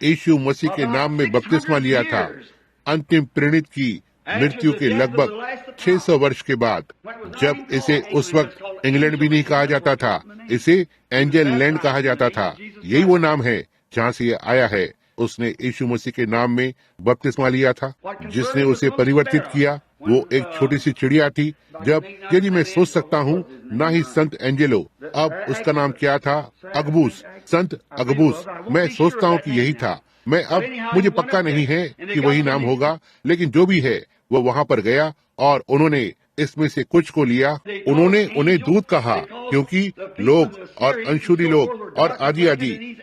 यीशु मसीह के नाम में बपतिस्मा लिया था, अंतिम प्रेरित की मृत्यु के लगभग 600 वर्ष के बाद, जब इसे उस वक्त इंग्लैंड भी नहीं कहा जाता था, इसे एंजल लैंड कहा जाता था। यही वो नाम है जहाँ से ये आया है। उसने यीशु मसीह के नाम में बपतिस्मा लिया था। जिसने उसे परिवर्तित किया, वो एक छोटी सी चिड़िया थी। यदि मैं सोच सकता हूँ, ना ही संत एंजेलो, अब उसका नाम क्या था, अगबूस, संत अगबूस, मैं सोचता हूँ कि यही था। मुझे पक्का नहीं है कि वही नाम होगा, लेकिन जो भी है, वो वहाँ पर गया और उन्होंने इसमें से कुछ को लिया। उन्होंने उन्हें दूध कहा, क्योंकि लोग और अंशुरी लोग और आदि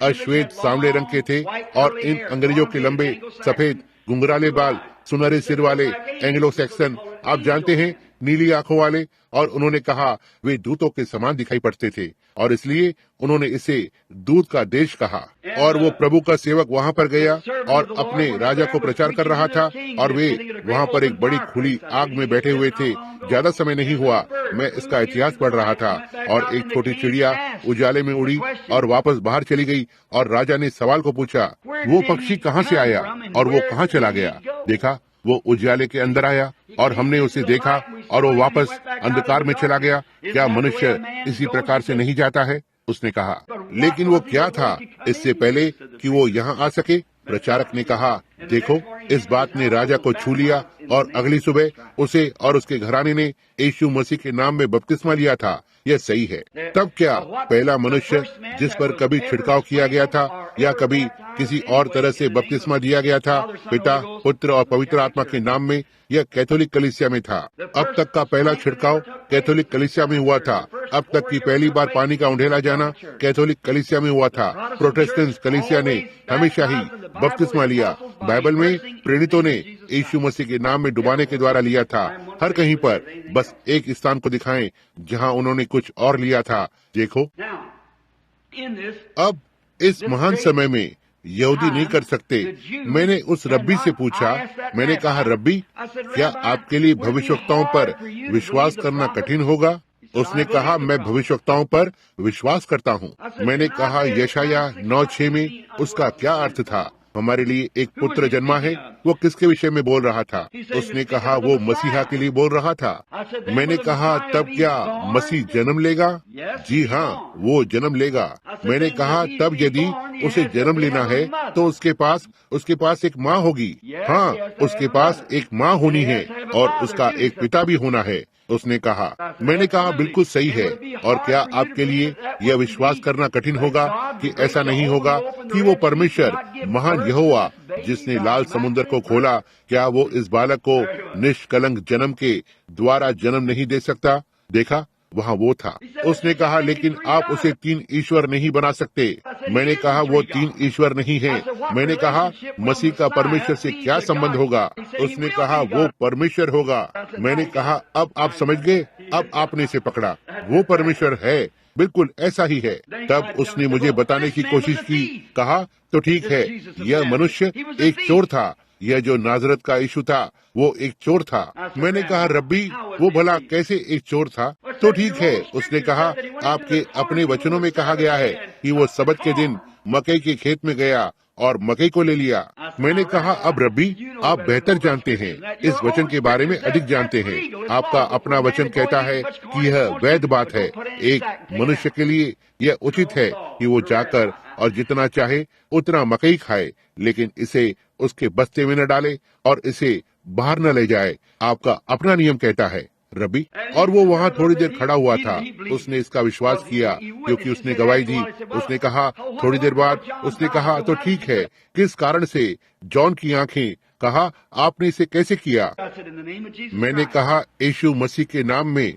अश्वेत सांवले रंग के थे, और इन अंग्रेजों के लंबे सफेद घुंघराले बाल, सुनहरे सिर वाले एंग्लो सैक्सन, आप जानते हैं, नीली आंखों वाले, और उन्होंने कहा वे दूतों के समान दिखाई पड़ते थे, और इसलिए उन्होंने इसे दूत का देश कहा। और वो प्रभु का सेवक वहाँ पर गया और अपने राजा को प्रचार कर रहा था, और वे वहाँ पर एक बड़ी खुली आग में बैठे हुए थे। ज्यादा समय नहीं हुआ, मैं इसका इतिहास पढ़ रहा था, और एक छोटी चिड़िया उजाले में उड़ी और वापस बाहर चली गई, और राजा ने सवाल को पूछा, वो पक्षी कहाँ से आया और वो कहाँ चला गया? देखा, वो उजाले के अंदर आया और हमने उसे देखा, और वो वापस अंधकार में चला गया। क्या मनुष्य इसी प्रकार से नहीं जाता है? उसने कहा। लेकिन वो क्या था इससे पहले कि वो यहाँ आ सके? प्रचारक ने कहा, देखो, इस बात ने राजा को छू लिया, और अगली सुबह उसे और उसके घराने ने यीशु मसीह के नाम में बपतिस्मा लिया था। यह सही है। तब क्या पहला मनुष्य जिस पर कभी छिड़काव किया गया था या कभी किसी और तरह से बपतिस्मा दिया गया था, पिता, पुत्र और पवित्र आत्मा के नाम में, यह कैथोलिक कलीसिया में था। अब तक का पहला छिड़काव कैथोलिक कलीसिया में हुआ था। अब तक की पहली बार पानी का उंडेला जाना कैथोलिक कलीसिया में हुआ था। प्रोटेस्टेंट कलीसिया ने हमेशा ही बपतिस्मा लिया। बाइबल में प्रेरितों ने यीशु मसीह के नाम में डुबाने के द्वारा लिया था। हर कहीं पर बस एक स्थान को दिखाएं जहां उन्होंने कुछ और लिया था। देखो, अब इस महान समय में यहूदी नहीं कर सकते। मैंने उस रब्बी से पूछा, मैंने कहा, रब्बी, क्या आपके लिए भविष्यवक्ताओं पर विश्वास करना कठिन होगा? उसने कहा, मैं भविष्यवक्ताओं पर विश्वास करता हूँ। मैंने कहा, यशाया 9:6 में उसका क्या अर्थ था? हमारे लिए एक पुत्र जन्मा है। वो किसके विषय में बोल रहा था? उसने कहा, वो मसीहा के लिए बोल रहा था। मैंने कहा, तब क्या मसीह जन्म लेगा? जी हाँ, वो जन्म लेगा। मैंने कहा, तब यदि उसे जन्म लेना है तो उसके पास एक माँ होगी। हाँ, उसके पास एक माँ होनी है और उसका एक पिता भी होना है। उसने कहा, मैंने कहा बिल्कुल सही है। और क्या आपके लिए यह विश्वास करना कठिन होगा कि ऐसा नहीं होगा कि वो परमेश्वर महान यहोवा जिसने लाल समुद्र को खोला, क्या वो इस बालक को निष्कलंक जन्म के द्वारा जन्म नहीं दे सकता? देखा, वहाँ वो था। उसने कहा, लेकिन आप उसे 3 ईश्वर नहीं बना सकते। मैंने कहा, वो 3 ईश्वर नहीं है। मैंने कहा, मसीह का परमेश्वर से क्या संबंध होगा? उसने कहा, वो परमेश्वर होगा। मैंने कहा, अब आप समझ गए? अब आपने इसे पकड़ा। वो परमेश्वर है, बिल्कुल ऐसा ही है। तब उसने मुझे बताने की कोशिश की। कहा, तो ठीक है, यह मनुष्य एक चोर था। यह जो नाजरत का यीशु था, वो एक चोर था। मैंने कहा, रब्बी, वो भला कैसे एक चोर था? तो ठीक है, उसने कहा, आपके अपने वचनों में कहा गया है कि वो सबत के दिन मकई के खेत में गया और मकई को ले लिया। मैंने कहा, अब रब्बी, आप बेहतर जानते हैं, इस वचन के बारे में अधिक जानते हैं। आपका अपना वचन कहता है कि यह वैध बात है। एक मनुष्य के लिए यह उचित है कि वो जाकर और जितना चाहे उतना मकई खाए, लेकिन इसे उसके बस्ते में न डाले और इसे बाहर न ले जाए। आपका अपना नियम कहता है, रब्बी। और वो वहाँ थोड़ी देर खड़ा हुआ था। उसने इसका विश्वास किया क्योंकि उसने गवाही दी। उसने कहा, थोड़ी देर बाद उसने कहा, तो ठीक है, किस कारण से? जॉन की आंखें। कहा, आपने इसे कैसे किया? मैंने कहा, यीशु मसीह के नाम में।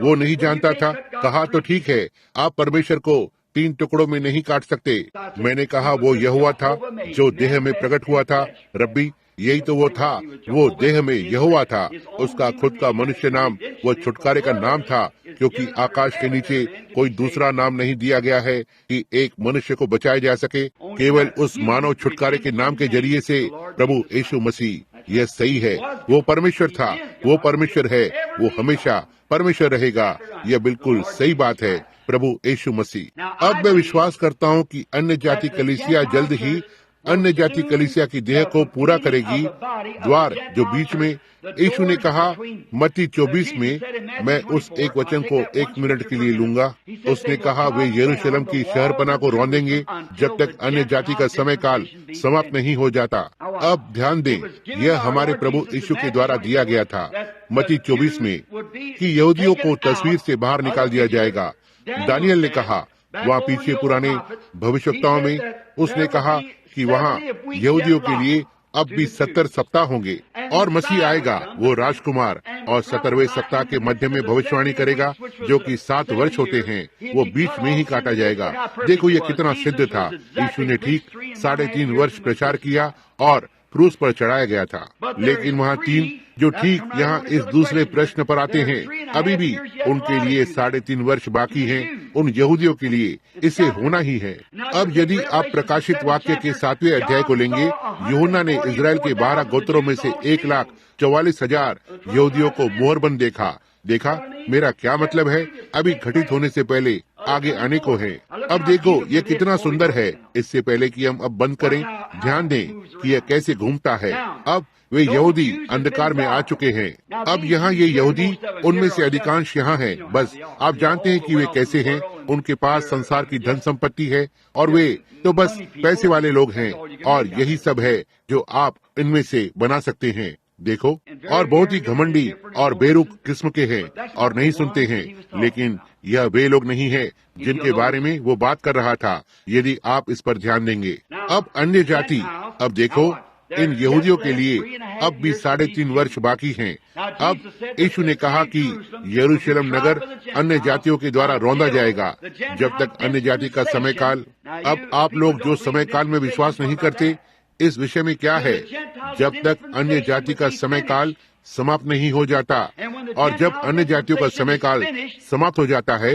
वो नहीं जानता था। कहा, तो ठीक है, आप परमेश्वर को 3 टुकड़ों में नहीं काट सकते। मैंने कहा, वो यहोवा था जो देह में प्रकट हुआ था। रब्बी, यही तो वो था, वो देह में यहोवा था। उसका खुद का मनुष्य नाम वो छुटकारे का नाम था, क्योंकि आकाश के नीचे कोई दूसरा नाम नहीं दिया गया है कि एक मनुष्य को बचाया जा सके, केवल उस मानव छुटकारे के नाम के जरिए से, प्रभु यीशु मसीह। यह सही है, वो परमेश्वर था, वो परमेश्वर है, वो हमेशा परमेश्वर रहेगा। यह बिल्कुल सही बात है, प्रभु यीशु मसीह। अब मैं विश्वास करता हूँ कि अन्य जाति कलीसिया जल्द ही अन्य जाति कलीसिया की देह को पूरा करेगी। द्वार जो बीच में, यीशु ने कहा मत्ती 24 में, मैं उस एक वचन को 1 मिनट के लिए लूंगा। उसने कहा, वे यरूशलेम की शहरपना को रौंदेंगे जब तक अन्य जाति का समय काल समाप्त नहीं हो जाता। अब ध्यान दें, यह हमारे प्रभु यीशु के द्वारा दिया गया था मत्ती 24 में कि यहूदियों को तस्वीर से बाहर निकाल दिया जाएगा। दानियल ने कहा, वहाँ पीछे पुराने भविष्यवक्ताओं में उसने कहा कि वहाँ यहूदियों के लिए अब भी 70 सप्ताह होंगे और मसीह आएगा, वो राजकुमार, और 17वें सप्ताह के मध्य में भविष्यवाणी करेगा, जो कि 7 वर्ष होते हैं। वो बीच में ही काटा जाएगा। देखो ये कितना सिद्ध था। यीशु ने ठीक 3.5 वर्ष प्रचार किया और क्रूस पर चढ़ाया गया था। लेकिन वहाँ 3 जो ठीक यहाँ इस दूसरे प्रश्न पर आते हैं, अभी भी उनके लिए 3.5 वर्ष बाकी हैं। उन यहूदियों के लिए इसे होना ही है। अब यदि आप प्रकाशित वाक्य के 7वें अध्याय को लेंगे, यूहन्ना ने इजराइल के 12 गोत्रों में से 1,44,000 यहूदियों को मोहरबंद देखा। मेरा क्या मतलब है? अभी घटित होने से पहले आगे आने को है। अब देखो ये कितना सुंदर है। इससे पहले कि हम अब बंद करें, ध्यान दें कि यह कैसे घूमता है। अब वे यहूदी अंधकार में आ चुके हैं। अब यहाँ ये यहूदी, उनमें से अधिकांश यहाँ हैं। बस आप जानते हैं कि वे कैसे हैं। उनके पास संसार की धन संपत्ति है और वे तो बस पैसे वाले लोग हैं, और यही सब है जो आप इनमें से बना सकते हैं। देखो, और बहुत ही घमंडी और बेरुख किस्म के हैं और नहीं सुनते हैं। लेकिन यह वे लोग नहीं है जिनके बारे में वो बात कर रहा था, यदि आप इस पर ध्यान देंगे। अब अन्य जाति, अब देखो, इन यहूदियों के लिए अब भी 3.5 वर्ष बाकी हैं। अब यीशु ने कहा कि यरूशलेम नगर अन्य जातियों के द्वारा रौंदा जाएगा जब तक अन्य जाति का समय काल। अब आप लोग जो समय काल में विश्वास नहीं करते, इस विषय में क्या है? जब तक अन्य जाति का समय काल समाप्त नहीं हो जाता, और जब अन्य जातियों का समय काल समाप्त हो जाता है,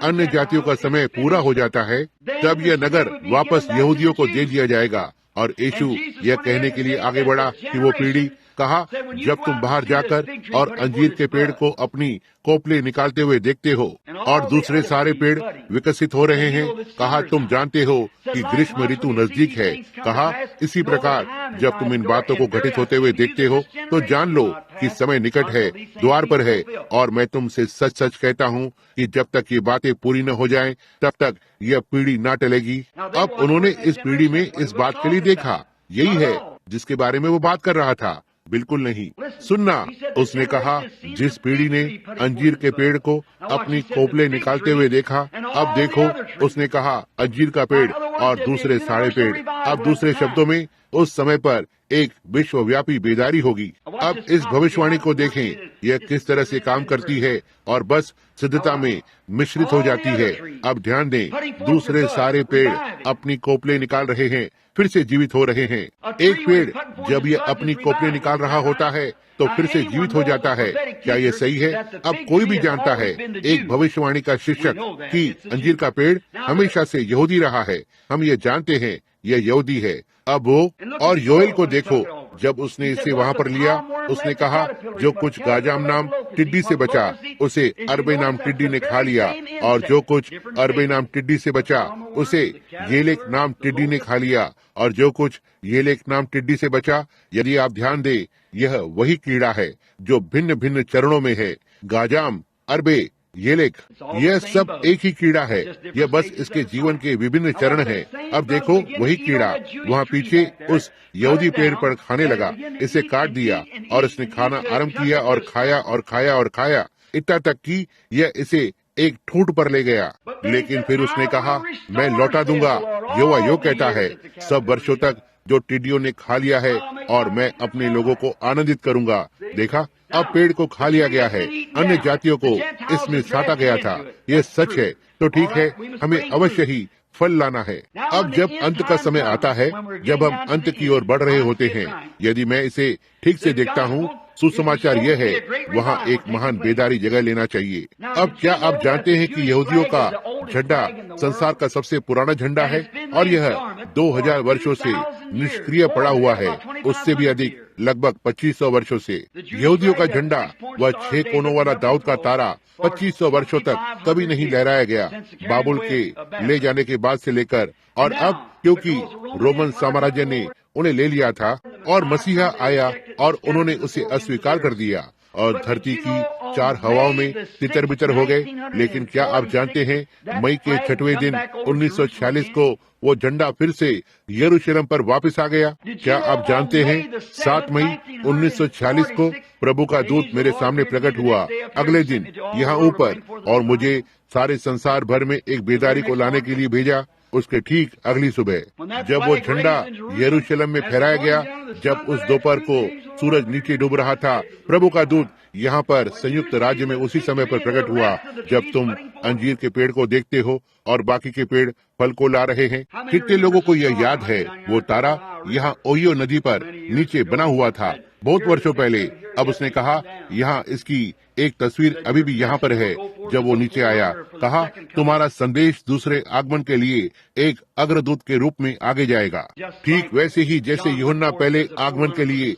अन्य जातियों का समय पूरा हो जाता है, तब यह नगर वापस यहूदियों को दे दिया जाएगा। और यीशु यह कहने के लिए आगे बढ़ा कि वो पीढ़ी, कहा, जब तुम बाहर जाकर और अंजीर के पेड़ को अपनी कोपले निकालते हुए देखते हो और दूसरे सारे पेड़ विकसित हो रहे हैं, कहा, तुम जानते हो कि ग्रीष्म ऋतु नजदीक है। कहा, इसी प्रकार जब तुम इन बातों को घटित होते हुए देखते हो तो जान लो कि समय निकट है, द्वार पर है। और मैं तुमसे सच सच कहता हूँ कि जब तक ये बातें पूरी न हो जाएं, तब तक यह पीढ़ी न टलेगी। अब उन्होंने इस पीढ़ी में इस बात के लिए देखा, यही है जिसके बारे में वो बात कर रहा था। बिल्कुल नहीं। सुनना, उसने कहा, जिस पीढ़ी ने अंजीर के पेड़ को अपनी कोपले निकालते हुए देखा, अब देखो, उसने कहा, अंजीर का पेड़ और दूसरे सारे पेड़। अब दूसरे शब्दों में, उस समय पर एक विश्वव्यापी बेदारी होगी। अब इस भविष्यवाणी को देखें, यह किस तरह से काम करती है और बस सिद्धता में मिश्रित हो जाती है। अब ध्यान दें, दूसरे सारे पेड़ अपनी कोपले निकाल रहे हैं, फिर से जीवित हो रहे हैं। एक पेड़ जब ये अपनी कोपले निकाल रहा होता है तो फिर से जीवित हो जाता है। क्या ये सही है? अब कोई भी जानता है, एक भविष्यवाणी का शिक्षक, कि अंजीर का पेड़ हमेशा से यहूदी रहा है। हम ये जानते हैं, यह यहूदी है। अब वो, और योएल को देखो, जब उसने इसे वहाँ पर लिया, उसने कहा, जो कुछ गाजाम नाम टिड्डी से बचा, उसे अरबे नाम टिड्डी ने खा लिया, और जो कुछ अरबे नाम टिड्डी से बचा, उसे येलेक नाम टिड्डी ने खा लिया, और जो कुछ येलेक नाम टिड्डी से बचा। यदि आप ध्यान दें, यह वही कीड़ा है जो भिन्न भिन्न चरणों में है। गाजाम, अरबे, येलेक, यह सब एक ही कीड़ा है। यह बस इसके जीवन के विभिन्न चरण हैं। अब देखो, वही कीड़ा वहाँ पीछे उस यहूदी पेड़ पर खाने लगा। इसे काट दिया और इसने खाना आरंभ किया और खाया और खाया और खाया, इतना तक कि यह इसे एक ठूंठ पर ले गया। लेकिन फिर उसने कहा, मैं लौटा दूंगा, यहोवा यो कहता है, सब वर्षों तक जो टिड्डियों ने खा लिया है, और मैं अपने लोगों को आनंदित करूंगा। देखा, अब पेड़ को खा लिया गया है, अन्य जातियों को इसमें साटा गया था। यह सच है, तो ठीक है, हमें अवश्य ही फल लाना है। अब जब अंत का समय आता है, जब हम अंत की ओर बढ़ रहे होते हैं, यदि मैं इसे ठीक से देखता हूँ, सुसमाचार यह है, वहाँ एक महान बेदारी जगह लेना चाहिए। अब क्या आप जानते हैं कि यहूदियों का झंडा संसार का सबसे पुराना झंडा है, और यह 2000 वर्षों से निष्क्रिय पड़ा हुआ है, उससे भी अधिक, लगभग 2500 वर्षों से। यहूदियों का झंडा, वह 6 कोनों वाला दाऊद का तारा, 2500 वर्षों तक कभी नहीं लहराया गया, बाबुल के ले जाने के बाद से लेकर। और अब क्योंकि रोमन साम्राज्य ने उन्हें ले लिया था और मसीहा आया और उन्होंने उसे अस्वीकार कर दिया, और धरती की 4 हवाओं में तितर बितर हो गए। लेकिन क्या आप जानते हैं, मई के 6वें दिन 1946 को वो झंडा फिर से यरूशलेम पर वापस आ गया। क्या आप जानते हैं, 7 मई 1946 को प्रभु का दूत मेरे सामने प्रकट हुआ, अगले दिन यहाँ ऊपर, और मुझे सारे संसार भर में एक बेदारी को लाने के लिए भेजा। उसके ठीक अगली सुबह जब वो झंडा यरूशलेम में फहराया गया, जब उस दोपहर को सूरज नीचे डूब रहा था, प्रभु का दूत यहाँ पर संयुक्त राज्य में उसी समय पर प्रकट हुआ जब तुम अंजीर के पेड़ को देखते हो और बाकी के पेड़ फल को ला रहे हैं। कितने लोगों को यह याद है, वो तारा यहाँ ओहियो नदी पर नीचे बना हुआ था बहुत वर्षों पहले। अब उसने कहा, यहाँ इसकी एक तस्वीर अभी भी यहाँ पर है। जब वो नीचे आया, कहा, तुम्हारा संदेश दूसरे आगमन के लिए एक अग्रदूत के रूप में आगे जाएगा। ठीक वैसे ही जैसे यूहन्ना पहले आगमन के लिए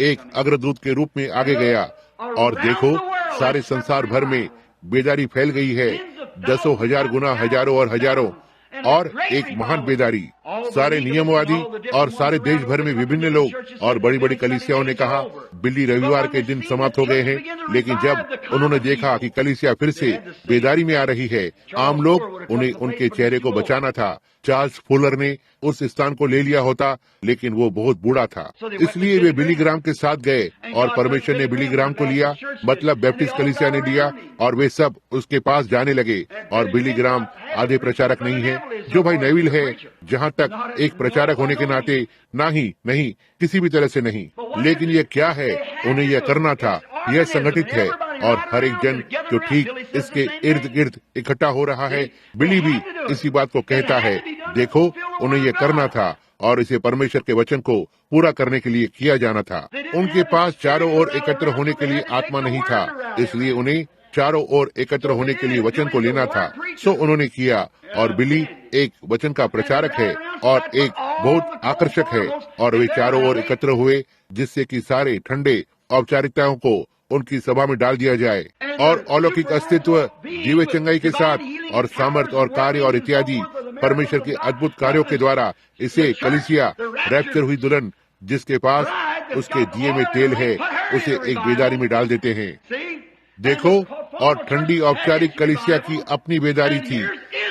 एक अग्रदूत के रूप में आगे गया। और देखो, सारे संसार भर में बेदारी फैल गई है, 10,000 गुना हजारों और हजारों, और एक महान बेदारी। सारे नियमवादी और सारे देश भर में विभिन्न लोग और बड़ी बड़ी कलीसियाओं ने कहा, बिल्ली रविवार के दिन समाप्त हो गए हैं। लेकिन जब उन्होंने देखा कि कलीसिया फिर से बेदारी में आ रही है, आम लोग, उन्हें उनके चेहरे को बचाना था। चार्ल्स फुलर ने उस स्थान को ले लिया होता, लेकिन वो बहुत बूढ़ा था, इसलिए वे बिली ग्राम के साथ गए, और परमेश्वर ने बिली ग्राम को लिया, मतलब बैप्टिस्ट कलीसिया ने लिया, और वे सब उसके पास जाने लगे। और बिली ग्राम आधे प्रचारक नहीं है, जो भाई नेविल है, जहाँ तक एक प्रचारक होने के नाते नहीं, किसी भी तरह से नहीं। लेकिन ये क्या है, उन्हें यह करना था, यह संगठित है, और हर एक जन जो ठीक इसके इर्द गिर्द इकट्ठा हो रहा है, बिली भी इसी बात को कहता है। देखो, उन्हें यह करना था, और इसे परमेश्वर के वचन को पूरा करने के लिए किया जाना था। उनके पास चारों ओर एकत्र होने के लिए आत्मा नहीं था, इसलिए उन्हें चारों ओर एकत्र होने के लिए वचन को लेना था। सो उन्होंने किया, और बिली एक वचन का प्रचारक है और एक बहुत आकर्षक है, और वे चारों ओर एकत्र हुए, जिससे कि सारे ठंडे औपचारिकताओं को उनकी सभा में डाल दिया जाए, और अलौकिक अस्तित्व, जीवे चंगाई के साथ, और सामर्थ और कार्य और इत्यादि परमेश्वर के अद्भुत कार्यों के द्वारा इसे कलीसिया, रैप्चर हुई दुल्हन जिसके पास उसके दिए में तेल है, उसे एक बेदारी में डाल देते हैं। देखो, और ठंडी औपचारिक कलीसिया की अपनी बेदारी थी,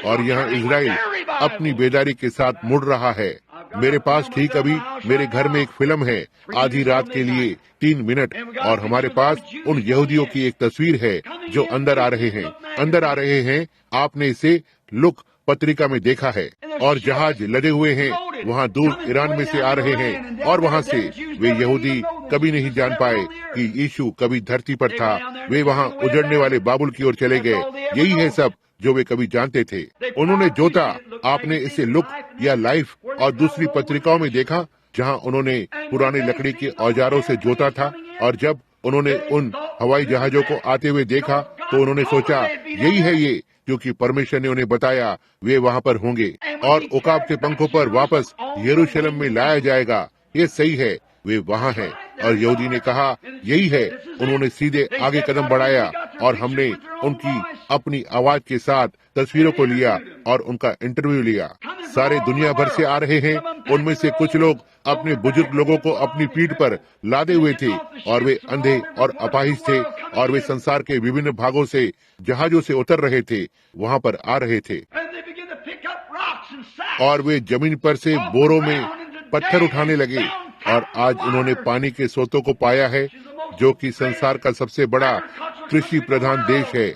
और यहाँ इजराइल अपनी बेदारी के साथ मुड़ रहा है। मेरे पास ठीक अभी मेरे घर में एक फिल्म है, आधी रात के लिए 3 मिनट, और हमारे पास उन यहूदियों की एक तस्वीर है जो अंदर आ रहे हैं। आपने इसे लुक पत्रिका में देखा है, और जहाज लदे हुए हैं, वहाँ दूर ईरान में से आ रहे हैं, और वहाँ से वे यहूदी कभी नहीं जान पाए कि यीशु कभी धरती पर था। वे वहाँ उजड़ने वाले बाबुल की ओर चले गए। यही है सब जो वे कभी जानते थे। उन्होंने जोता, आपने इसे लुक या लाइफ और दूसरी पत्रिकाओं में देखा, जहाँ उन्होंने पुराने लकड़ी के औजारों से जोता था, और जब उन्होंने उन हवाई जहाजों को आते हुए देखा तो उन्होंने सोचा यही है ये, क्योंकि परमेश्वर ने उन्हें बताया वे वहाँ पर होंगे और उकाब के पंखों पर वापस यरूशलेम में लाया जाएगा। ये सही है, वे वहाँ हैं। और यहूदी ने कहा यही है। उन्होंने सीधे आगे कदम बढ़ाया और हमने उनकी अपनी आवाज के साथ तस्वीरों को लिया और उनका इंटरव्यू लिया। सारे दुनिया भर से आ रहे हैं। उनमें से कुछ लोग अपने बुजुर्ग लोगों को अपनी पीठ पर लादे हुए थे, और वे अंधे और अपाहिज थे, और वे संसार के विभिन्न भागों से जहाजों से उतर रहे थे, वहाँ पर आ रहे थे, और वे जमीन पर से बोरों में पत्थर उठाने लगे। और आज उन्होंने पानी के स्रोतों को पाया है, जो कि संसार का सबसे बड़ा कृषि प्रधान देश है।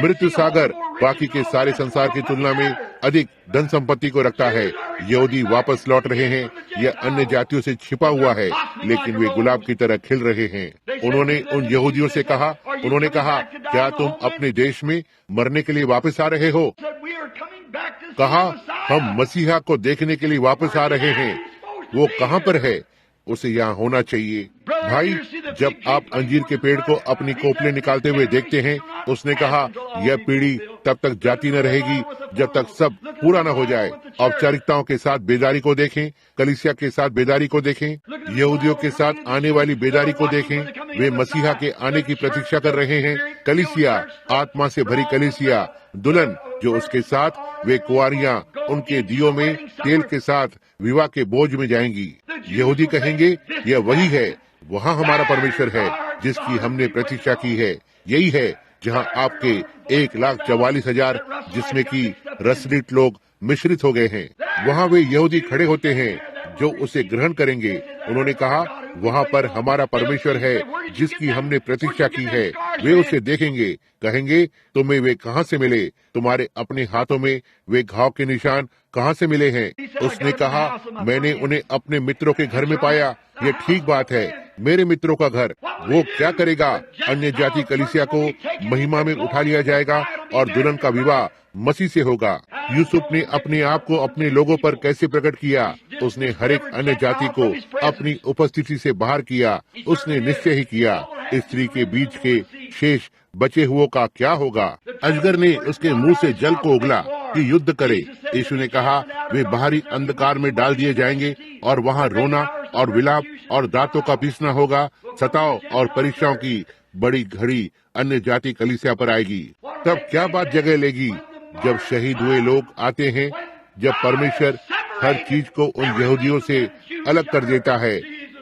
मृत्यु सागर बाकी के सारे संसार की तुलना में अधिक धन संपत्ति को रखता है। यहूदी वापस लौट रहे हैं। यह अन्य जातियों से छिपा हुआ है, लेकिन वे गुलाब की तरह खिल रहे हैं। उन्होंने उन यहूदियों से कहा, क्या तुम अपने देश में मरने के लिए वापस आ रहे हो? कहा, हम मसीहा को देखने के लिए वापस आ रहे हैं। वो कहाँ पर है? उसे यहाँ होना चाहिए। भाई, जब आप अंजीर के पेड़ को अपनी कोपले निकालते हुए देखते हैं, उसने कहा यह पीढ़ी तब तक जाती न रहेगी जब तक सब पूरा न हो जाए। औपचारिकताओं के साथ बेदारी को देखें, कलीसिया के साथ बेदारी को देखें, यहूदियों के साथ आने वाली बेदारी को देखें। वे मसीहा के आने की प्रतीक्षा कर रहे हैं। कलीसिया, आत्मा से भरी कलीसिया, दुल्हन जो उसके साथ, वे कुंवारियां उनके दियों में तेल के साथ विवाह के बोझ में जाएंगी। यहूदी कहेंगे यह वही है, वहाँ हमारा परमेश्वर है जिसकी हमने प्रतीक्षा की है। यही है जहाँ आपके 1,44,000 जिसमें की रसलीट लोग मिश्रित हो गए हैं, वहाँ वे यहूदी खड़े होते हैं जो उसे ग्रहण करेंगे। उन्होंने कहा वहाँ पर हमारा परमेश्वर है जिसकी हमने प्रतीक्षा की है। वे उसे देखेंगे, कहेंगे तुम्हें वे कहाँ से मिले? तुम्हारे अपने हाथों में वे घाव के निशान कहाँ से मिले हैं? उसने कहा मैंने उन्हें अपने मित्रों के घर में पाया। ये ठीक बात है, मेरे मित्रों का घर। वो क्या करेगा? अन्य जाति कलीसिया को महिमा में उठा लिया जाएगा और दुल्हन का विवाह मसीह से होगा। यूसुफ ने अपने आप को अपने लोगों पर कैसे प्रकट किया? उसने हर एक अन्य जाति को अपनी उपस्थिति से बाहर किया। उसने निश्चय ही किया स्त्री के बीच के शेष बचे हुओं का क्या होगा। अजगर ने उसके मुंह से जल को उगला कि युद्ध करे। यीशु ने कहा वे बाहरी अंधकार में डाल दिए जाएंगे और वहाँ रोना और विलाप और दांतों का पीसना होगा। सताव और परीक्षाओं की बड़ी घड़ी अन्य जाति कलीसिया पर आएगी। तब क्या बात जगह लेगी? जब शहीद हुए लोग आते हैं, जब परमेश्वर हर चीज को उन यहूदियों से अलग कर देता है,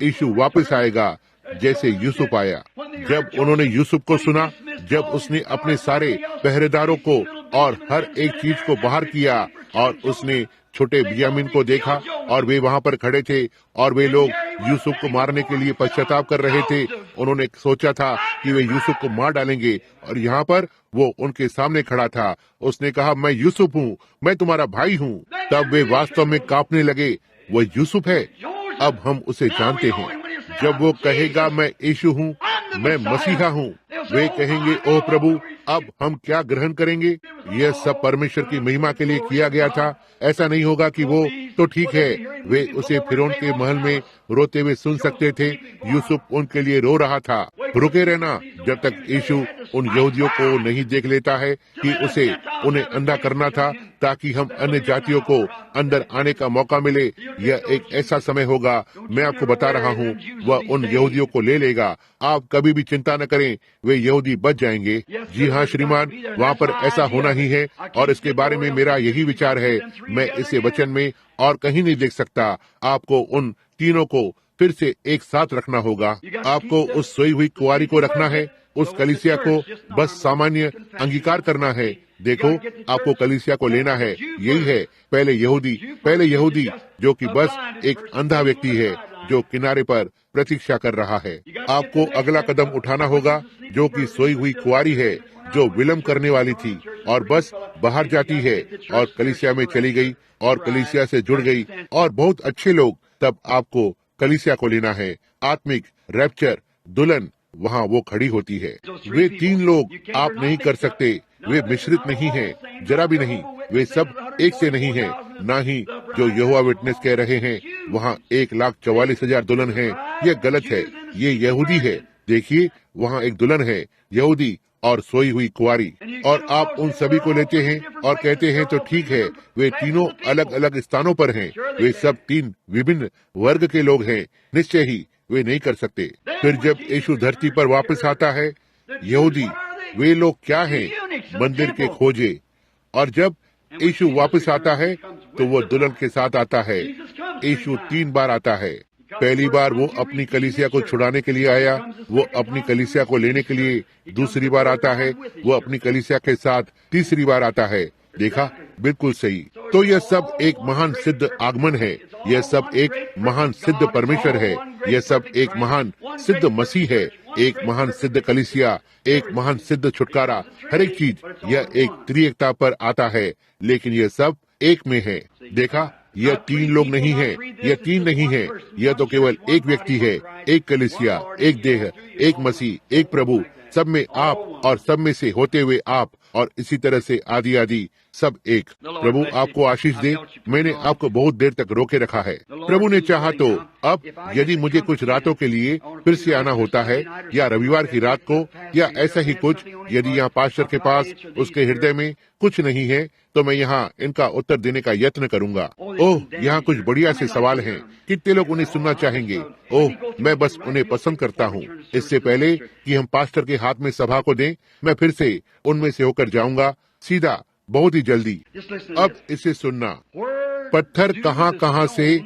यीशु वापस आएगा जैसे यूसुफ आया। जब उन्होंने यूसुफ को सुना, जब उसने अपने सारे पहरेदारों को और हर एक चीज को बाहर किया, और उसने छोटे बियामीन को देखा और वे वहाँ पर खड़े थे और वे लोग यूसुफ को मारने के लिए पश्चाताप कर रहे थे। उन्होंने सोचा था कि वे यूसुफ को मार डालेंगे, और यहाँ पर वो उनके सामने खड़ा था। उसने कहा मैं यूसुफ हूँ, मैं तुम्हारा भाई हूँ। तब वे वास्तव में कांपने लगे। वो यूसुफ है, अब हम उसे जानते हैं। जब वो कहेगा मैं यीशु हूँ, मैं मसीहा हूँ, वे कहेंगे ओह प्रभु, अब हम क्या ग्रहण करेंगे? यह सब परमेश्वर की महिमा के लिए किया गया था। ऐसा नहीं होगा कि वो तो ठीक है। वे उसे फिरौन के महल में रोते हुए सुन सकते थे। यूसुफ उनके लिए रो रहा था। रुके रहना जब तक यीशु उन यहूदियों को नहीं देख लेता है कि उसे उन्हें अंधा करना था ताकि हम अन्य जातियों को अंदर आने का मौका मिले। यह एक ऐसा समय होगा, मैं आपको बता रहा हूँ, वह उन यहूदियों को ले लेगा। आप कभी भी चिंता न करें, वे यहूदी बच जाएंगे। जी हाँ श्रीमान, वहाँ पर ऐसा होना ही है, और इसके बारे में मेरा यही विचार है। मैं इसे वचन में और कहीं नहीं देख सकता। आपको उन तीनों को फिर से एक साथ रखना होगा। आपको उस सोई हुई कुंवारी को रखना है, उस कलीसिया को बस सामान्य अंगीकार करना है। देखो, आपको कलीसिया को लेना है, यही है। पहले यहूदी जो कि बस एक अंधा व्यक्ति है जो किनारे पर प्रतीक्षा कर रहा है। आपको अगला कदम उठाना होगा, जो कि सोई हुई कुंवारी है, जो विलम्ब करने वाली थी और बस बाहर जाती है और कलीसिया में चली गई और कलीसिया से जुड़ गई और बहुत अच्छे लोग। तब आपको कलीसिया को लेना है। आत्मिक रैप्चर दुल्हन वहाँ वो खड़ी होती है। वे 3 लोग आप नहीं कर सकते, वे मिश्रित नहीं हैं, जरा भी नहीं। वे सब एक से नहीं हैं, ना ही जो यहोवा विटनेस कह रहे हैं वहाँ 1,44,000 दुल्हन हैं। यह गलत है, ये यहूदी है। देखिए, वहाँ एक दुल्हन है, यहूदी और सोई हुई कुंवारी, और आप उन सभी को लेते हैं और कहते हैं तो ठीक है, वे तीनों अलग अलग स्थानों पर हैं। वे सब 3 विभिन्न वर्ग के लोग हैं। निश्चय ही वे नहीं कर सकते। फिर जब यीशु धरती पर वापस आता है, यहूदी वे लोग क्या हैं? मंदिर के खोजे। और जब यीशु वापस आता है तो वो दुल्हन के साथ आता है। यीशु 3 बार आता है। पहली बार वो अपनी कलीसिया को छुड़ाने के लिए आया, वो अपनी कलीसिया को लेने के लिए दूसरी बार आता है, वो अपनी कलीसिया के साथ तीसरी बार आता है। देखा, बिल्कुल सही। तो यह सब एक महान सिद्ध आगमन है, यह सब एक महान सिद्ध परमेश्वर है, यह सब एक महान सिद्ध मसीह है, एक महान सिद्ध कलीसिया, एक महान सिद्ध छुटकारा। हर एक चीज यह एक त्रिएकता पर आता है, लेकिन यह सब एक में है। देखा, यह 3 लोग नहीं है, यह 3 नहीं है, यह तो केवल एक व्यक्ति है, एक कलीसिया, एक देह, एक मसीह, एक प्रभु, सब में आप और सब में से होते हुए आप, और इसी तरह से आदि आदि सब एक। प्रभु आपको आशीष दे। मैंने आपको बहुत देर तक रोके रखा है। प्रभु ने चाहा तो अब यदि मुझे कुछ रातों के लिए फिर से आना होता है, या रविवार की रात को, या ऐसा ही कुछ, यदि यहाँ पास्टर के पास उसके हृदय में कुछ नहीं है, तो मैं यहाँ इनका उत्तर देने का यत्न करूंगा। ओह, यहाँ कुछ बढ़िया से सवाल हैं। कितने लोग उन्हें सुनना चाहेंगे? ओह, मैं बस उन्हें पसंद करता हूँ। इससे पहले कि हम पास्टर के हाथ में सभा को दें, मैं फिर से उनमें से होकर जाऊंगा, सीधा, बहुत ही जल्दी। अब इसे सुनना। पत्थर कहाँ कहाँ से?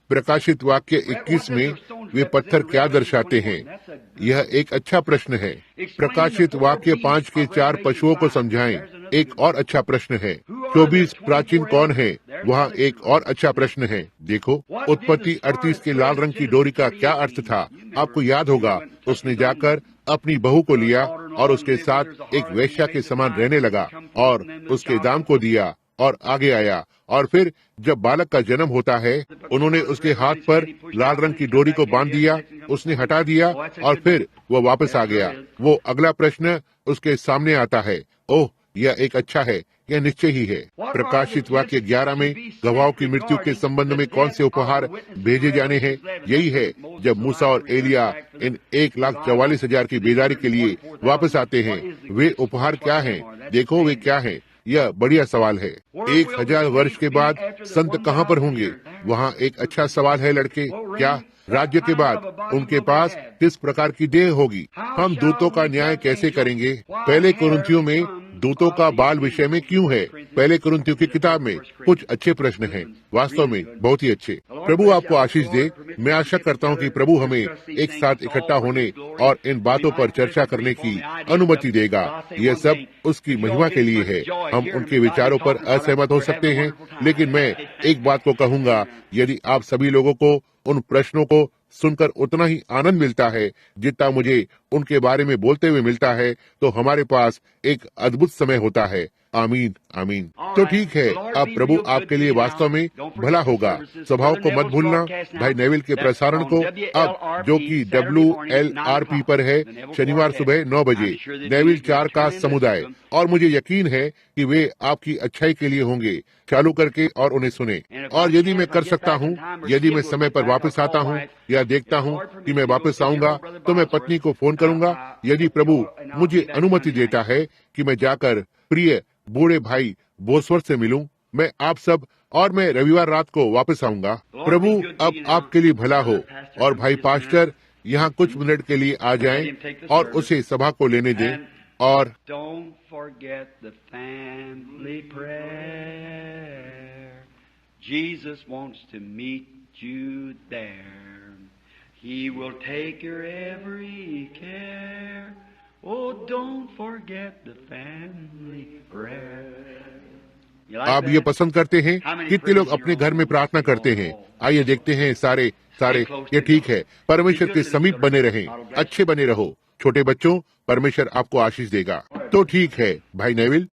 प्रकाशित वाक्य 21 में वे पत्थर क्या दर्शाते हैं? यह एक अच्छा प्रश्न है। प्रकाशित वाक्य 5 के 4 पशुओं को समझाएं। एक और अच्छा प्रश्न है। 24 प्राचीन कौन है? वहाँ एक और अच्छा प्रश्न है। देखो, उत्पत्ति 38 के लाल रंग की डोरी का क्या अर्थ था? आपको याद होगा, उसने जाकर अपनी बहू को लिया और उसके साथ एक वेश्या के समान रहने लगा और उसके दाम को दिया और आगे आया। और फिर जब बालक का जन्म होता है, उन्होंने उसके हाथ पर लाल रंग की डोरी को बांध दिया, उसने हटा दिया और फिर वो वापस आ गया। वो अगला प्रश्न उसके सामने आता है। ओह, यह एक अच्छा है, यह निश्चय ही है। प्रकाशित वाक्य 11 में गवाहों की मृत्यु के संबंध में कौन से उपहार भेजे जाने हैं? यही है, जब मूसा और एलिया इन 1,44,000 की बेदारी के लिए वापस आते हैं। वे उपहार क्या हैं? देखो, वे क्या हैं? यह बढ़िया सवाल है। 1000 वर्ष के बाद संत कहाँ पर होंगे? वहाँ एक अच्छा सवाल है लड़के। क्या राज्य के बाद उनके पास किस प्रकार की देह होगी? हम दूतों का न्याय कैसे करेंगे? पहले कुरिन्थियों में दूतों का बाल विषय में क्यों है? पहले कुरिन्थियों की किताब में कुछ अच्छे प्रश्न हैं, वास्तव में बहुत ही अच्छे। प्रभु आपको आशीष दे। मैं आशा करता हूँ कि प्रभु हमें एक साथ इकट्ठा होने और इन बातों पर चर्चा करने की अनुमति देगा। यह सब उसकी महिमा के लिए है। हम उनके विचारों पर असहमत हो सकते हैं, लेकिन मैं एक बात को कहूँगा, यदि आप सभी लोगों को उन प्रश्नों को सुनकर उतना ही आनंद मिलता है जितना मुझे उनके बारे में बोलते हुए मिलता है, तो हमारे पास एक अद्भुत समय होता है। आमीन, आमीन। तो ठीक है, अब प्रभु आपके लिए वास्तव में भला होगा। सभाओं को मत भूलना। भाई नेविल के प्रसारण को अब, जो कि WLRP पर है, शनिवार सुबह 9 बजे, नेविल 4 का समुदाय। और मुझे यकीन है कि वे आपकी अच्छाई के लिए होंगे। चालू करके और उन्हें सुने। और यदि मैं कर सकता हूँ, यदि मैं समय पर वापस आता हूँ या देखता हूँ कि मैं वापस आऊंगा, तो मैं पत्नी को फोन करूंगा। यदि प्रभु मुझे अनुमति देता है कि मैं जाकर प्रिय बूढ़े भाई बोसवर से मिलूं, मैं आप सब, और मैं रविवार रात को वापस आऊंगा। प्रभु अब आपके लिए भला हो। और भाई पास्टर यहाँ कुछ मिनट के लिए आ जाएं और उसे सभा को लेने दें। और Don't forget the family prayer. Jesus wants to meet you there. He will take your every care. Oh, don't forget the family prayer. You like आप ये that? पसंद करते हैं? कितने लोग अपने घर में प्रार्थना करते हैं? आइए देखते हैं सारे सारे। ये ठीक है, परमेश्वर के समीप बने रहें, अच्छे बने रहो। छोटे बच्चों, परमेश्वर आपको आशीष देगा। तो ठीक है भाई नेविल।